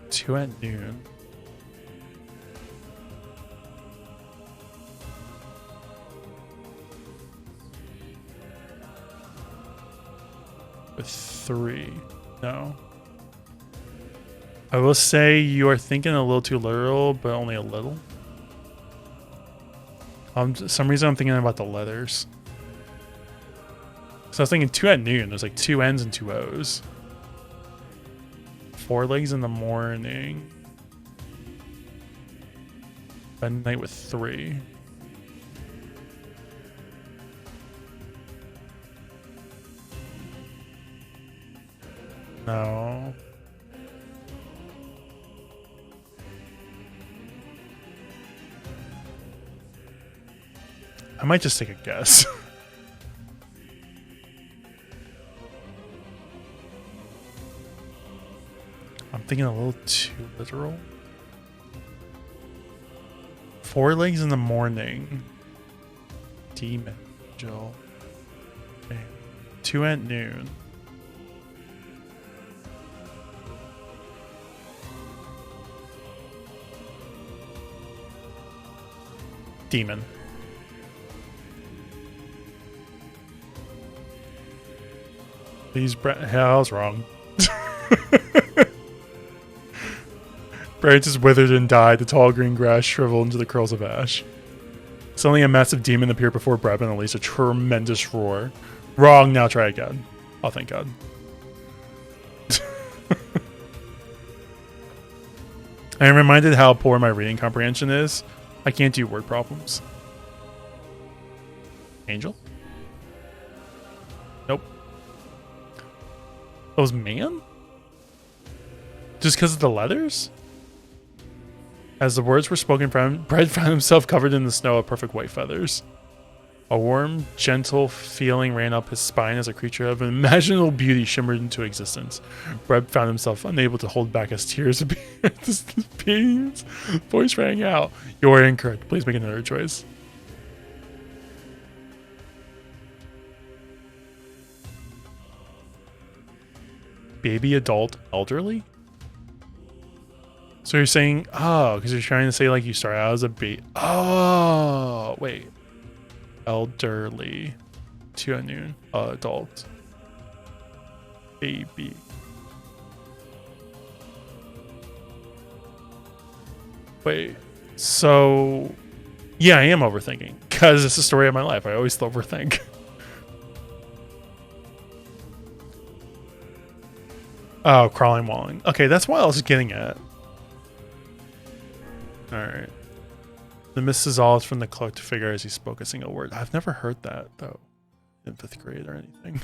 2 at noon. With 3. No. I will say you are thinking a little too literal, but only a little. For some reason I'm thinking about the letters. So I was thinking 2 at noon. There's like 2 N's and 2 O's. 4 legs in the morning. Spend the night with 3. No. I might just take a guess. I'm thinking a little too literal. 4 legs in the morning. Demon angel. 2 at noon. Demon. These hell's wrong. Branches withered and died. The tall green grass shriveled into the curls of ash. Suddenly, a massive demon appeared before Breb and released a tremendous roar. Wrong. Now try again. Oh, thank God. I am reminded how poor my reading comprehension is. I can't do word problems. Angel? Nope. That was man? Just because of the leathers? As the words were spoken from him, Brett found himself covered in the snow of perfect white feathers. A warm, gentle feeling ran up his spine as a creature of unimaginable beauty shimmered into existence. Brett found himself unable to hold back his tears. His voice rang out. You are incorrect. Please make another choice. Baby, adult, elderly? So you're saying, oh, because you're trying to say like you start out as a baby. Oh, wait. Elderly. 2 at noon. Adult. Baby. Wait. So, yeah, I am overthinking because it's the story of my life. I always overthink. Oh, crawling, walling. Okay, that's what I was getting at. Alright. The mist dissolved from the cloaked figure as he spoke a single word. I've never heard that, though, in 5th grade or anything.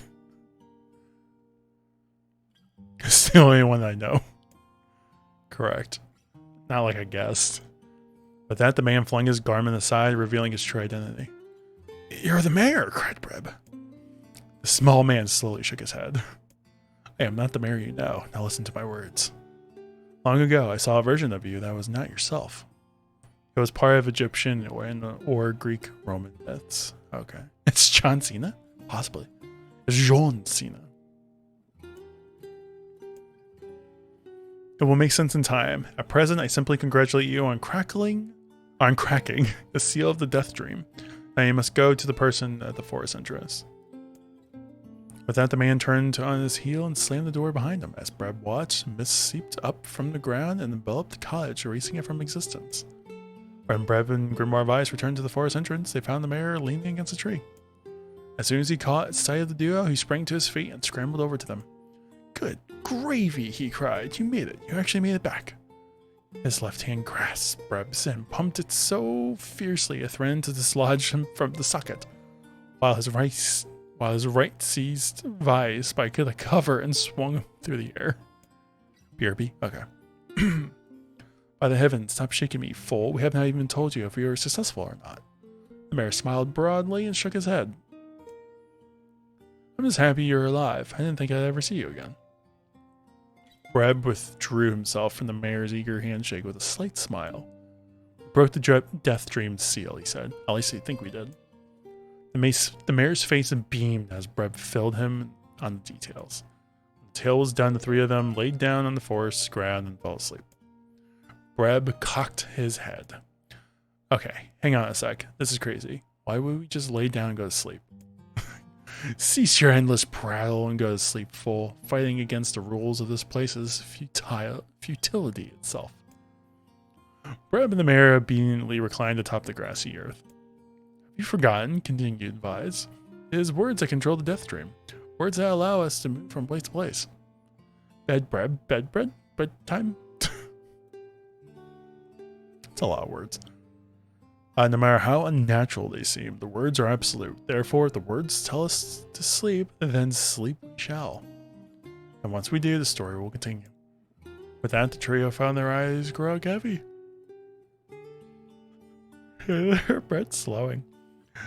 It's the only one I know. Correct. Not like I guessed. With that, the man flung his garment aside, revealing his true identity. You're the mayor, cried Breb. The small man slowly shook his head. I am not the mayor you know. Now listen to my words. Long ago, I saw a version of you that was not yourself. It was part of Egyptian or Greek Roman myths. Okay. It's John Cena? Possibly. It's John Cena. It will make sense in time. At present, I simply congratulate you on cracking the seal of the death dream. Now you must go to the person at the forest entrance. With that, the man turned on his heel and slammed the door behind him. As Breb watched, mist seeped up from the ground and enveloped the cottage, erasing it from existence. When Breb and Grimoire Weiss returned to the forest entrance, they found the mayor leaning against a tree. As soon as he caught sight of the duo, he sprang to his feet and scrambled over to them. Good gravy, he cried. You made it. You actually made it back. His left hand grasped Breb's and pumped it so fiercely it threatened to dislodge him from the socket, while his right seized Weiss by the cover and swung him through the air. BRB? Okay. By the heavens, stop shaking me, fool. We have not even told you if we were successful or not. The mayor smiled broadly and shook his head. I'm just happy you're alive. I didn't think I'd ever see you again. Breb withdrew himself from the mayor's eager handshake with a slight smile. We broke the death dream seal, he said. At least I think we did. The mayor's face beamed as Breb filled him on the details. When the tale was done, the three of them laid down on the forest ground and fell asleep. Breb cocked his head. Okay, hang on a sec. This is crazy. Why would we just lay down and go to sleep? Cease your endless prattle and go to sleep, fool. Fighting against the rules of this place is futility itself. Breb and the mayor obediently reclined atop the grassy earth. Have you forgotten, continued Weiss? It is words that control the death dream. Words that allow us to move from place to place. Bed bread, bedtime. It's a lot of words. No matter how unnatural they seem, the words are absolute. Therefore, the words tell us to sleep, and then sleep we shall. And once we do, the story will continue. With that, the trio found their eyes grow heavy. Their breath slowing.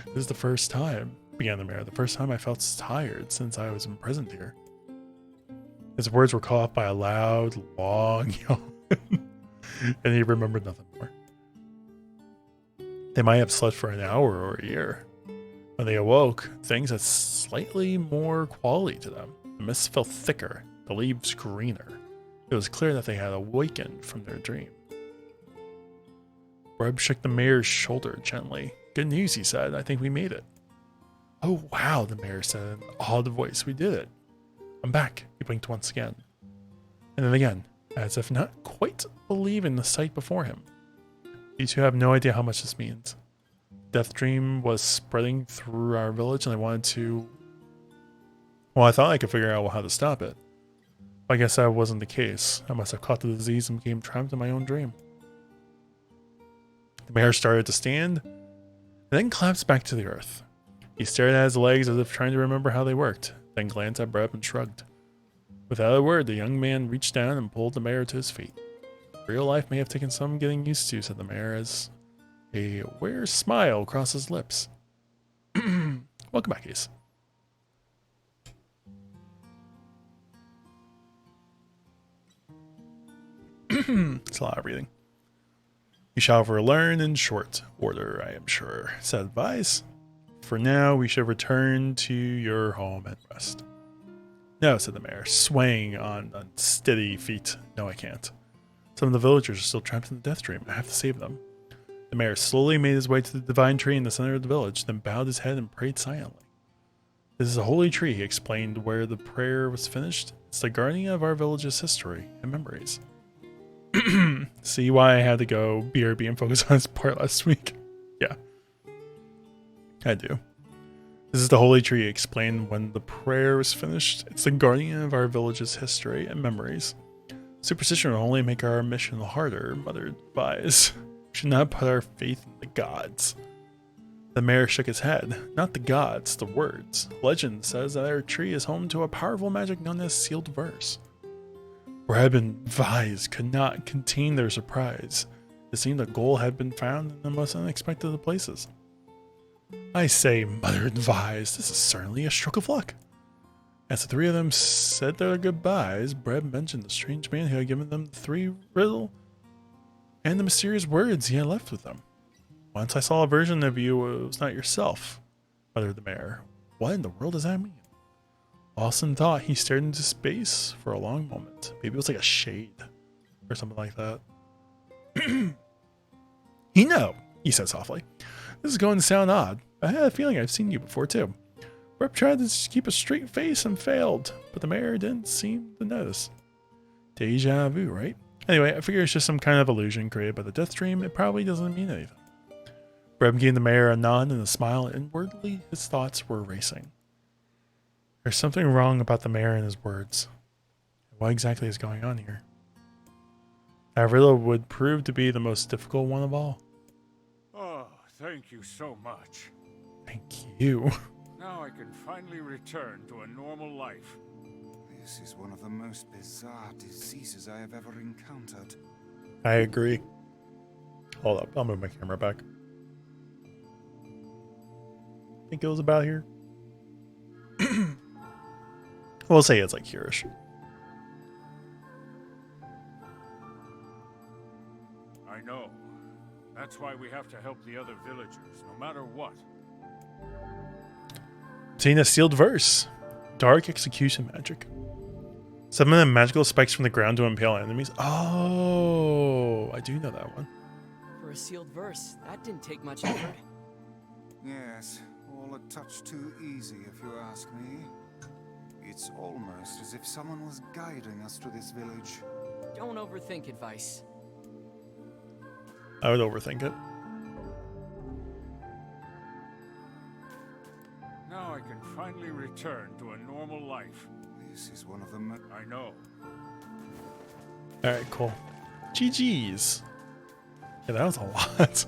This is the first time, began the mayor, the first time I felt tired since I was imprisoned here. His words were caught by a loud, long yawn, and he remembered nothing more. They might have slept for an hour or a year. When they awoke, things had slightly more quality to them. The mist felt thicker, the leaves greener. It was clear that they had awakened from their dream. Breb shook the mayor's shoulder gently. Good news, he said. I think we made it. Oh, wow, the mayor said in an awed voice. We did it. I'm back. He blinked once again. And then again, as if not quite believing the sight before him. You two have no idea how much this means. Death dream was spreading through our village and I wanted to... Well, I thought I could figure out how to stop it. I guess that wasn't the case. I must have caught the disease and became trapped in my own dream. The mayor started to stand, and then collapsed back to the earth. He stared at his legs as if trying to remember how they worked, then glanced at Breb and shrugged. Without a word, the young man reached down and pulled the mayor to his feet. Real life may have taken some getting used to, said the mayor as a weird smile crossed his lips. Welcome back, Ace. It's a lot of reading. You shall learn in short order, I am sure, said Vise. For now, we should return to your home and rest. No, said the mayor, swaying on unsteady feet. No, I can't. Some of the villagers are still trapped in the death dream. I have to save them. The mayor slowly made his way to the divine tree in the center of the village, then bowed his head and prayed silently. This is a holy tree, he explained where the prayer was finished. It's the guardian of our village's history and memories. See why I had to go BRB and focus on this part last week? Yeah. I do. This is the holy tree, he explained when the prayer was finished. It's the guardian of our village's history and memories. Superstition will only make our mission harder, muttered Vise. We should not put our faith in the gods. The mayor shook his head. Not the gods, the words. Legend says that our tree is home to a powerful magic known as sealed verse. Breb and Vise could not contain their surprise. It seemed a goal had been found in the most unexpected of places. I say, muttered Vise, this is certainly a stroke of luck. As the three of them said their goodbyes, Breb mentioned the strange man who had given them the three riddle and the mysterious words he had left with them. Once I saw a version of you, it was not yourself, muttered the mayor. What in the world does that mean? Lost in thought, he stared into space for a long moment. Maybe it was like a shade or something like that. You know, he said softly. This is going to sound odd, but I had a feeling I've seen you before too. Rep tried to keep a straight face and failed, but the mayor didn't seem to notice. Deja vu, right? Anyway, I figure it's just some kind of illusion created by the death dream. It probably doesn't mean anything. Breb gave the mayor a nod and a smile, and inwardly his thoughts were racing. There's something wrong about the mayor and his words. What exactly is going on here? That riddle would prove to be the most difficult one of all. Oh, thank you so much. Thank you. Now I can finally return to a normal life. This is one of the most bizarre diseases I have ever encountered. I agree. Hold up, I'll move my camera back. I think it was about here. We'll say it's like here-ish. I know. That's why we have to help the other villagers, no matter what. Seeing a sealed verse. Dark execution magic. Summon the magical spikes from the ground to impale enemies. Oh, I do know that one. For a sealed verse, that didn't take much effort. Yes, all a touch too easy if you ask me. It's almost as if someone was guiding us to this village. Don't overthink advice. I would overthink it. Now I can finally return to a normal life. This is one of the I know. Alright, cool. GG's. Yeah, that was a lot.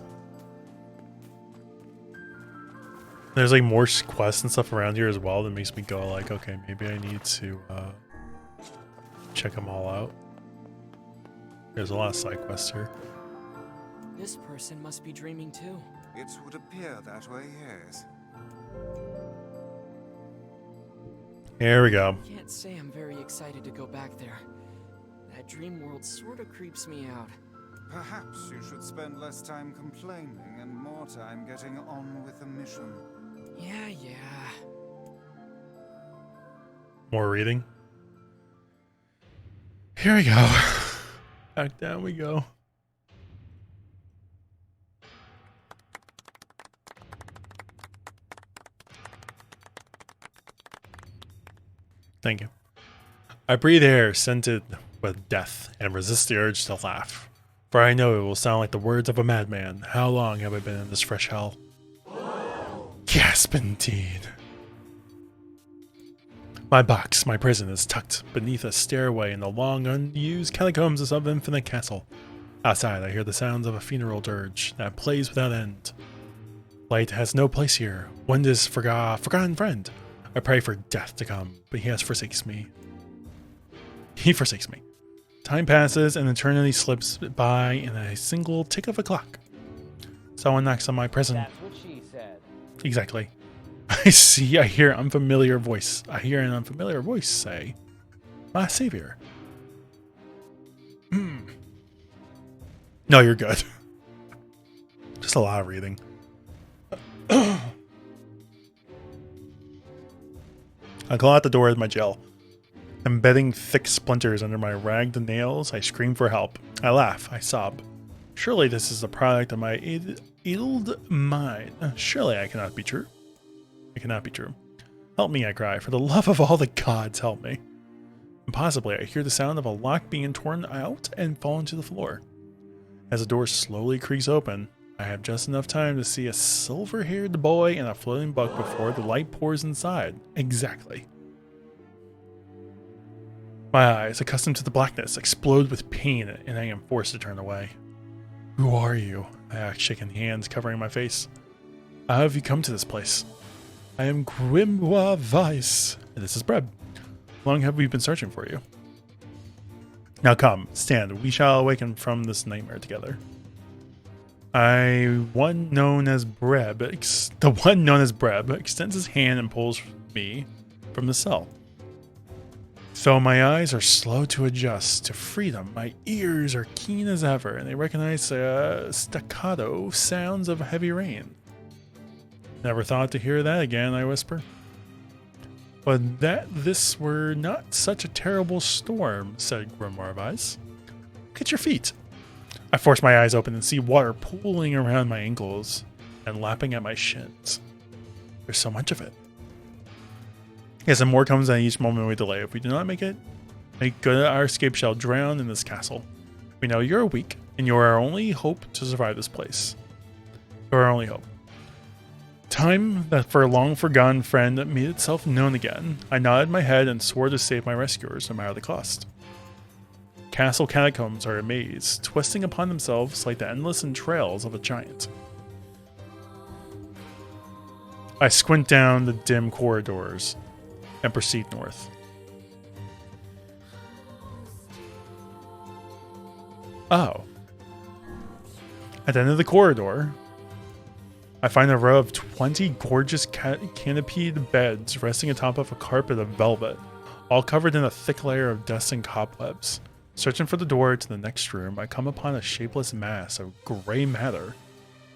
There's like more quests and stuff around here as well that makes me go like, okay, maybe I need to check them all out. There's a lot of side quests here. This person must be dreaming too. It would appear that way, yes. Here we go. Can't say I'm very excited to go back there. That dream world sort of creeps me out. Perhaps you should spend less time complaining and more time getting on with the mission. Yeah. More reading. Here we go. Back down we go. Thank you. I breathe air scented with death and resist the urge to laugh. For I know it will sound like the words of a madman. How long have I been in this fresh hell? Gasp indeed. My box, my prison, is tucked beneath a stairway in the long, unused catacombs of Infinite Castle. Outside, I hear the sounds of a funeral dirge that plays without end. Light has no place here. Wind is forgotten friend. I pray for death to come, but he forsakes me. He forsakes me. Time passes and eternity slips by in a single tick of a clock. Someone knocks on my prison. That's what she said. Exactly. I hear an unfamiliar voice. I hear an unfamiliar voice say, "My savior." No, you're good. Just a lot of reading. I claw at the door with my gel. Embedding thick splinters under my ragged nails, I scream for help. I laugh. I sob. Surely this is the product of my addled mind. Surely I cannot be true. It cannot be true. Help me, I cry. For the love of all the gods, help me. Impossibly, I hear the sound of a lock being torn out and falling to the floor. As the door slowly creaks open, I have just enough time to see a silver-haired boy and a floating buck before the light pours inside. Exactly. My eyes, accustomed to the blackness, explode with pain, and I am forced to turn away. Who are you? I ask, shaking hands, covering my face. How have you come to this place? I am Grimoire Weiss, and this is Breb. How long have we been searching for you? Now come, stand, we shall awaken from this nightmare together. The one known as Breb extends his hand and pulls me from the cell. Though my eyes are slow to adjust to freedom, my ears are keen as ever, and they recognize staccato sounds of heavy rain. Never thought to hear that again, I whisper. But that this were not such a terrible storm, said Grimoire Weiss. Look at your feet. I force my eyes open and see water pooling around my ankles and lapping at my shins. There's so much of it. Yes, and more comes at each moment we delay. If we do not make good, our escape shall drown in this castle. We know you are weak, and you are our only hope to survive this place. You are our only hope. Time that for a long forgotten friend made itself known again. I nodded my head and swore to save my rescuers no matter the cost. Castle catacombs are a maze, twisting upon themselves like the endless entrails of a giant. I squint down the dim corridors and proceed north. Oh. At the end of the corridor, I find a row of 20 gorgeous canopied beds resting atop of a carpet of velvet, all covered in a thick layer of dust and cobwebs. Searching for the door to the next room, I come upon a shapeless mass of gray matter.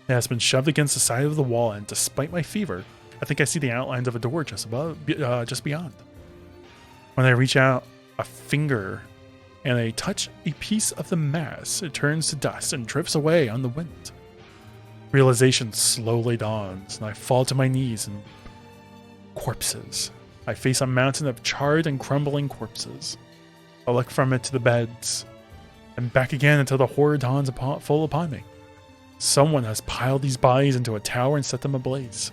It has been shoved against the side of the wall, and despite my fever, I think I see the outlines of a door just beyond. When I reach out a finger and I touch a piece of the mass, it turns to dust and drifts away on the wind. Realization slowly dawns, and I fall to my knees in corpses. I face a mountain of charred and crumbling corpses. I look from it to the beds, and back again until the horror dawns full upon me. Someone has piled these bodies into a tower and set them ablaze.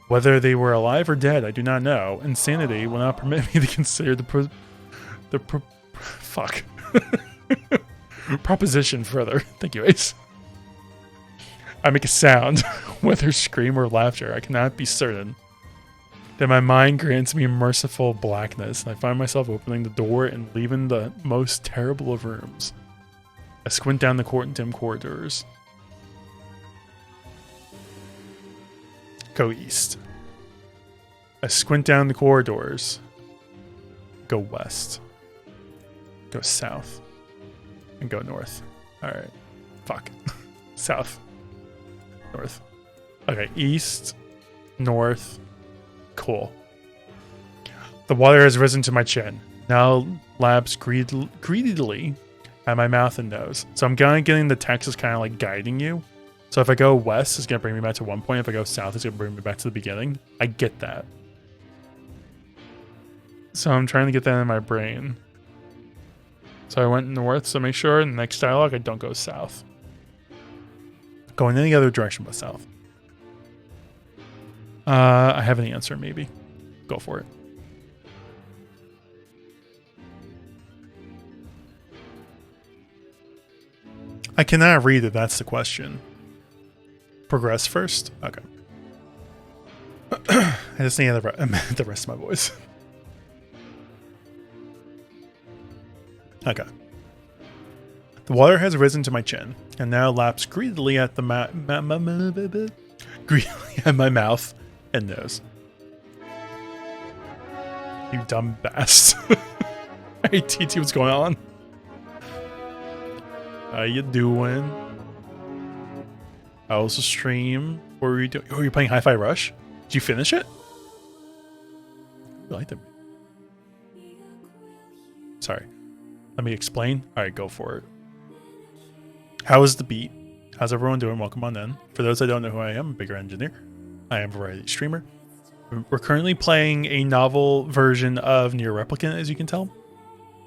Whether they were alive or dead, I do not know. Insanity will not permit me to consider proposition further. Thank you, Ace. I make a sound, whether scream or laughter, I cannot be certain. Then my mind grants me merciful blackness, and I find myself opening the door and leaving the most terrible of rooms. I squint down the dim corridors. Go east. I squint down the corridors. Go west. Go south. And go north. Alright. Fuck. South. North. Okay, east. north. Cool. The water has risen to my chin. Now laps greedily at my mouth and nose. So I'm kind of getting the text is kind of like guiding you. So if I go west, it's going to bring me back to one point. If I go south, it's going to bring me back to the beginning. I get that. So I'm trying to get that in my brain. So I went north, so make sure in the next dialogue I don't go south. Go in any other direction but south. I have an answer, maybe. Go for it. I cannot read it, that's the question. Progress first? Okay. I just need the rest of my voice. Okay. The water has risen to my chin, and now laps greedily at the greedily at my mouth and nose. You dumb bass. Hey TT, what's going on? How you doing? How's the stream? What were you doing? Oh, you're playing Hi-Fi Rush? Did you finish it? I like them. Sorry. Let me explain. Alright, go for it. How is the beat? How's everyone doing? Welcome on in. For those that don't know who I am, I'm BigRedEngineer. I am a variety streamer. We're currently playing a novel version of NieR Replicant, as you can tell.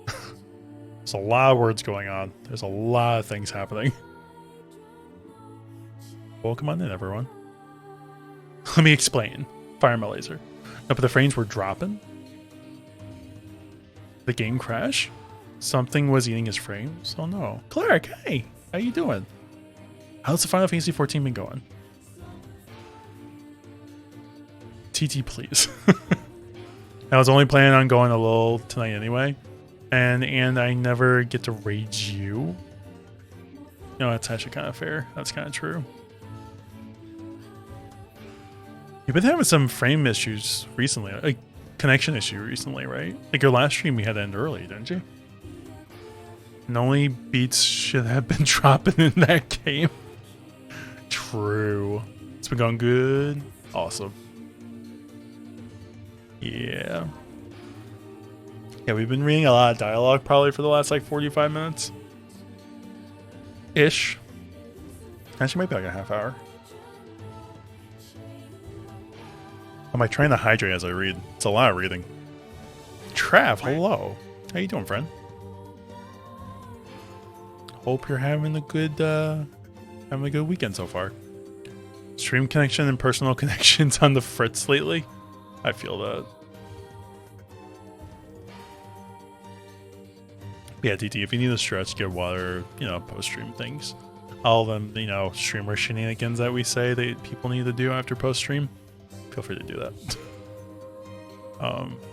There's a lot of words going on. There's a lot of things happening. Welcome on in, everyone. Let me explain. Fire my laser. No, but the frames were dropping. The game crash. Something was eating his frames. Oh no. Cleric, hey! How you doing? How's the Final Fantasy 14 been going? TT, please. I was only planning on going a little tonight anyway. And I never get to rage you. No, that's actually kind of fair. That's kind of true. You've been having some frame issues recently. Like, connection issue recently, right? Like your last stream you had to end early, didn't you? And only beats should have been dropping in that game. True. It's been going good. Awesome. Yeah. Yeah, we've been reading a lot of dialogue probably for the last like 45 minutes. Ish. Actually, might be like a half hour. Am I trying to hydrate as I read? It's a lot of reading. Trav, hello. How you doing, friend? Hope you're having a good weekend so far. Stream connection and personal connections on the fritz lately. I feel that. Yeah, TT, if you need a stretch, get water, post-stream things. All of them, streamer shenanigans that we say that people need to do after post-stream. Feel free to do that.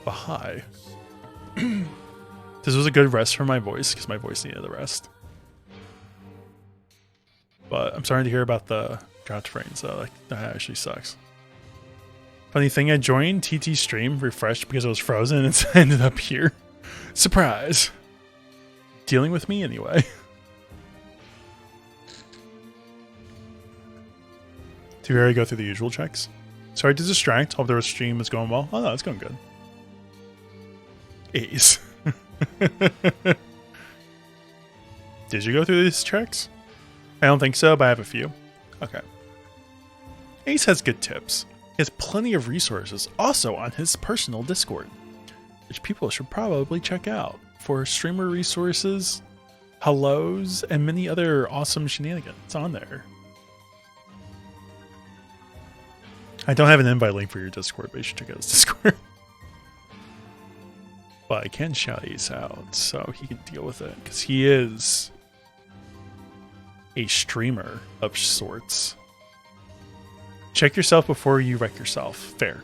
But hi. This was a good rest for my voice, because my voice needed a rest. But I'm sorry to hear about the dropped frames, though. That actually sucks. Funny thing, I joined TT stream, refreshed because it was frozen, and it's ended up here. Surprise! Dealing with me anyway. Do we already go through the usual checks? Sorry to distract. Hope the stream is going well. Oh no, it's going good. Ace. Did you go through these checks? I don't think so, but I have a few. Okay. Ace has good tips. He has plenty of resources also on his personal Discord, which people should probably check out for streamer resources, hellos, and many other awesome shenanigans on there. I don't have an invite link for your Discord, but you should check out his Discord. But I can shout Ace out so he can deal with it, because he is a streamer of sorts. Check yourself before you wreck yourself. Fair.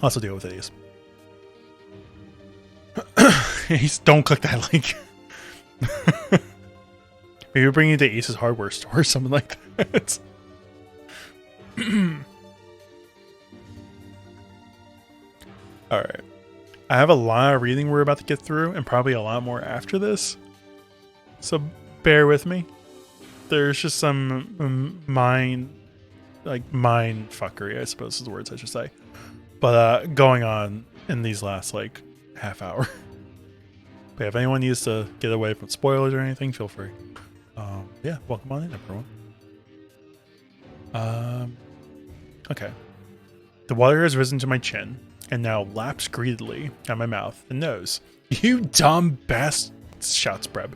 Also deal with Ace. Ace, don't click that link. Maybe we'll bring you to Ace's hardware store or something like that. Alright. I have a lot of reading we're about to get through, and probably a lot more after this. So bear with me. there's just some mind fuckery, I suppose is the words I should say. But going on in these last like half hour. But yeah, if anyone needs to get away from spoilers or anything, feel free. Yeah, welcome on in, everyone. Okay. The water has risen to my chin and now laps greedily at my mouth and nose. You dumb bastard, shouts Breb.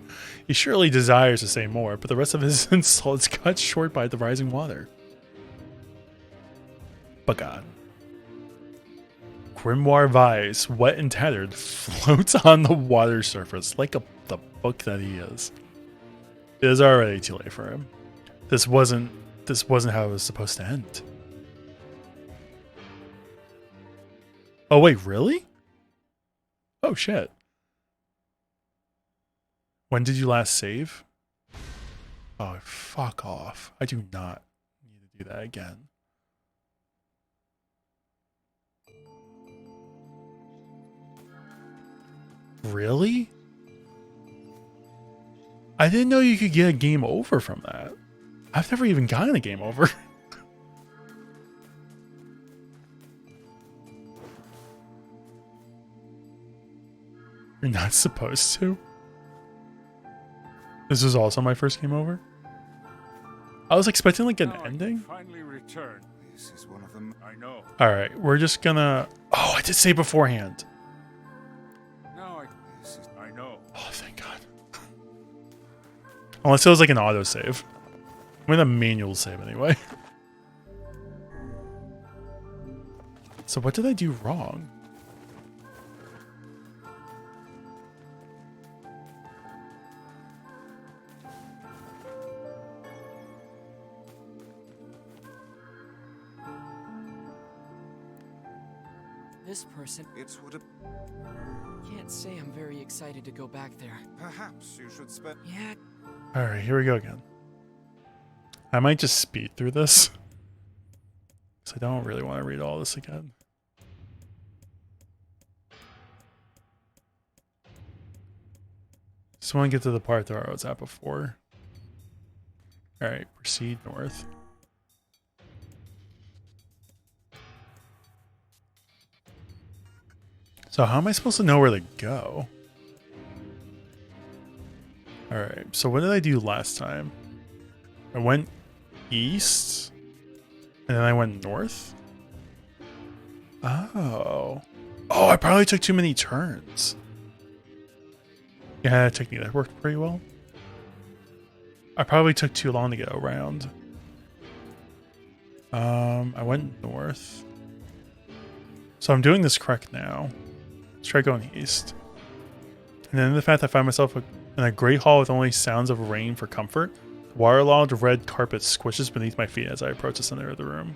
He surely desires to say more, but the rest of his insults cut short by the rising water. Bagad. Grimoire Vise, wet and tattered, floats on the water surface like the book that he is. It is already too late for him. This wasn't how it was supposed to end. Oh wait, really? Oh shit. When did you last save? Oh, fuck off. I do not need to do that again. Really? I didn't know you could get a game over from that. I've never even gotten a game over. You're not supposed to? This was also my first game over? I was expecting like an ending. Finally returned. This is one of them. I know. Alright, we're just gonna... Oh, I did say beforehand. I know. Oh, thank God. Unless it was like an autosave. I'm gonna manual save anyway. So what did I do wrong? This person... It would have... Can't say I'm very excited to go back there. Perhaps you should spend... Yeah. Alright, here we go again. I might just speed through this. Because I don't really want to read all this again. Just want to get to the part that I was at before. Alright, proceed north. So how am I supposed to know where to go? Alright, so what did I do last time? I went east, and then I went north? Oh. Oh, I probably took too many turns. Yeah, that technique that worked pretty well. I probably took too long to get around. I went north. So I'm doing this correct now. Let's try going east. And then the fact I find myself in a great hall with only sounds of rain for comfort, the waterlogged red carpet squishes beneath my feet as I approach the center of the room.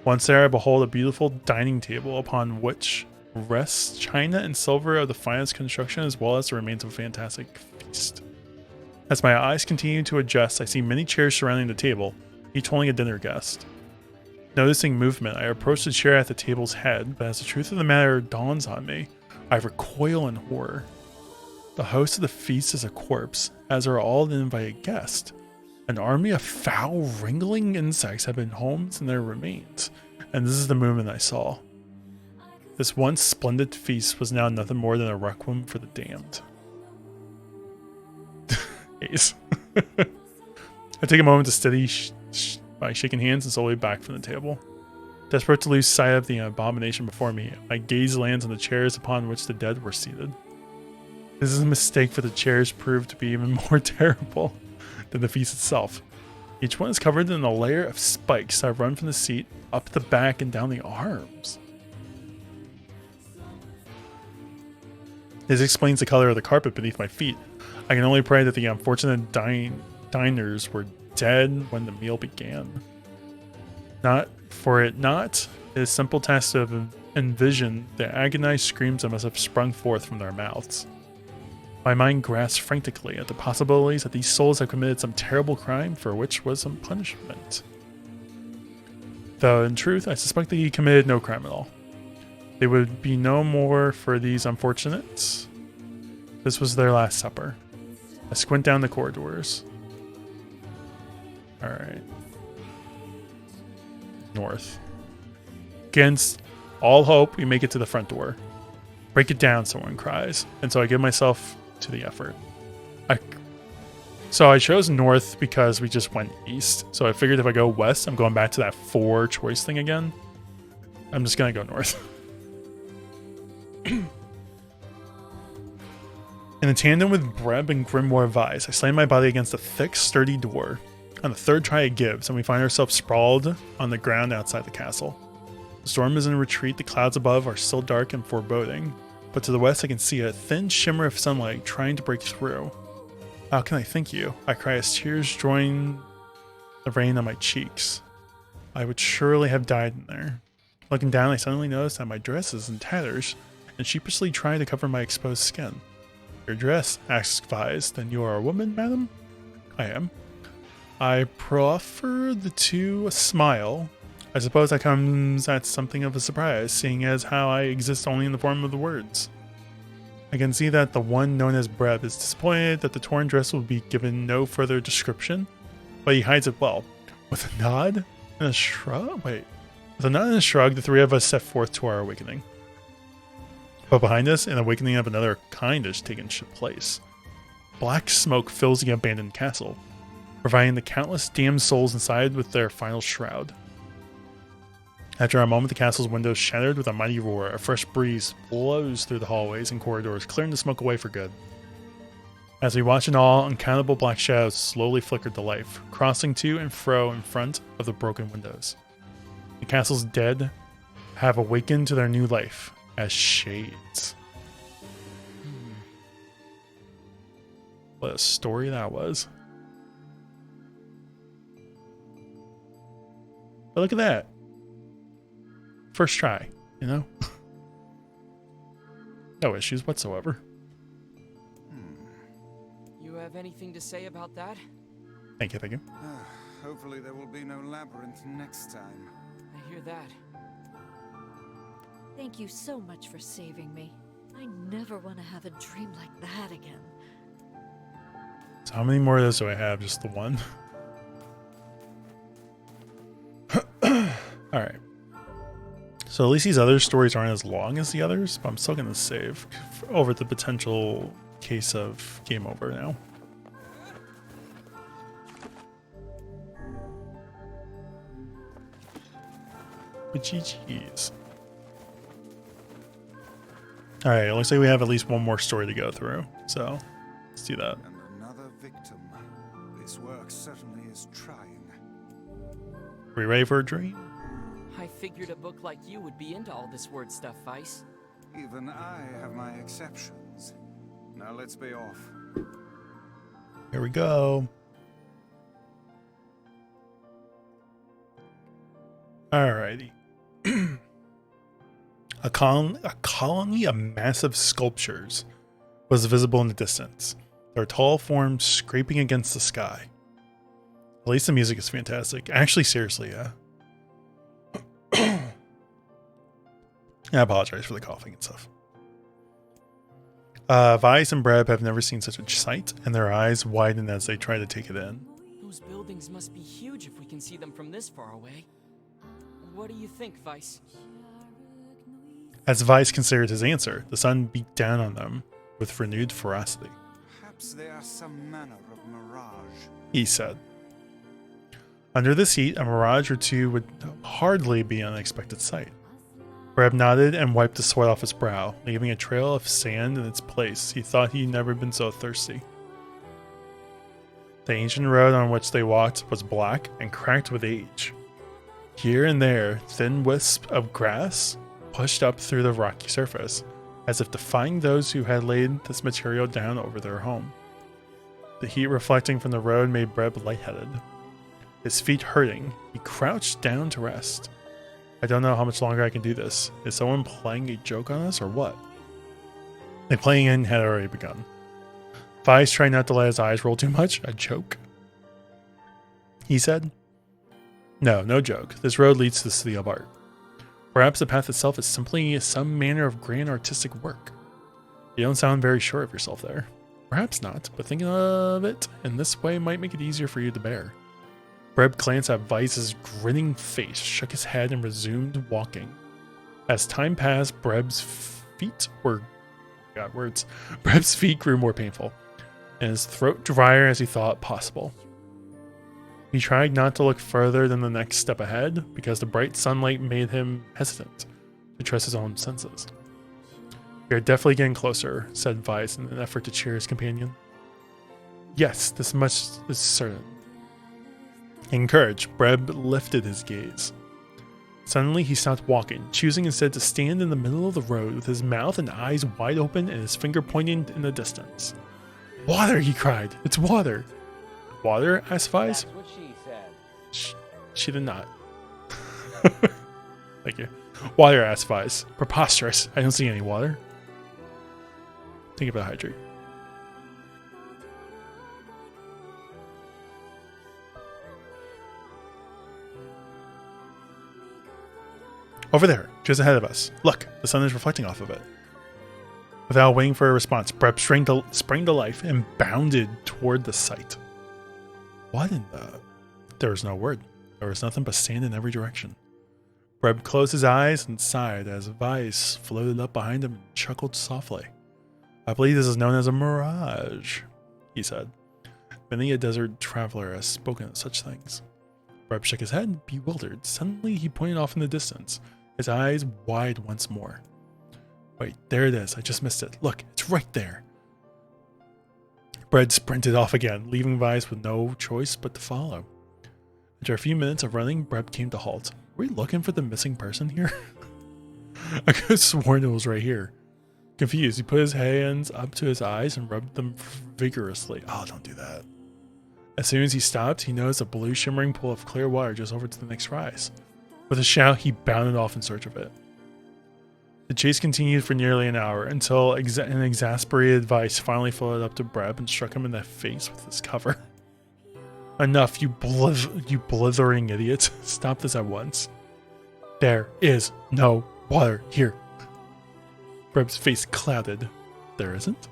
Once there, I behold a beautiful dining table upon which rests china and silver of the finest construction as well as the remains of a fantastic feast. As my eyes continue to adjust, I see many chairs surrounding the table, each holding a dinner guest. Noticing movement, I approach the chair at the table's head, but as the truth of the matter dawns on me, I recoil in horror. The host of the feast is a corpse, as are all the invited guests. An army of foul, wriggling insects have been homes in their remains, and this is the movement I saw. This once splendid feast was now nothing more than a requiem for the damned. Ace. I take a moment to steady by shaking hands and slowly back from the table. Desperate to lose sight of the abomination before me, my gaze lands on the chairs upon which the dead were seated. This is a mistake, for the chairs proved to be even more terrible than the feast itself. Each one is covered in a layer of spikes that run from the seat up the back and down the arms. This explains the color of the carpet beneath my feet. I can only pray that the unfortunate diners were dead when the meal began. It is simple task to envision the agonized screams that must have sprung forth from their mouths. My mind grasps frantically at the possibilities that these souls have committed some terrible crime for which was some punishment. Though in truth, I suspect that he committed no crime at all. They would be no more for these unfortunates. This was their last supper. I squint down the corridors. Alright. North. Against all hope, we make it to the front door. Break it down, someone cries. And so I give myself to the effort. So I chose north because we just went east. So I figured if I go west, I'm going back to that 4 choice thing again. I'm just going to go north. In a tandem with Breb and Grimoire Vice, I slam my body against a thick, sturdy door. On the third try it gives, and we find ourselves sprawled on the ground outside the castle. The storm is in retreat, the clouds above are still dark and foreboding, but to the west I can see a thin shimmer of sunlight trying to break through. How can I thank you? I cry as tears join the rain on my cheeks. I would surely have died in there. Looking down, I suddenly notice that my dress is in tatters, and sheepishly try to cover my exposed skin. Your dress? Asks Vise. Then you are a woman, madam? I am. I proffer the two a smile. I suppose that comes at something of a surprise, seeing as how I exist only in the form of the words. I can see that the one known as Breb is disappointed that the torn dress will be given no further description, but he hides it well. With a nod and a shrug? With a nod and a shrug, the three of us set forth to our awakening. But behind us, an awakening of another kind has taken place. Black smoke fills the abandoned castle, providing the countless damned souls inside with their final shroud. After a moment, the castle's windows shattered with a mighty roar. A fresh breeze blows through the hallways and corridors, clearing the smoke away for good. As we watch in awe, uncountable black shadows slowly flickered to life, crossing to and fro in front of the broken windows. The castle's dead have awakened to their new life as shades. What a story that was. But look at that. First try, you know? No issues whatsoever. You have anything to say about that? Thank you, thank you. Hopefully there will be no labyrinth next time. I hear that. Thank you so much for saving me. I never want to have a dream like that again. So how many more of those do I have? Just the one? Alright. So at least these other stories aren't as long as the others, but I'm still going to save over the potential case of game over now. But GG's. Alright, it looks like we have at least one more story to go through, so let's do that. And another victim. This work certainly is trying. Are we ready for a dream? I figured a book like you would be into all this word stuff, Vice. Even I have my exceptions. Now let's be off. Here we go. Alrighty. A colony of massive sculptures was visible in the distance, their tall forms scraping against the sky. At least the music is fantastic. Actually, seriously, yeah. I apologize for the coughing and stuff. Vice and Breb have never seen such a sight, and their eyes widen as they try to take it in. Those buildings must be huge if we can see them from this far away. What do you think, Vice? As Vice considered his answer, the sun beat down on them with renewed ferocity. Perhaps they are some manner of mirage, He said. Under this heat, a mirage or two would hardly be an unexpected sight. Breb nodded and wiped the sweat off his brow, leaving a trail of sand in its place. He thought he'd never been so thirsty. The ancient road on which they walked was black and cracked with age. Here and there, thin wisps of grass pushed up through the rocky surface, as if defying those who had laid this material down over their home. The heat reflecting from the road made Breb lightheaded. His feet hurting, he crouched down to rest. I don't know how much longer I can do this. Is someone playing a joke on us or what? The playing in had already begun. Vice tried not to let his eyes roll too much. A joke? He said. No joke. This road leads to the city of art. Perhaps the path itself is simply some manner of grand artistic work. You don't sound very sure of yourself there. Perhaps not, but thinking of it in this way might make it easier for you to bear. Breb glanced at Vice's grinning face, shook his head, and resumed walking. As time passed, Breb's feet grew more painful, and his throat drier as he thought possible. He tried not to look further than the next step ahead, because the bright sunlight made him hesitant to trust his own senses. "We are definitely getting closer," said Vice in an effort to cheer his companion. "Yes, this much is certain." Encouraged, Breb lifted his gaze. Suddenly, he stopped walking, choosing instead to stand in the middle of the road with his mouth and eyes wide open and his finger pointing in the distance. "Water!" he cried. "It's water!" "Water?" asked Vice. That's what she said. She did not. Thank you. "Water," asked Vice. "Preposterous. I don't see any water." Think about hydrate. "Over there, just ahead of us. Look, the sun is reflecting off of it." Without waiting for a response, Breb sprang to life and bounded toward the sight. What in the... There was no word. There was nothing but sand in every direction. Breb closed his eyes and sighed as Vice floated up behind him and chuckled softly. "I believe this is known as a mirage," he said. Many a desert traveler has spoken of such things. Breb shook his head, bewildered. Suddenly he pointed off in the distance, his eyes wide once more. "Wait, there it is. I just missed it. Look, it's right there." Breb sprinted off again, leaving Vice with no choice but to follow. After a few minutes of running, Breb came to halt. "Were we looking for the missing person here?" "I could have sworn it was right here." Confused, he put his hands up to his eyes and rubbed them vigorously. "Oh, don't do that." As soon as he stopped, he noticed a blue shimmering pool of clear water just over to the next rise. With a shout, he bounded off in search of it. The chase continued for nearly an hour until an exasperated Vice finally floated up to Breb and struck him in the face with his cover. "Enough, you blithering idiot. Stop this at once. There is no water here." Breb's face clouded. "There isn't?"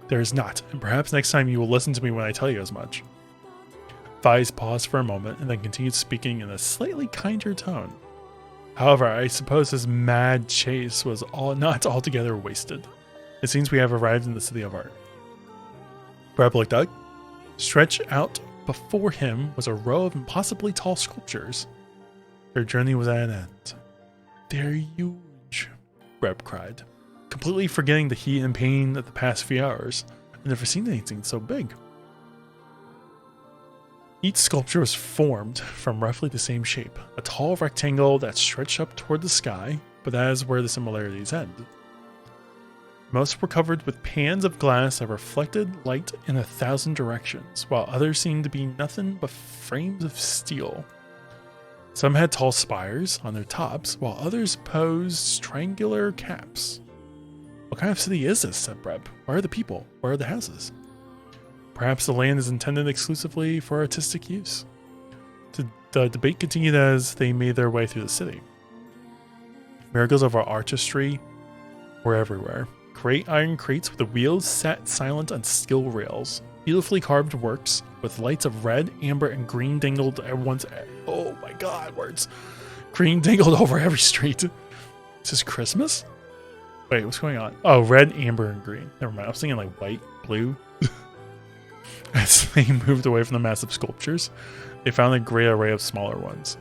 "There is not, and perhaps next time you will listen to me when I tell you as much." Vice paused for a moment and then continued speaking in a slightly kinder tone. "However, I suppose this mad chase was not altogether wasted. It seems we have arrived in the City of Art." Breb looked up. Stretched out before him was a row of impossibly tall sculptures. Their journey was at an end. "They're huge," Breb cried, completely forgetting the heat and pain of the past few hours. "I've never seen anything so big." Each sculpture was formed from roughly the same shape, a tall rectangle that stretched up toward the sky, but that is where the similarities end. Most were covered with pans of glass that reflected light in 1,000 directions, while others seemed to be nothing but frames of steel. Some had tall spires on their tops, while others posed triangular caps. "What kind of city is this?" said Breb. "Where are the people? Where are the houses?" "Perhaps the land is intended exclusively for artistic use." The debate continued as they made their way through the city. Miracles of artistry were everywhere. Great iron crates with the wheels sat silent on steel rails. Beautifully carved works with lights of red, amber, and green dangled oh my god, words. Green dangled over every street. Is this Christmas? Wait, what's going on? Oh, red, amber, and green. Never mind. I was thinking like white, blue. As they moved away from the massive sculptures, they found a great array of smaller ones.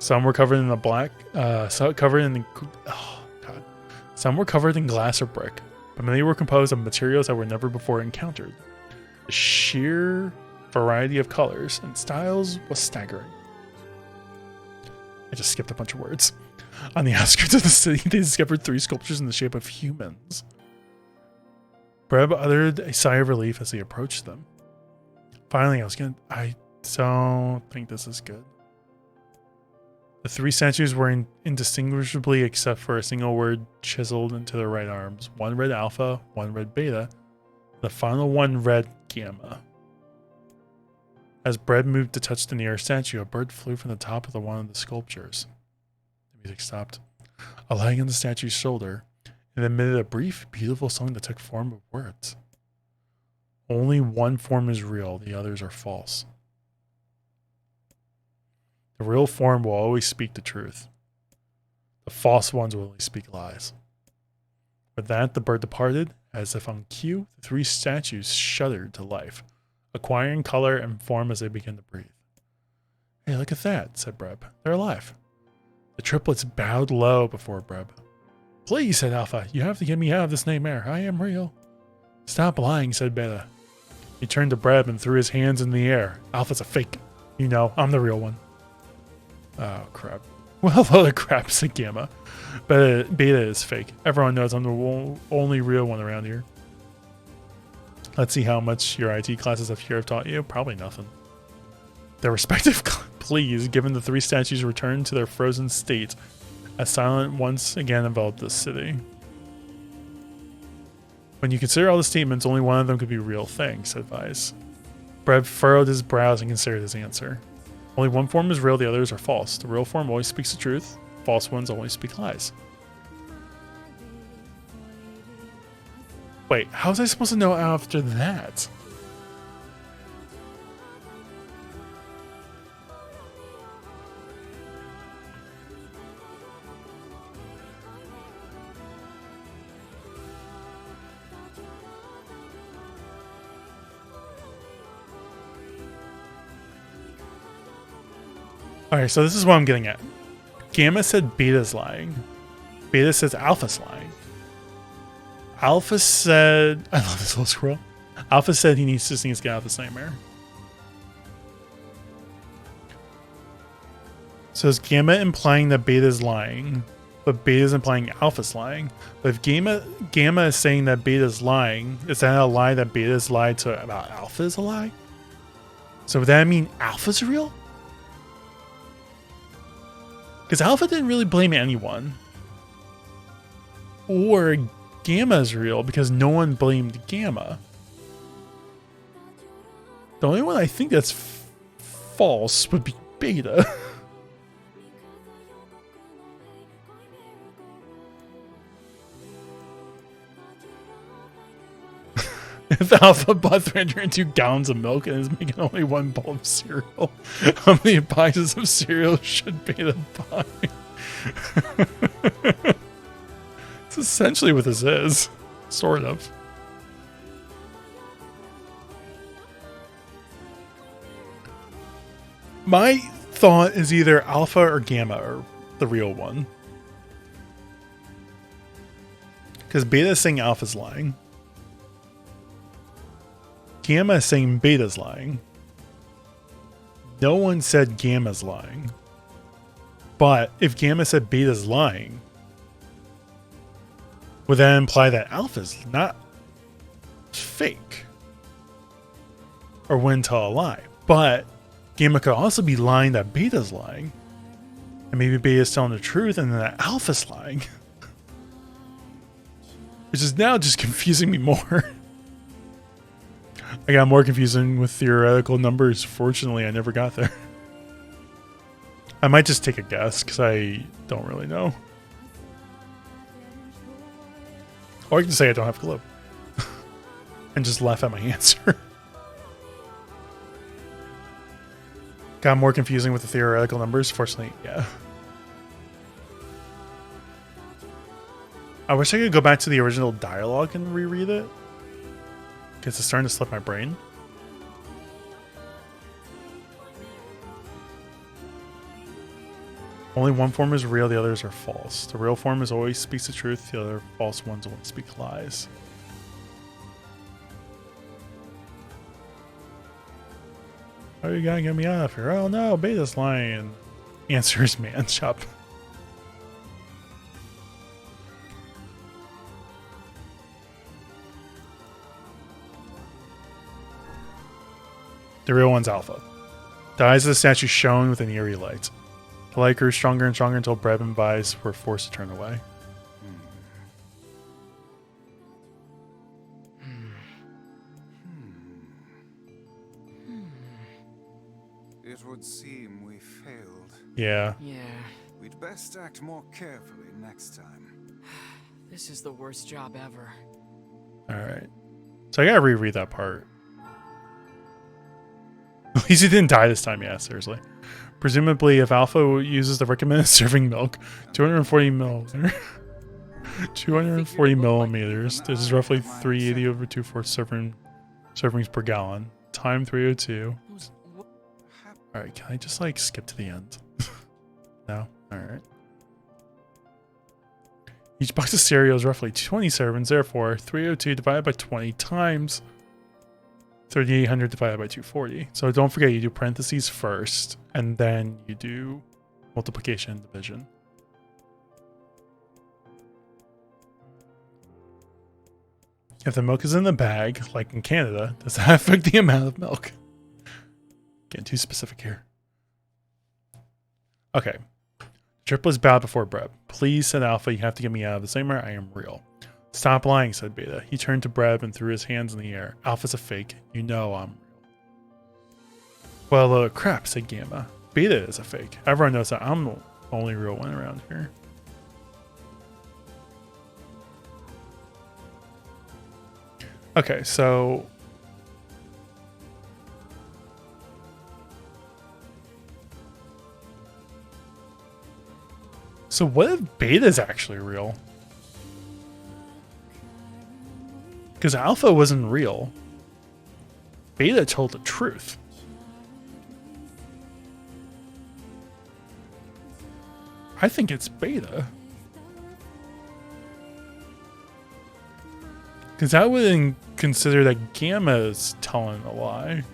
Some were covered in Some were covered in glass or brick, but many were composed of materials that were never before encountered. The sheer variety of colors and styles was staggering. I just skipped a bunch of words. On the outskirts of the city, they discovered 3 sculptures in the shape of humans. Breb uttered a sigh of relief as he approached them. Finally, I don't think this is good. The 3 statues were indistinguishably except for a single word chiseled into their right arms. One read Alpha, one read Beta, the final one read Gamma. As Breb moved to touch the nearest statue, a bird flew from the top of one of the sculptures. The music stopped. Alighting on the statue's shoulder, it emitted a brief, beautiful song that took form of words. "Only one form is real, the others are false." The real form will always speak the truth. The false ones will only speak lies. With that, the bird departed. As if on cue, the 3 statues shuddered to life, acquiring color and form as they began to breathe. Hey, look at that, said Breb. They're alive. The triplets bowed low before Breb. Please, said Alpha, you have to get me out of this nightmare. I am real. Stop lying, said Beta. He turned to Breb and threw his hands in the air. Alpha's a fake. You know, I'm the real one. Oh, crap. Well, other crap, said Gamma. Beta is fake. Everyone knows I'm the only real one around here. Let's see how much your IT classes up here have taught you. Probably nothing. Their respective pleas, given the 3 statues returned to their frozen state, as silence once again enveloped the city. When you consider all the statements, only one of them could be real thing, said Vice. Breb furrowed his brows and considered his answer. Only one form is real, the others are false. The real form always speaks the truth. False ones always speak lies. Wait, how was I supposed to know after that? Alright, so this is what I'm getting at. Gamma said Beta's lying. Beta says Alpha's lying. Alpha said... I love this little squirrel. Alpha said he needs to get out of this nightmare. So is Gamma implying that Beta's lying, but Beta's implying Alpha's lying? But if Gamma is saying that Beta's lying, is that a lie that Beta's lied to about Alpha is a lie? So would that mean Alpha's real? Because Alpha didn't really blame anyone. Or Gamma's real because no one blamed Gamma. The only one I think that's false would be Beta. If Alpha bought 302 gallons of milk and is making only 1 bowl of cereal, how many boxes of cereal should Beta buy? It's essentially what this is. Sort of. My thought is either Alpha or Gamma are the real one. Because Beta is saying Alpha's lying. Gamma is saying Beta's lying. No one said Gamma's lying. But if Gamma said Beta's lying, would that imply that Alpha's not fake? Or wouldn't tell a lie? But Gamma could also be lying that Beta's lying. And maybe Beta's telling the truth and then that Alpha's lying. Which is now just confusing me more. I got more confusing with theoretical numbers. Fortunately, I never got there. I might just take a guess because I don't really know. Or I can say I don't have a clue. And just laugh at my answer. Got more confusing with the theoretical numbers. Fortunately, yeah. I wish I could go back to the original dialogue and reread it. Because it's starting to slip my brain. Only one form is real, the others are false. The real form is always speaks the truth, the other false ones always speak lies. Oh, you gotta get me out of here. Oh no, Beta's lying. Answer is man shop. The real one's Alpha. The eyes of the statue shone with an eerie light. The light grew stronger and stronger until Breb and Vice were forced to turn away. It would seem we failed. Yeah. Yeah. We'd best act more carefully next time. This is the worst job ever. Alright. So I gotta reread that part. At least he didn't die this time, yeah, seriously. Presumably, if Alpha uses the recommended serving milk, 240 240 millimeters. This is roughly 380 over 2.4 servings per gallon. Time 302. Alright, can I just like skip to the end? No? Alright. Each box of cereal is roughly 20 servings, therefore 302 divided by 20 times 3,800 divided by 240. So don't forget, you do parentheses first, and then you do multiplication and division. If the milk is in the bag, like in Canada, does that affect the amount of milk? Getting too specific here. Okay. Triple is bowed before Breb. Please, said Alpha, you have to get me out of this nightmare. I am real. Stop lying, said Beta. He turned to Breb and threw his hands in the air. Alpha's a fake. You know I'm real. Well, crap, said Gamma. Beta is a fake. Everyone knows that I'm the only real one around here. Okay, so... So what if Beta's actually real? Because Alpha wasn't real. Beta told the truth. I think it's Beta. Because I wouldn't consider that Gamma is telling a lie.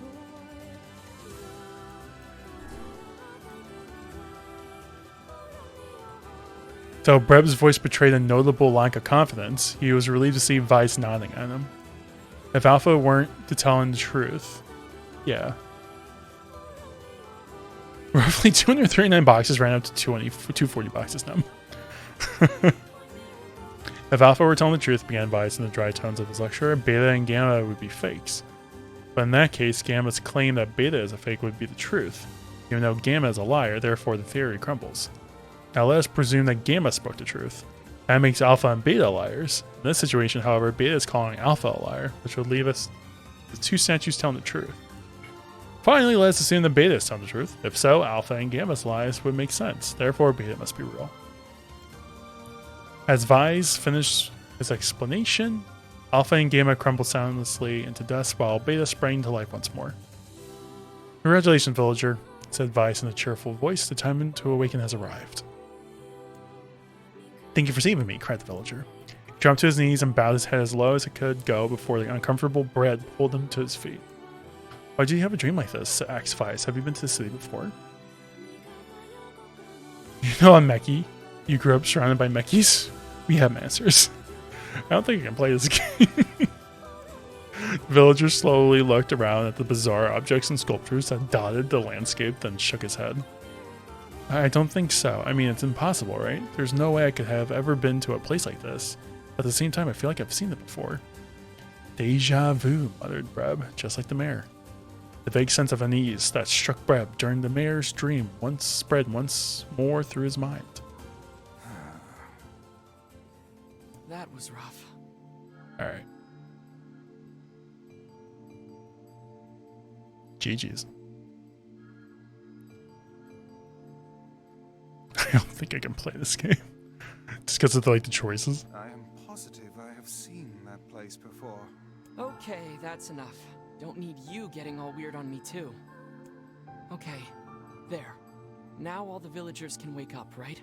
Though Breb's voice betrayed a notable lack of confidence, he was relieved to see Vice nodding at him. If Alpha weren't to tell him the truth, yeah. Roughly 239 boxes ran up to 240 boxes now. If Alpha were telling the truth, began Vice in the dry tones of his lecture, Beta and Gamma would be fakes. But in that case, Gamma's claim that Beta is a fake would be the truth. Even though Gamma is a liar, therefore the theory crumbles. Now let us presume that Gamma spoke the truth. That makes Alpha and Beta liars. In this situation, however, Beta is calling Alpha a liar, which would leave us with two statues telling the truth. Finally, let us assume that Beta is telling the truth. If so, Alpha and Gamma's lies would make sense. Therefore, Beta must be real. As Vice finished his explanation, Alpha and Gamma crumbled soundlessly into dust while Beta sprang to life once more. Congratulations, villager, said Vice in a cheerful voice. The time to awaken has arrived. Thank you for saving me, cried the villager. He jumped to his knees and bowed his head as low as it could go before the uncomfortable bread pulled him to his feet. Why do you have a dream like this? Asked Vice. Have you been to the city before? You know I'm Mechie. You grew up surrounded by Mechies? We have answers. I don't think I can play this game. The villager slowly looked around at the bizarre objects and sculptures that dotted the landscape, then shook his head. I don't think so. I mean, it's impossible, right? There's no way I could have ever been to a place like this. At the same time, I feel like I've seen it before. Deja vu, muttered Breb, just like the mayor. The vague sense of unease that struck Breb during the mayor's dream spread once more through his mind. That was rough. Alright. GG's. I don't think I can play this game. Just because of the choices. I am positive I have seen that place before. Okay, that's enough. Don't need you getting all weird on me too. Okay, there. Now all the villagers can wake up, right?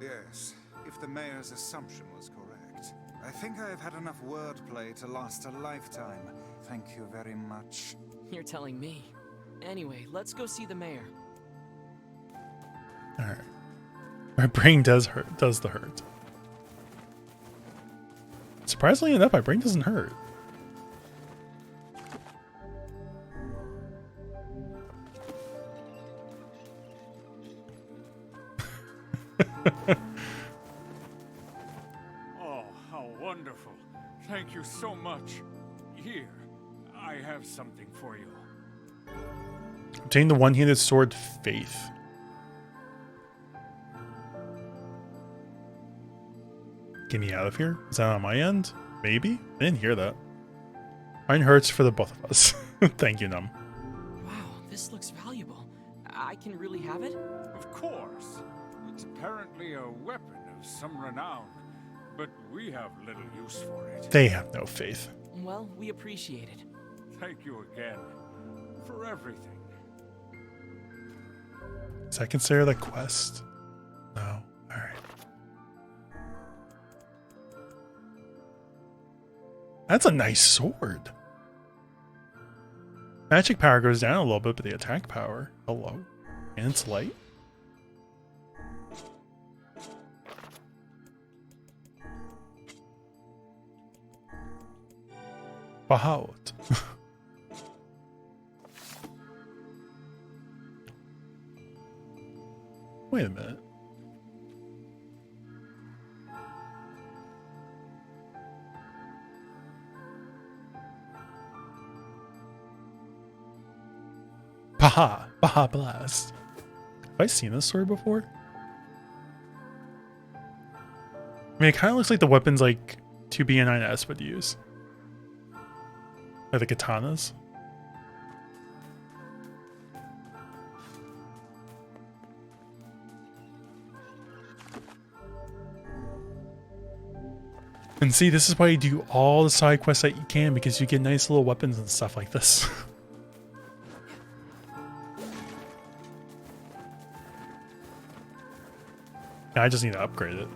Yes, if the mayor's assumption was correct. I think I have had enough wordplay to last a lifetime. Thank you very much. You're telling me. Anyway, let's go see the mayor. Alright. My brain does the hurt. Surprisingly enough, my brain doesn't hurt. Oh, how wonderful. Thank you so much. Here, I have something for you. Obtain the one-handed sword Faith. Get me out of here? Is that on my end? Maybe? I didn't hear that. Mine hurts for the both of us. Thank you, Num. Wow, this looks valuable. I can really have it? Of course. It's apparently a weapon of some renown, but we have little use for it. They have no faith. Well, we appreciate it. Thank you again for everything. Does that consider the quest? No. Alright. That's a nice sword. Magic power goes down a little bit, but the attack power, hello. And it's light. Bahout. Wait a minute. Baha Blast. Have I seen this sword before? I mean, it kind of looks like the weapons like 2B9S would use. Or the katanas. And see, this is why you do all the side quests that you can, because you get nice little weapons and stuff like this. I just need to upgrade it.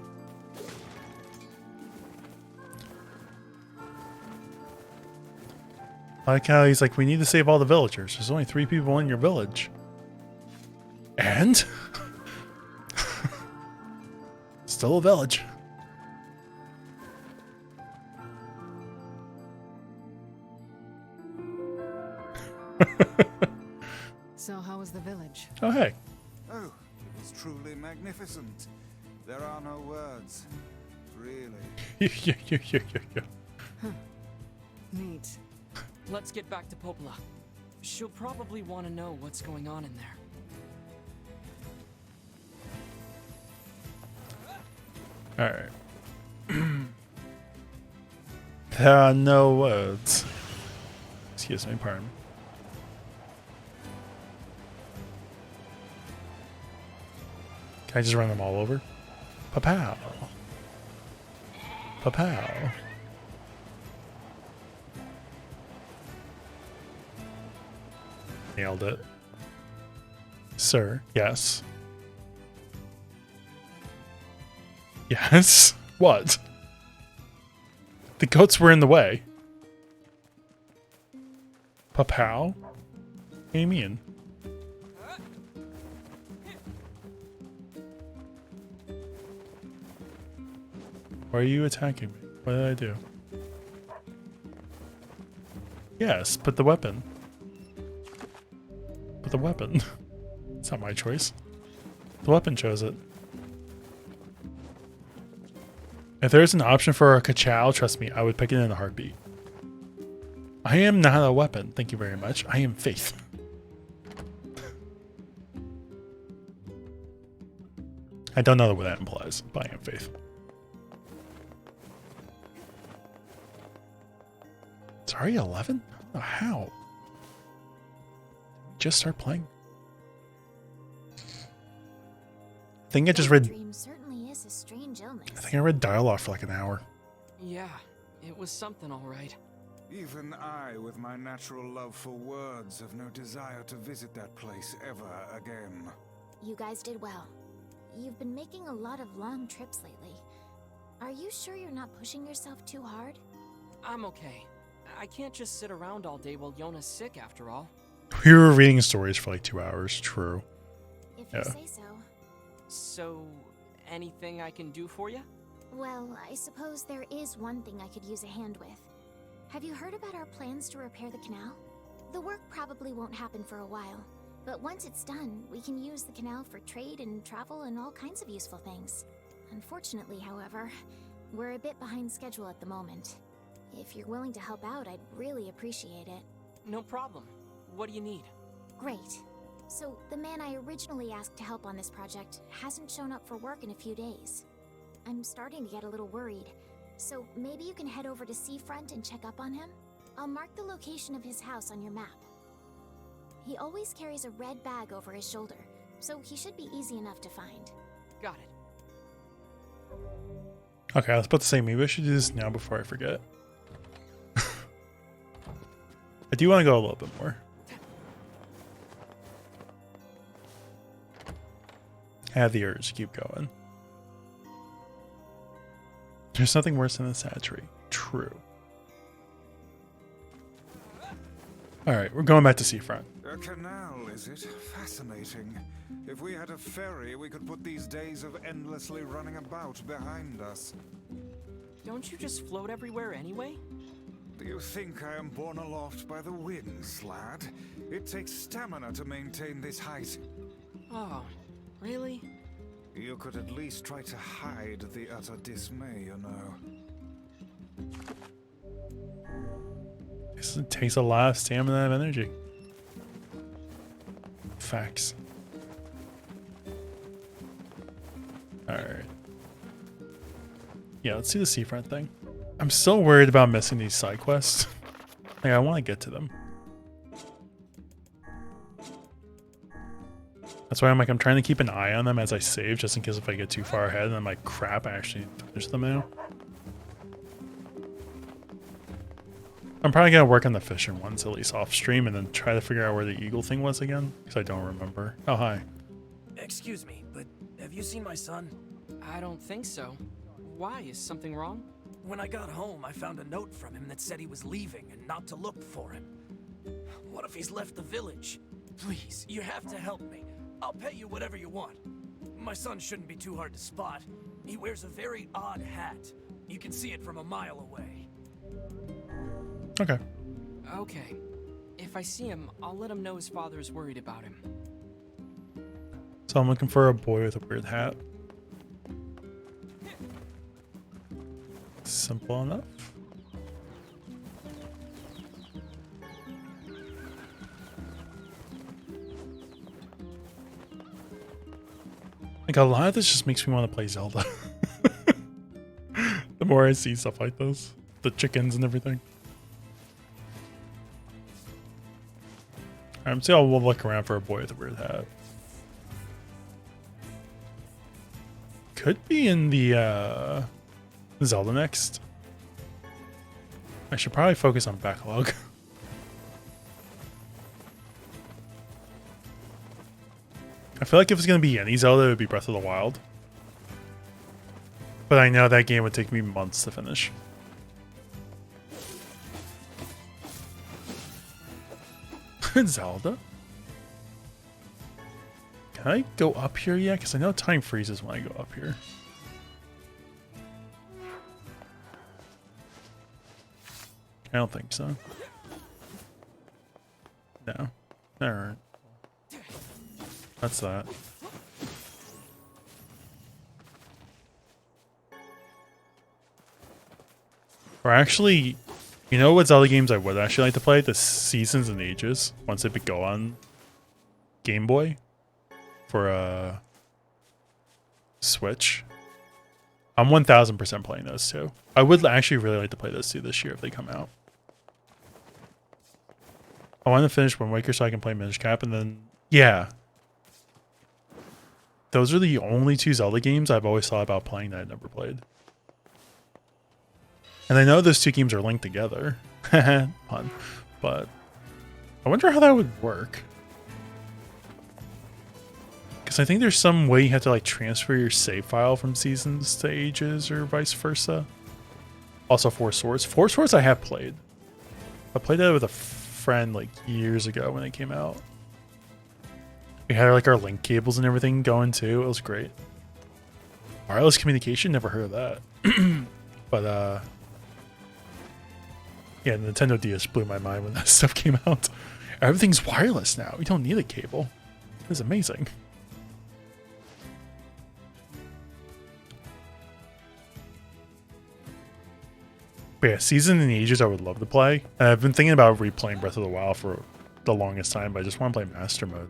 I like how he's like, we need to save all the villagers. There's only 3 people in your village. And? Still a village. So how was the village? Oh, hey. Oh, it was truly magnificent. There are no words. Really. Huh. Neat. Let's get back to Popola. She'll probably want to know what's going on in there. Alright. There are no words. Excuse me, pardon. Can I just run them all over? Pa-pow. Pa-pow. Nailed it. Sir, yes. Yes? What? The goats were in the way. Pa-pow? What do you mean? Why are you attacking me? What did I do? Yes, but the weapon. But the weapon. It's not my choice. The weapon chose it. If there's an option for a Kachow, trust me, I would pick it in a heartbeat. I am not a weapon, thank you very much. I am faith. I don't know what that implies, but I am faith. Sorry, 11? Oh, how? Just start playing. I think I just read. Dream certainly is a strange illness. I think I read dialogue for like an hour. Yeah, it was something, all right. Even I, with my natural love for words, have no desire to visit that place ever again. You guys did well. You've been making a lot of long trips lately. Are you sure you're not pushing yourself too hard? I'm okay. I can't just sit around all day while Yona's sick, after all. We were reading stories for like 2 hours, true. If you say so. So, anything I can do for you? Well, I suppose there is one thing I could use a hand with. Have you heard about our plans to repair the canal? The work probably won't happen for a while, but once it's done, we can use the canal for trade and travel and all kinds of useful things. Unfortunately, however, we're a bit behind schedule at the moment. If you're willing to help out, I'd really appreciate it. No problem. What do you need? Great. So, the man I originally asked to help on this project hasn't shown up for work in a few days. I'm starting to get a little worried, so maybe you can head over to Seafront and check up on him? I'll mark the location of his house on your map. He always carries a red bag over his shoulder, so he should be easy enough to find. Got it. Okay, I was about to say maybe I should do this now before I forget. I do want to go a little bit more. I have the urge to keep going. There's nothing worse than a sad tree. True. Alright, we're going back to seafront. A canal, is it? Fascinating. If we had a ferry, we could put these days of endlessly running about behind us. Don't you just float everywhere anyway? Do you think I am borne aloft by the winds, lad? It takes stamina to maintain this height. Oh, really? You could at least try to hide the utter dismay, you know. This takes a lot of stamina and energy. Facts. Alright. Yeah, let's do the seafront thing. I'm still worried about missing these side quests. Like, I want to get to them. That's why I'm trying to keep an eye on them as I save, just in case if I get too far ahead and I'm like, crap, I actually finish them now. I'm probably going to work on the fishing ones, at least off stream, and then try to figure out where the eagle thing was again, because I don't remember. Oh, hi. Excuse me, but have you seen my son? I don't think so. Why? Is something wrong? When I got home, I found a note from him that said he was leaving and not to look for him. What if he's left the village? Please, you have to help me. I'll pay you whatever you want. My son shouldn't be too hard to spot. He wears a very odd hat. You can see it from a mile away. Okay. Okay. If I see him, I'll let him know his father is worried about him. So I'm looking for a boy with a weird hat. Simple enough. Like, a lot of this just makes me want to play Zelda. The more I see stuff like this. The chickens and everything. I'm still we'll look around for a boy with a weird hat. Could be in the Zelda next. I should probably focus on backlog. I feel like if it's going to be any Zelda, it would be Breath of the Wild. But I know that game would take me months to finish. Zelda? Can I go up here yet? Because I know time freezes when I go up here. I don't think so. No. Alright. That's that. Or actually, you know what Zelda games I would actually like to play? The Seasons and Ages, once they go on Game Boy for Switch. I'm 1000% playing those too. I would actually really like to play those two this year if they come out. I want to finish Wind Waker so I can play Minish Cap, and then yeah. Those are the only two Zelda games I've always thought about playing that I've never played. And I know those two games are linked together. Pun. But I wonder how that would work. Because I think there's some way you have to like transfer your save file from Seasons to Ages or vice versa. Also Four Swords. Four Swords I have played. I played that with a friend like years ago when it came out. We had like our link cables and everything going too. It was great. Wireless communication, never heard of that. But yeah, Nintendo DS blew my mind when that stuff came out. Everything's wireless now. You don't need a cable. It's amazing. But yeah, Season and Ages I would love to play. And I've been thinking about replaying Breath of the Wild for the longest time, but I just want to play Master Mode.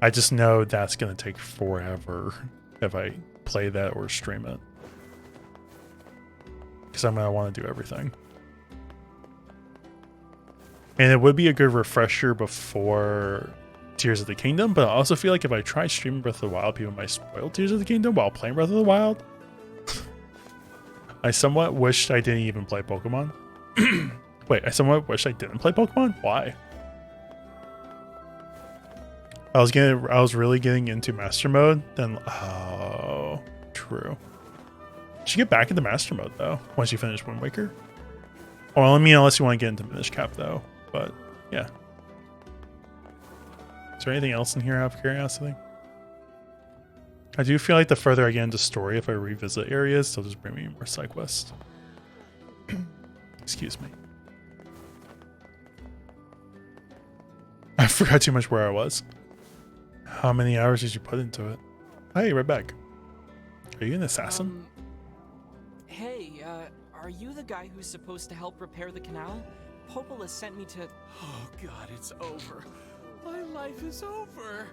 I just know that's going to take forever if I play that or stream it. Because I'm going to want to do everything. And it would be a good refresher before Tears of the Kingdom, but I also feel like if I try streaming Breath of the Wild, people might spoil Tears of the Kingdom while playing Breath of the Wild. I somewhat wished I didn't even play Pokemon. Wait, I somewhat wish I didn't play Pokemon? Why? I was really getting into Master Mode, then oh, true. You should get back into Master Mode though, once you finish Wind Waker. Or I mean, unless you want to get into Minish Cap though, but yeah. Is there anything else in here out of curiosity? I do feel like the further I get into story, if I revisit areas, they'll just bring me more side quests. Excuse me. I forgot too much where I was. How many hours did you put into it? Hey, right back. Are you an assassin? Hey, are you the guy who's supposed to help repair the canal? Popola sent me to... Oh god, it's over. My life is over.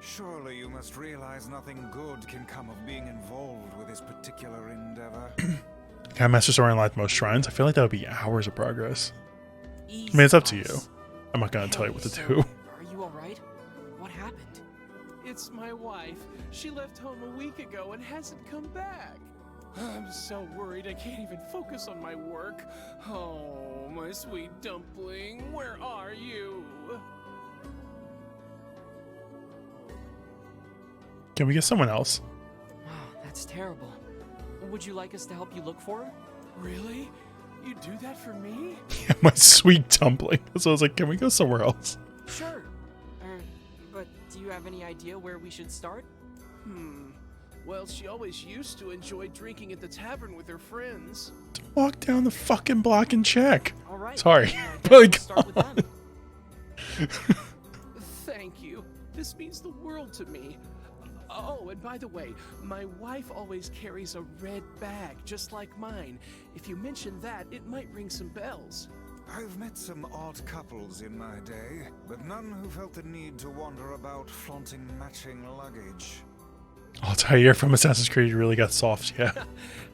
Surely you must realize nothing good can come of being involved with this particular endeavor. Can I Master Sword unlock most shrines? I feel like that would be hours of progress. Easy, I mean, it's up to boss. you. I'm not going to tell you what to so do. Are you alright? What happened? It's my wife. She left home a week ago and hasn't come back. I'm so worried I can't even focus on my work. Oh, my sweet dumpling, where are you? Can we get someone else? Wow, that's terrible. Would you like us to help you look for her? Really? You do that for me? Yeah, my sweet dumpling. So I was like, can we go somewhere else? Sure. But do you have any idea where we should start? Well, she always used to enjoy drinking at the tavern with her friends. Walk down the fucking block and check. All right. Sorry. We'll start with them. Thank you. This means the world to me. Oh, and by the way, my wife always carries a red bag, just like mine. If you mention that, it might ring some bells. I've met some odd couples in my day, but none who felt the need to wander about flaunting matching luggage. Altair from Assassin's Creed really got soft, yeah.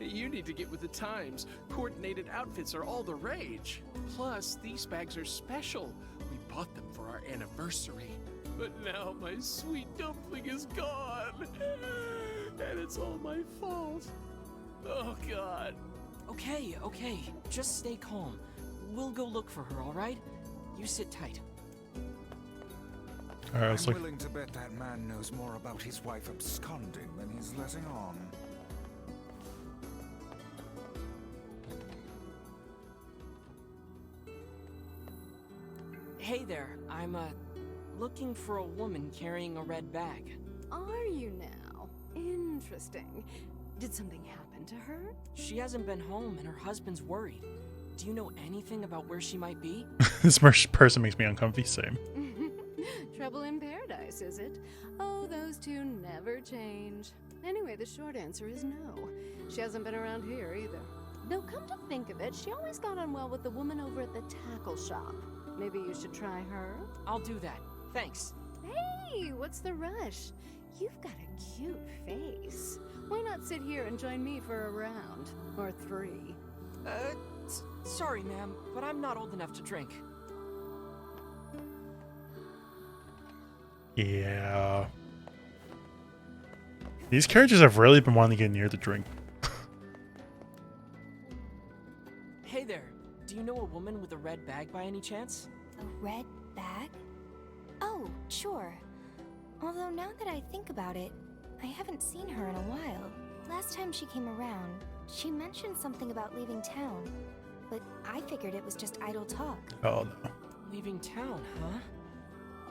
You need to get with the times. Coordinated outfits are all the rage. Plus, these bags are special. We bought them for our anniversary. But now my sweet dumpling is gone. And it's all my fault. Oh, God. Okay. Just stay calm. We'll go look for her, all right? You sit tight. All right, I'm willing to bet that man knows more about his wife absconding than he's letting on. Hey there, I'm, looking for a woman carrying a red bag. Are you now? Interesting. Did something happen to her? She hasn't been home and her husband's worried. Do you know anything about where she might be? This person makes me uncomfy, same. Trouble in paradise, is it? Oh, those two never change. Anyway, the short answer is no. She hasn't been around here either. Though come to think of it, she always got on well with the woman over at the tackle shop. Maybe you should try her? I'll do that. Thanks. Hey, what's the rush? You've got a cute face. Why not sit here and join me for a round? Or 3? Sorry, ma'am, but I'm not old enough to drink. Yeah. These characters have really been wanting to get near the drink. Hey there, do you know a woman with a red bag by any chance? A red bag? Oh, sure. Although now that I think about it, I haven't seen her in a while. Last time she came around, she mentioned something about leaving town, but I figured it was just idle talk. Oh no. Leaving town, huh?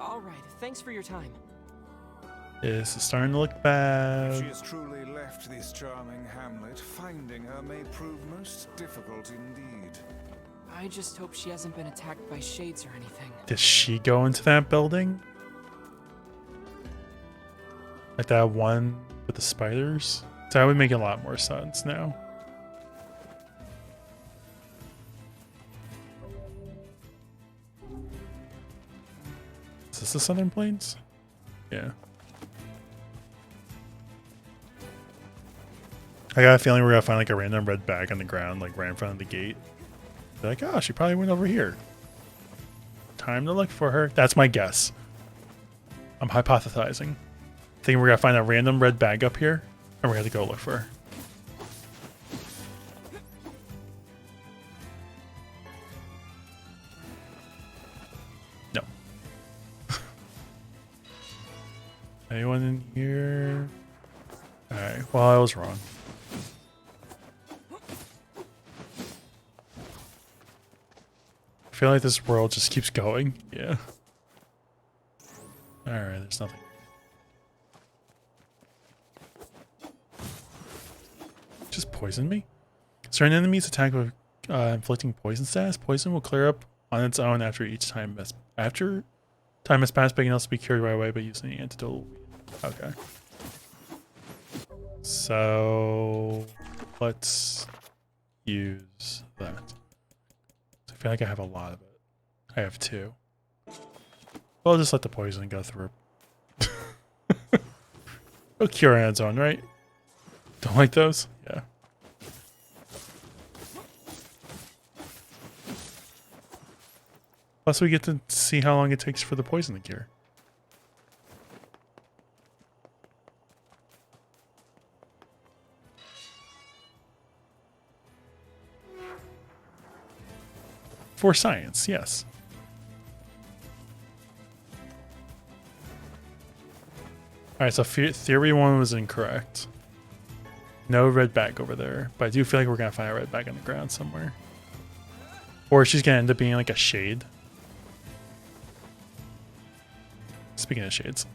Alright, thanks for your time. This is starting to look bad. If she has truly left this charming hamlet, finding her may prove most difficult indeed. I just hope she hasn't been attacked by shades or anything. Does she go into that building? Like that one with the spiders? That would make a lot more sense now. Is this the Southern Plains? Yeah. I got a feeling we're gonna find like a random red bag on the ground, like right in front of the gate. Be like, oh, she probably went over here. Time to look for her. That's my guess. I'm hypothesizing. Thinking we're gonna find a random red bag up here, and we're gonna go look for her. No. Anyone in here? Alright, well, I was wrong. I feel like this world just keeps going. Yeah. Alright, there's nothing. Just poison me? Certain enemies attack with inflicting poison status. Poison will clear up on its own after time has passed, but can also be cured right away by using the antidote. Okay. So let's use that. I feel like I have a lot of it. I have 2. Well, I'll just let the poison go through. It'll cure on its own, right? Don't like those? Yeah. Plus we get to see how long it takes for the poison to cure. For science, yes. Alright, so theory 1 was incorrect. No red bag over there, but I do feel like we're gonna find a red bag on the ground somewhere. Or she's gonna end up being like a shade. Speaking of shades.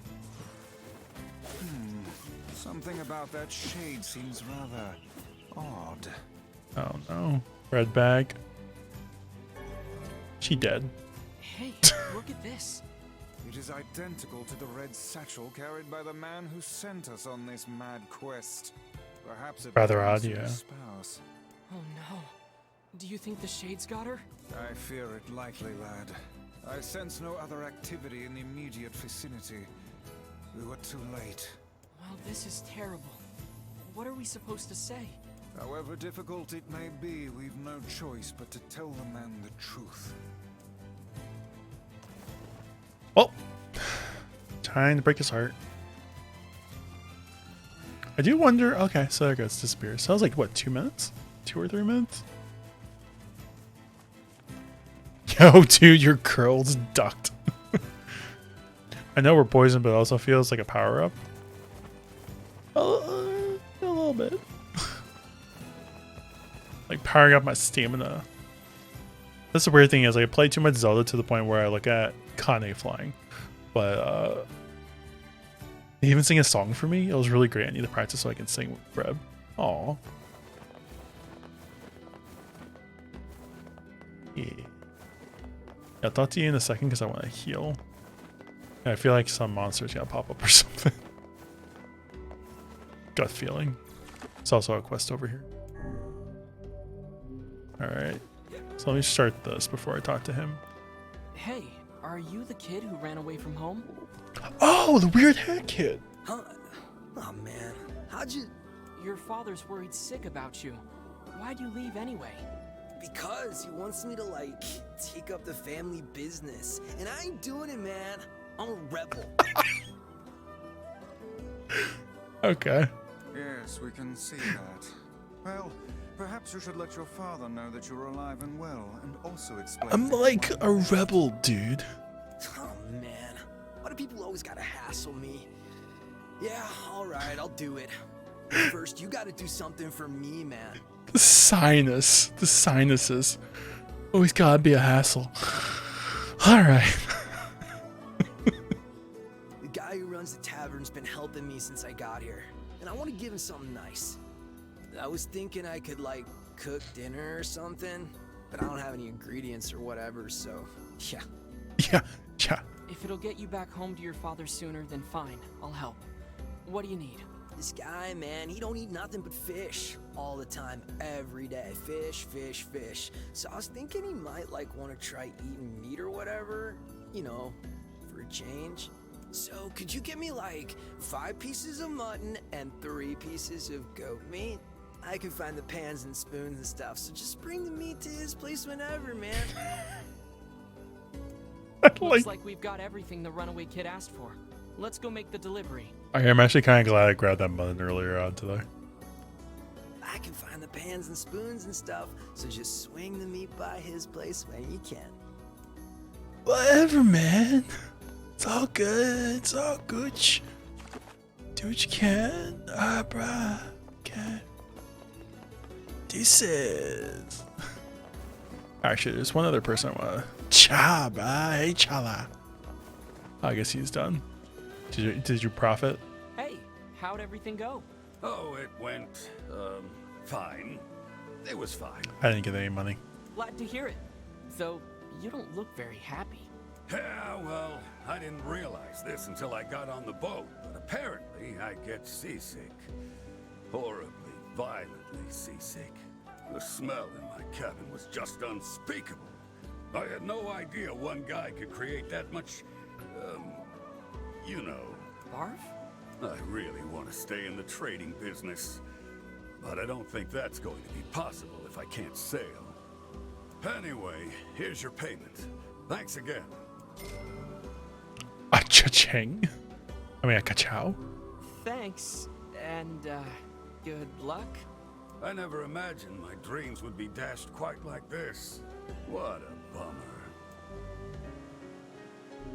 Something about that shade seems rather odd. Oh no. Red bag. She dead. Hey, look at this. It is identical to the red satchel carried by the man who sent us on this mad quest. Perhaps it rather belongs odd, to yeah. his spouse. Oh no. Do you think the shades got her? I fear it likely, lad. I sense no other activity in the immediate vicinity. We were too late. Well, this is terrible. What are we supposed to say? However difficult it may be, we've no choice but to tell the man the truth. Well, trying to break his heart. I do wonder. Okay, so there goes disappear. So that was like what, 2 minutes? 2 or 3 minutes? Yo, dude, your curls ducked. I know we're poisoned, but it also feels like a power up. A little bit. Like powering up my stamina. That's the weird thing is like, I play too much Zelda to the point where I look at Kane flying. But they even sing a song for me. It was really great. I need to practice so I can sing with Breb. Aw. Yeah. I'll talk to you in a second because I want to heal. And I feel like some monster's gonna pop up or something. Gut feeling. There's also a quest over here. Alright. So let me start this before I talk to him. Hey, are you the kid who ran away from home? Oh, the weird hat kid! Huh? Oh man, how'd you... Your father's worried sick about you. Why'd you leave anyway? Because he wants me to, like, take up the family business. And I ain't doing it, man. I'm a rebel. Okay. Yes, we can see that. Well, perhaps you should let your father know that you're alive and well, and also explain... I'm like a rebel, dude. Oh, man. Why do people always gotta hassle me? Yeah, alright, I'll do it. First, you gotta do something for me, man. The sinuses. Always gotta be a hassle. Alright. The guy who runs the tavern's been helping me since I got here, and I want to give him something nice. I was thinking I could, like, cook dinner or something, but I don't have any ingredients or whatever, so yeah. Yeah. If it'll get you back home to your father sooner, then fine, I'll help. What do you need? This guy, man, he don't eat nothing but fish all the time, every day. Fish, fish, fish. So I was thinking he might, like, want to try eating meat or whatever, you know, for a change. So could you give me, like, 5 pieces of mutton and 3 pieces of goat meat? I can find the pans and spoons and stuff, so just bring the meat to his place whenever, man. Looks like we've got everything the runaway kid asked for. Let's go make the delivery. I'm actually kind of glad I grabbed that button earlier on today. I can find the pans and spoons and stuff, so just swing the meat by his place when you can. Whatever, man. It's all good. It's all good. Do what you can. Bruh. Okay. This is. Actually, there's one other person I want to. Cha, bruh. Hey, chala. I guess he's done. Did you profit? Hey, how'd everything go? Oh, it went, fine. It was fine. I didn't get any money. Glad to hear it. Though, you don't look very happy. Yeah, well, I didn't realize this until I got on the boat, but apparently I get seasick. Horribly, violently seasick. The smell in my cabin was just unspeakable. I had no idea one guy could create that much, you know. Barf? I really want to stay in the trading business, but I don't think that's going to be possible if I can't sail. Anyway, here's your payment. Thanks again. A cha-ching. I mean, a ka-chow. Thanks, and, good luck. I never imagined my dreams would be dashed quite like this. What a bummer.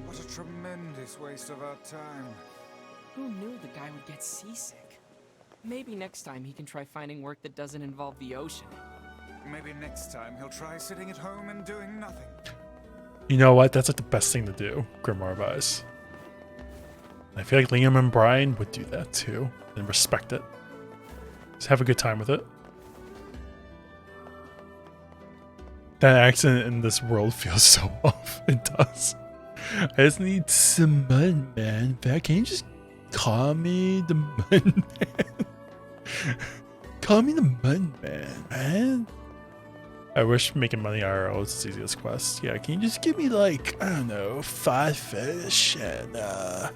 What a tremendous waste of our time. Who knew the guy would get seasick? Maybe next time he can try finding work that doesn't involve the ocean. Maybe next time he'll try sitting at home and doing nothing. You know what? That's like the best thing to do, Grimoire advice. I feel like Liam and Brian would do that too, and respect it. Just have a good time with it. That accent in this world feels so off. It does. I just need some mud, man. Can you just call me the mud man? Call me the mud man. I wish making money IRL was the easiest quest. Yeah, can you just give me like, I don't know, 5 fish and I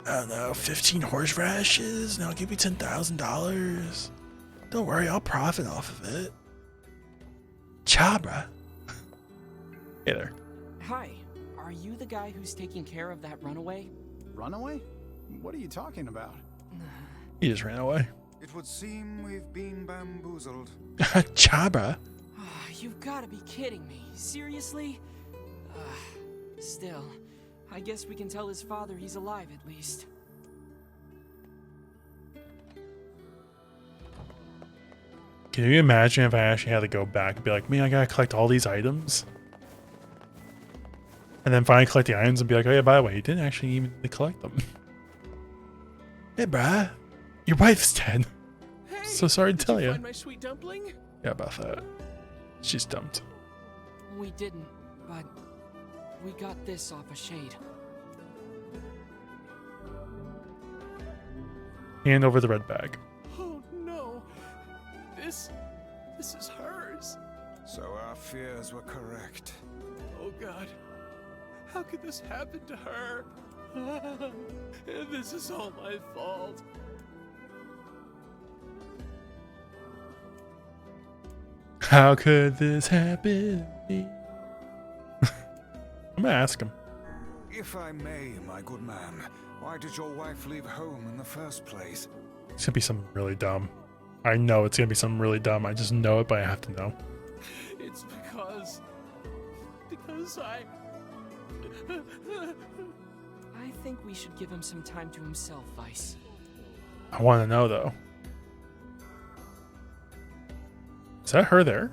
don't know, 15 horseradishes and I'll give you $10,000. Don't worry, I'll profit off of it. Chabra. Hey there. Hi, are you the guy who's taking care of that runaway? Runaway? What are you talking about? He just ran away. It would seem we've been bamboozled. Chabra. You've got to be kidding me. Seriously? Still, I guess we can tell his father he's alive at least. Can you imagine if I actually had to go back and be like, man, I gotta collect all these items? And then finally collect the items and be like, oh yeah, by the way, you didn't actually even collect them. Hey, bruh. Your wife's dead. Hey, so sorry to tell you. Find my sweet dumpling? Yeah, about that. She's dumped. We didn't, but we got this off a shade. Hand over the red bag. Oh no. This is hers. So our fears were correct. Oh God. How could this happen to her? This is all my fault. How could this happen to me? I'm gonna ask him. If I may, my good man, why did your wife leave home in the first place? It's gonna be something really dumb. I know it's gonna be something really dumb. I just know it, but I have to know. It's because I think we should give him some time to himself, Vice. I want to know though. Is that her there?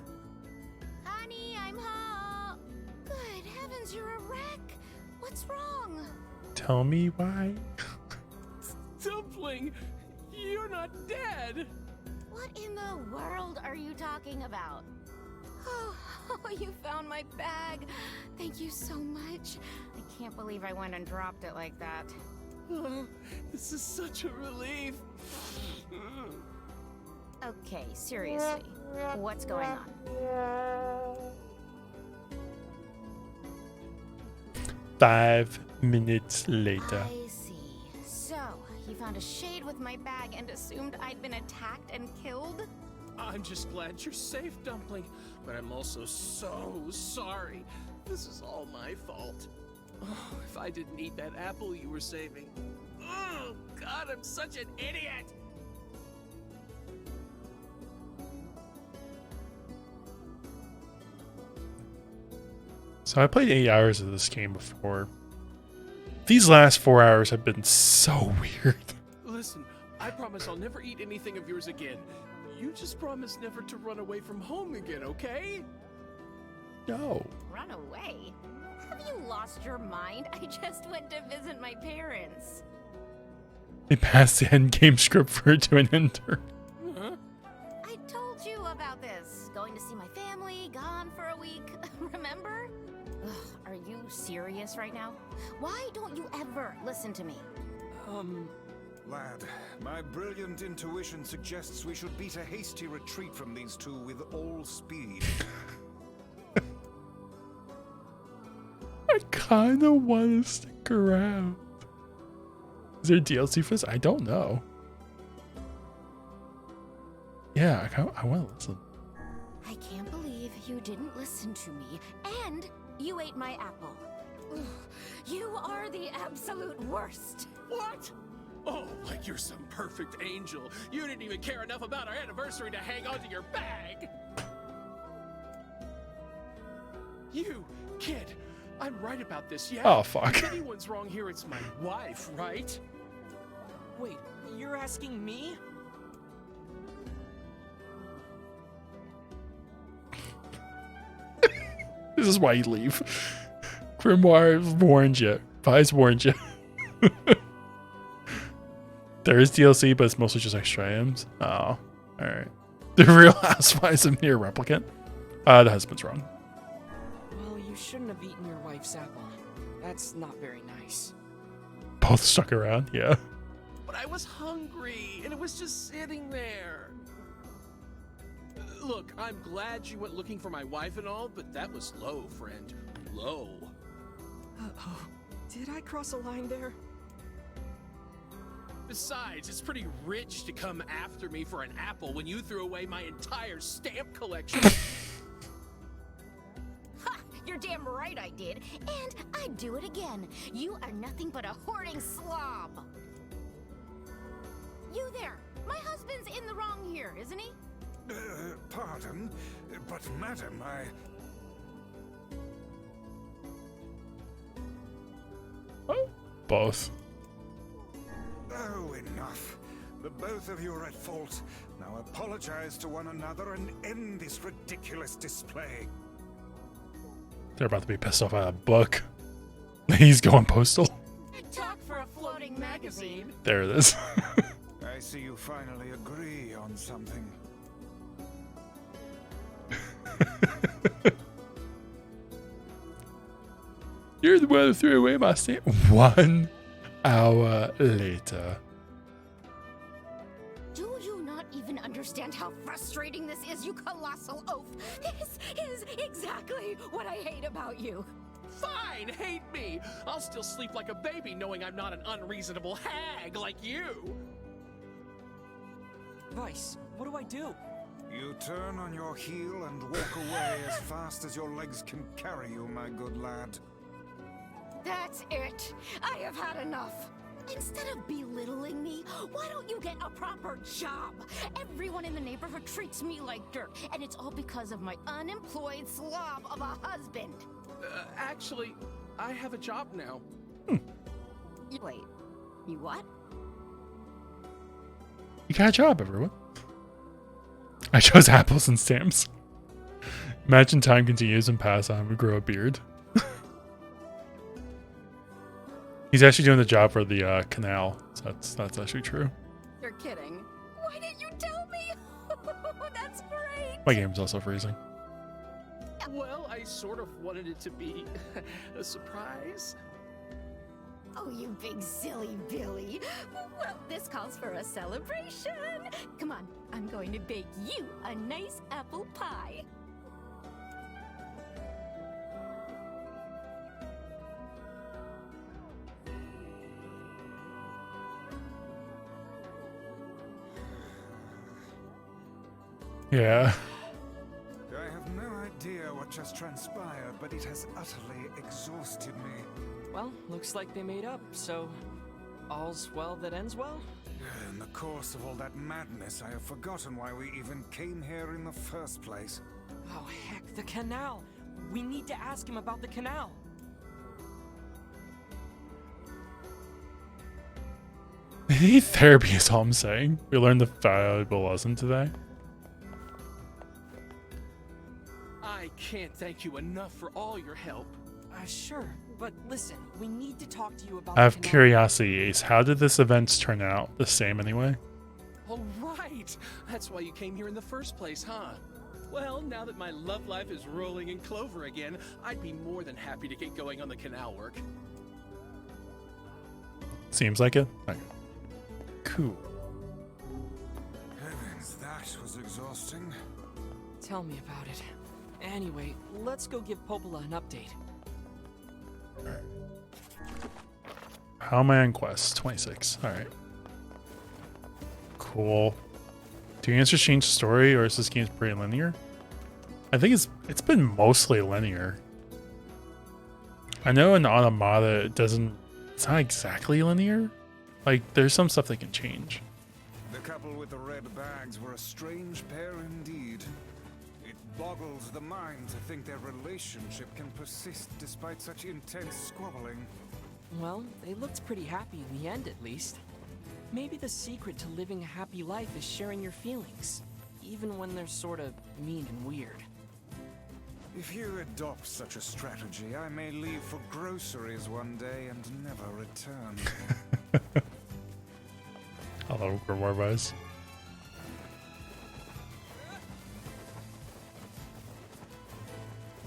Honey, I'm home. Good heavens, you're a wreck. What's wrong? Tell me why. Dumpling, you're not dead. What in the world are you talking about? Oh, you found my bag. Thank you so much. I can't believe I went and dropped it like that. Oh, this is such a relief. Okay, seriously. What's going on? 5 minutes later. I see. So, he found a shade with my bag and assumed I'd been attacked and killed. I'm just glad you're safe, Dumpling, but I'm also so sorry. This is all my fault. Oh, if I didn't eat that apple you were saving. Oh, God, I'm such an idiot! So I played 8 hours of this game before. These last 4 hours have been so weird. Listen, I promise I'll never eat anything of yours again. You just promise never to run away from home again, okay? No. Run away? Have you lost your mind? I just went to visit my parents. They passed the endgame script for it to an intern. Huh? I told you about this. Going to see my family, gone for a week. Remember? Ugh, are you serious right now? Why don't you ever listen to me? Lad, my brilliant intuition suggests we should beat a hasty retreat from these two with all speed. I kind of want to stick around. Is there DLC for this? I don't know. Yeah, I want to listen. I can't believe you didn't listen to me, and you ate my apple. Ugh, you are the absolute worst. What? Oh, like you're some perfect angel. You didn't even care enough about our anniversary to hang on to your bag. You, kid, I'm right about this, yeah? Oh, fuck. If anyone's wrong here, it's my wife, right? Wait, you're asking me? This is why you leave. Grimoire warned you. Vi's warned you. There is DLC, but it's mostly just extra items. Oh, alright. The Real Housewives of NieR Replicant. The husband's wrong. Well, you shouldn't have eaten your wife's apple. That's not very nice. Both stuck around, yeah. But I was hungry, and it was just sitting there. Look, I'm glad you went looking for my wife and all, but that was low, friend. Low. Uh-oh. Did I cross a line there? Besides, it's pretty rich to come after me for an apple when you threw away my entire stamp collection. Ha! You're damn right I did. And I'd do it again. You are nothing but a hoarding slob. You there. My husband's in the wrong here, isn't he? Pardon, but madam, Both. Oh, enough. The both of you are at fault. Now apologize to one another and end this ridiculous display. They're about to be pissed off at a book. He's going postal. Talk for a floating magazine. There it is. I see you finally agree on something. You're the one who threw away my stamp. 1 hour later. Do you not even understand how frustrating this is, you colossal oaf? This is exactly what I hate about you. Fine, hate me. I'll still sleep like a baby knowing I'm not an unreasonable hag like you. Vice, what do I do? You turn on your heel and walk away as fast as your legs can carry you, my good lad. That's it. I have had enough. Instead of belittling me, why don't you get a proper job? Everyone in the neighborhood treats me like dirt, and it's all because of my unemployed slob of a husband. Actually, I have a job now. Wait, you what? You got a job, everyone. I chose apples and stamps. Imagine time continues and pass on, we grow a beard. He's actually doing the job for the canal. So that's actually true. You're kidding. Why didn't you tell me? That's great. My game's also freezing. Well, I sort of wanted it to be a surprise. Oh, you big silly Billy. Well, this calls for a celebration. Come on, I'm going to bake you a nice apple pie. Yeah. I have no idea what just transpired, but it has utterly exhausted me. Well, looks like they made up, so all's well that ends well? In the course of all that madness, I have forgotten why we even came here in the first place. Oh heck, the canal! We need to ask him about the canal! Therapy is all I'm saying. We learned a valuable lesson today. I can't thank you enough for all your help. Sure, but listen, we need to talk to you about I have the canal. curiosity, Ace. How did this event turn out? The same anyway? All right. That's why you came here in the first place, huh? Well, now that my love life is rolling in clover again, I'd be more than happy to get going on the canal work. Seems like it. Okay. Cool. Heavens, that was exhausting. Tell me about it. Anyway, let's go give Popola an update. Alright. How am I on quest? 26. Alright. Cool. Do answers change the story, or is this game pretty linear? I think it's been mostly linear. I know in Automata it's not exactly linear. Like, there's some stuff that can change. The couple with the red bags were a strange pair indeed. It boggles the mind to think their relationship can persist despite such intense squabbling. Well, they looked pretty happy in the end, at least. Maybe the secret to living a happy life is sharing your feelings, even when they're sort of mean and weird. If you adopt such a strategy, I may leave for groceries one day and never return. Hello, Grimoire Vice.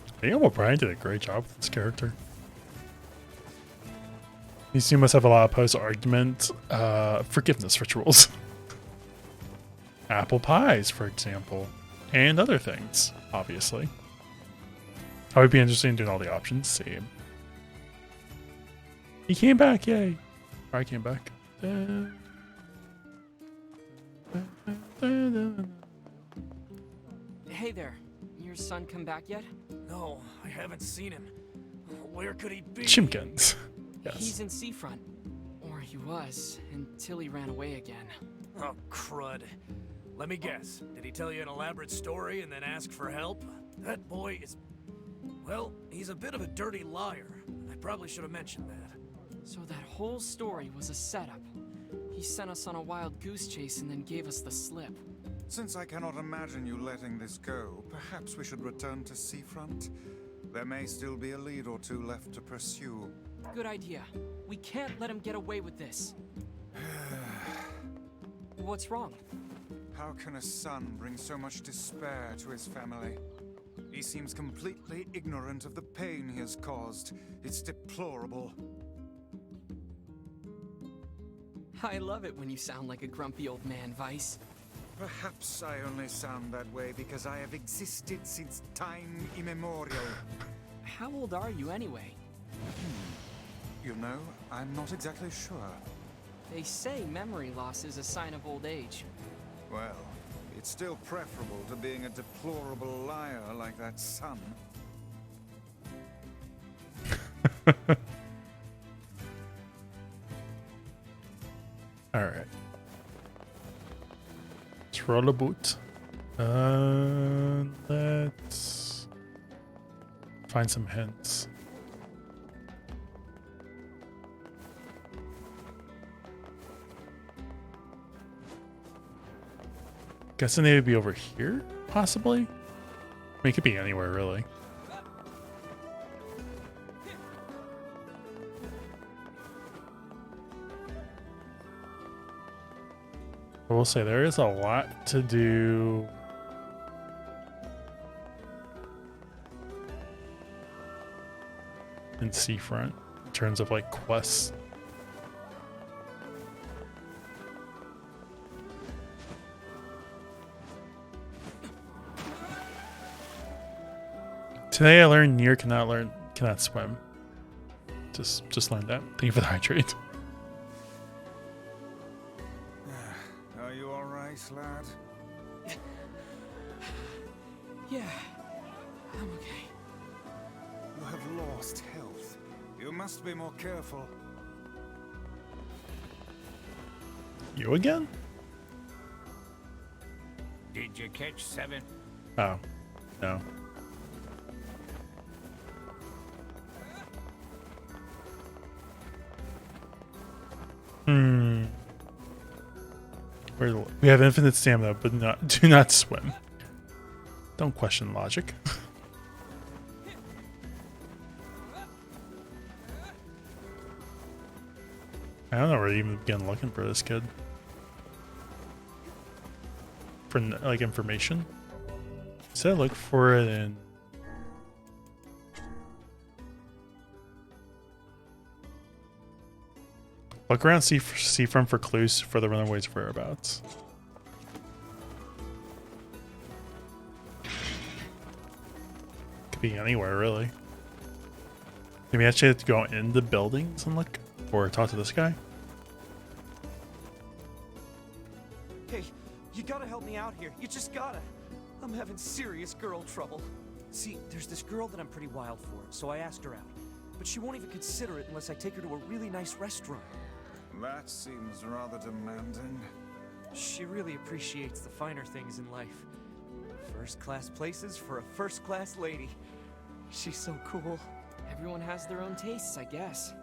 I think O'Brien did a great job with this character. These two must have a lot of post-argument forgiveness rituals. Apple pies, for example. And other things, obviously. I would be interested in doing all the options. Same. He came back, yay. Or I came back. Hey there, your son come back yet? No, I haven't seen him. Where could he be? Chimkins. Yes. He's in Seafront. Or he was, until he ran away again. Oh, crud. Let me guess. Did he tell you an elaborate story and then ask for help? That boy is... well, he's a bit of a dirty liar. I probably should have mentioned that. So that whole story was a setup. He sent us on a wild goose chase and then gave us the slip. Since I cannot imagine you letting this go, perhaps we should return to Seafront. There may still be a lead or two left to pursue. Good idea. We can't let him get away with this. What's wrong? How can a son bring so much despair to his family? He seems completely ignorant of the pain he has caused. It's deplorable. I love it when you sound like a grumpy old man, Vice. Perhaps I only sound that way because I have existed since time immemorial. How old are you anyway? You know, I'm not exactly sure. They say memory loss is a sign of old age. Well, it's still preferable to being a deplorable liar like that son. Alright. Let's roll a boot. Let's find some hints. Guessing they would be over here, possibly? I mean, it could be anywhere, really. I will say there is a lot to do. In Seafront, in terms of like quests. Today I learned NieR cannot swim. Just learned that. Thank you for the hydrate. Are you alright, lad? Yeah, I'm okay. You have lost health. You must be more careful. You again? Did you catch 7? Oh, no. We have infinite stamina, but do not swim. Don't question logic. I don't know where to even begin looking for this kid. For like information. So I look for it in. Look around seafront for clues for the runaways' whereabouts. Could be anywhere, really. Maybe I actually have to go in the buildings and look, or talk to this guy. Hey, you gotta help me out here. You just gotta. I'm having serious girl trouble. See, there's this girl that I'm pretty wild for, so I asked her out. But she won't even consider it unless I take her to a really nice restaurant. That seems rather demanding. She really appreciates the finer things in life. First-class places for a first-class lady. She's so cool. Everyone has their own tastes, I guess.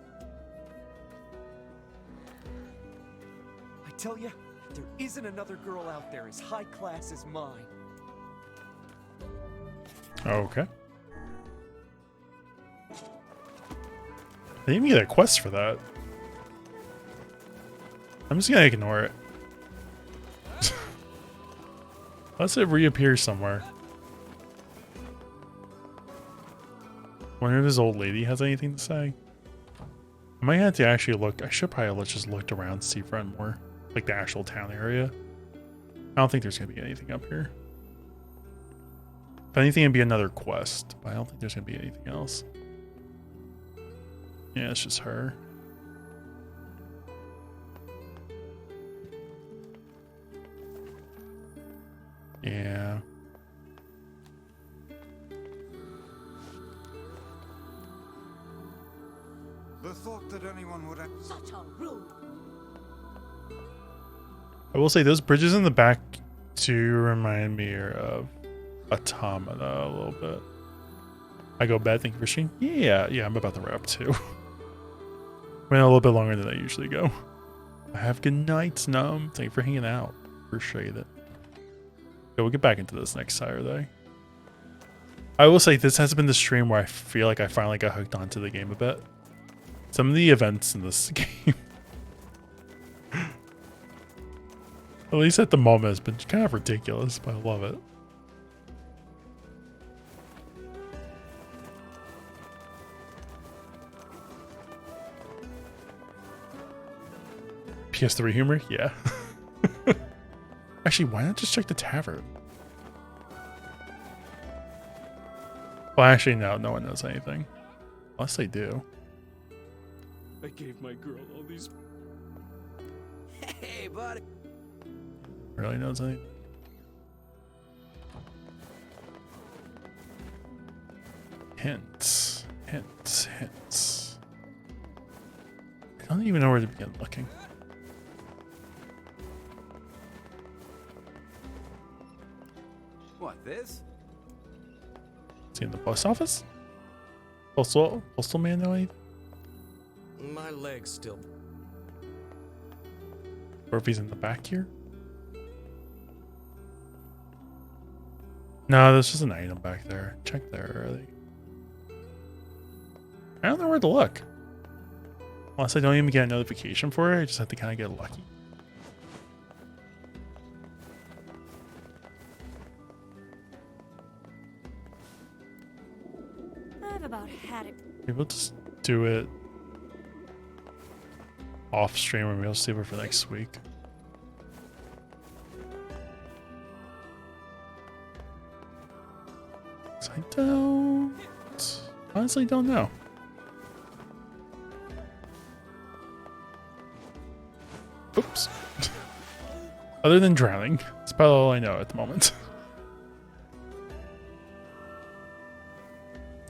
I tell you, there isn't another girl out there as high class as mine. Okay. I didn't even get a quest for that. I'm just gonna ignore it. Unless it reappears somewhere. Wonder if this old lady has anything to say. I might have to actually look. I should probably just looked around seafront more. Like the actual town area. I don't think there's gonna be anything up here. If anything, it'd be another quest. But I don't think there's gonna be anything else. Yeah, it's just her. Yeah. The thought that anyone would have Such a rude. I will say those bridges in the back do remind me of Automata a little bit. I go bad, thank you for stream. Yeah, I'm about to wrap too. Went a little bit longer than I usually go. Have good night, Num. Thank you for hanging out. Appreciate it. Okay, we'll get back into this next Saturday. I will say this has been the stream where I feel like I finally got hooked onto the game a bit. Some of the events in this game, at least at the moment, has been kind of ridiculous, but I love it. PS3 humor? Yeah. Actually, why not just check the tavern? Well, actually, no one knows anything. Unless they do. I gave my girl all these. Hey, buddy. Really knows anything? Hints. Hints. I don't even know where to begin looking. What, this? Is he in the post office? Postal man know anything? My leg's still. Or if he's in the back here? No, there's just an item back there. Check there early. I don't know where to look. Unless I don't even get a notification for it, I just have to kind of get lucky. I've about had it. Maybe we'll just do it off stream and we'll save it for next week. I honestly don't know. Oops. Other than drowning, that's about all I know at the moment.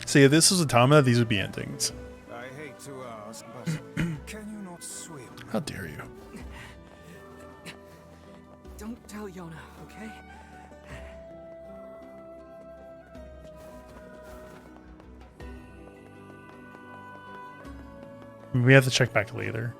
See, if this was Automata, these would be endings. I hate to ask, but can you not swim? How dare you? Don't tell Yona, okay? We have to check back later.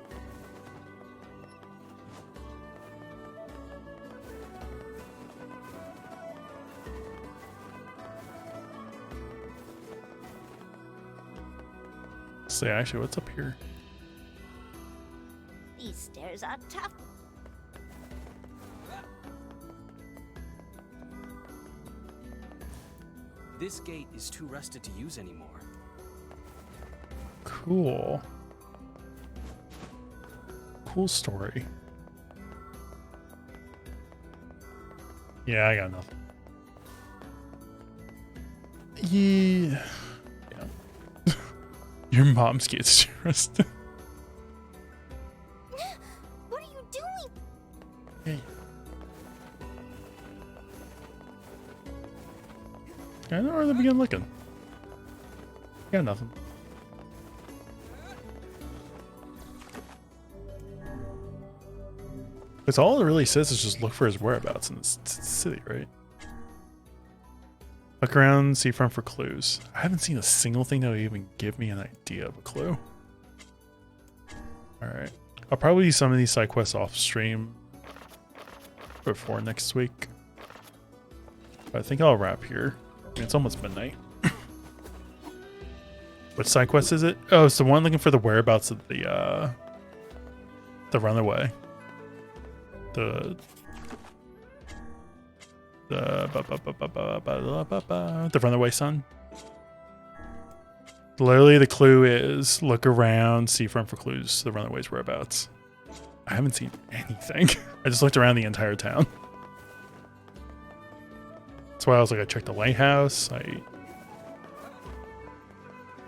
So actually, what's up here? These stairs are tough. This gate is too rusted to use anymore. Cool. Cool story. Yeah, I got nothing. Yeah. Your mom's gets rusted. What are you doing? Hey. I know where they begin looking. Got nothing. Because all it really says is just look for his whereabouts in this city, right? Look around seafront for clues. I haven't seen a single thing that would even give me an idea of a clue. Alright. I'll probably do some of these side quests off stream before next week. But I think I'll wrap here. I mean, it's almost midnight. Which side quest is it? Oh, it's the one looking for the whereabouts of the runaway. The runaway son. Literally, the clue is look around seafront for clues. The runaway's whereabouts. I haven't seen anything. I just looked around the entire town. That's why I was like, I checked the lighthouse. I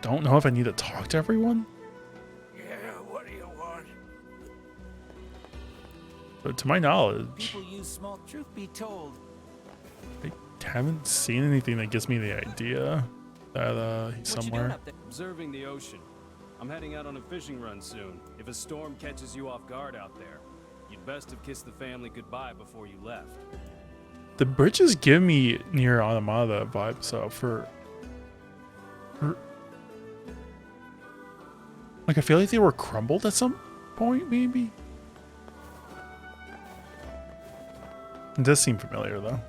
don't know if I need to talk to everyone. Yeah, what do you want? But to my knowledge, People use small truth be told. I haven't seen anything that gives me the idea that he's somewhere. Observing the ocean. I'm heading out on a fishing run soon. If a storm catches you off guard out there, you'd best have kissed the family goodbye before you left. The bridges give me NieR Automata vibe, so for like I feel like they were crumbled at some point, maybe. It does seem familiar though.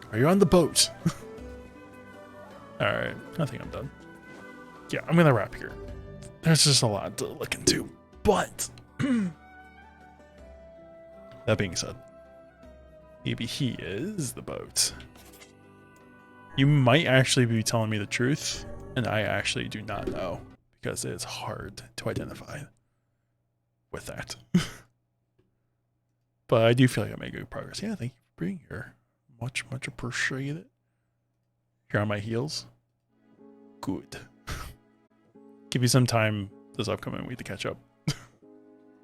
Are you on the boat? Alright, I think I'm done. Yeah, I'm gonna wrap here. There's just a lot to look into. But that being said, maybe he is the boat. You might actually be telling me the truth, and I actually do not know because it's hard to identify with that. But I do feel like I made good progress. Yeah, thank you for being here. Much appreciated. You're on my heels. Good. Give you some time this upcoming week to catch up.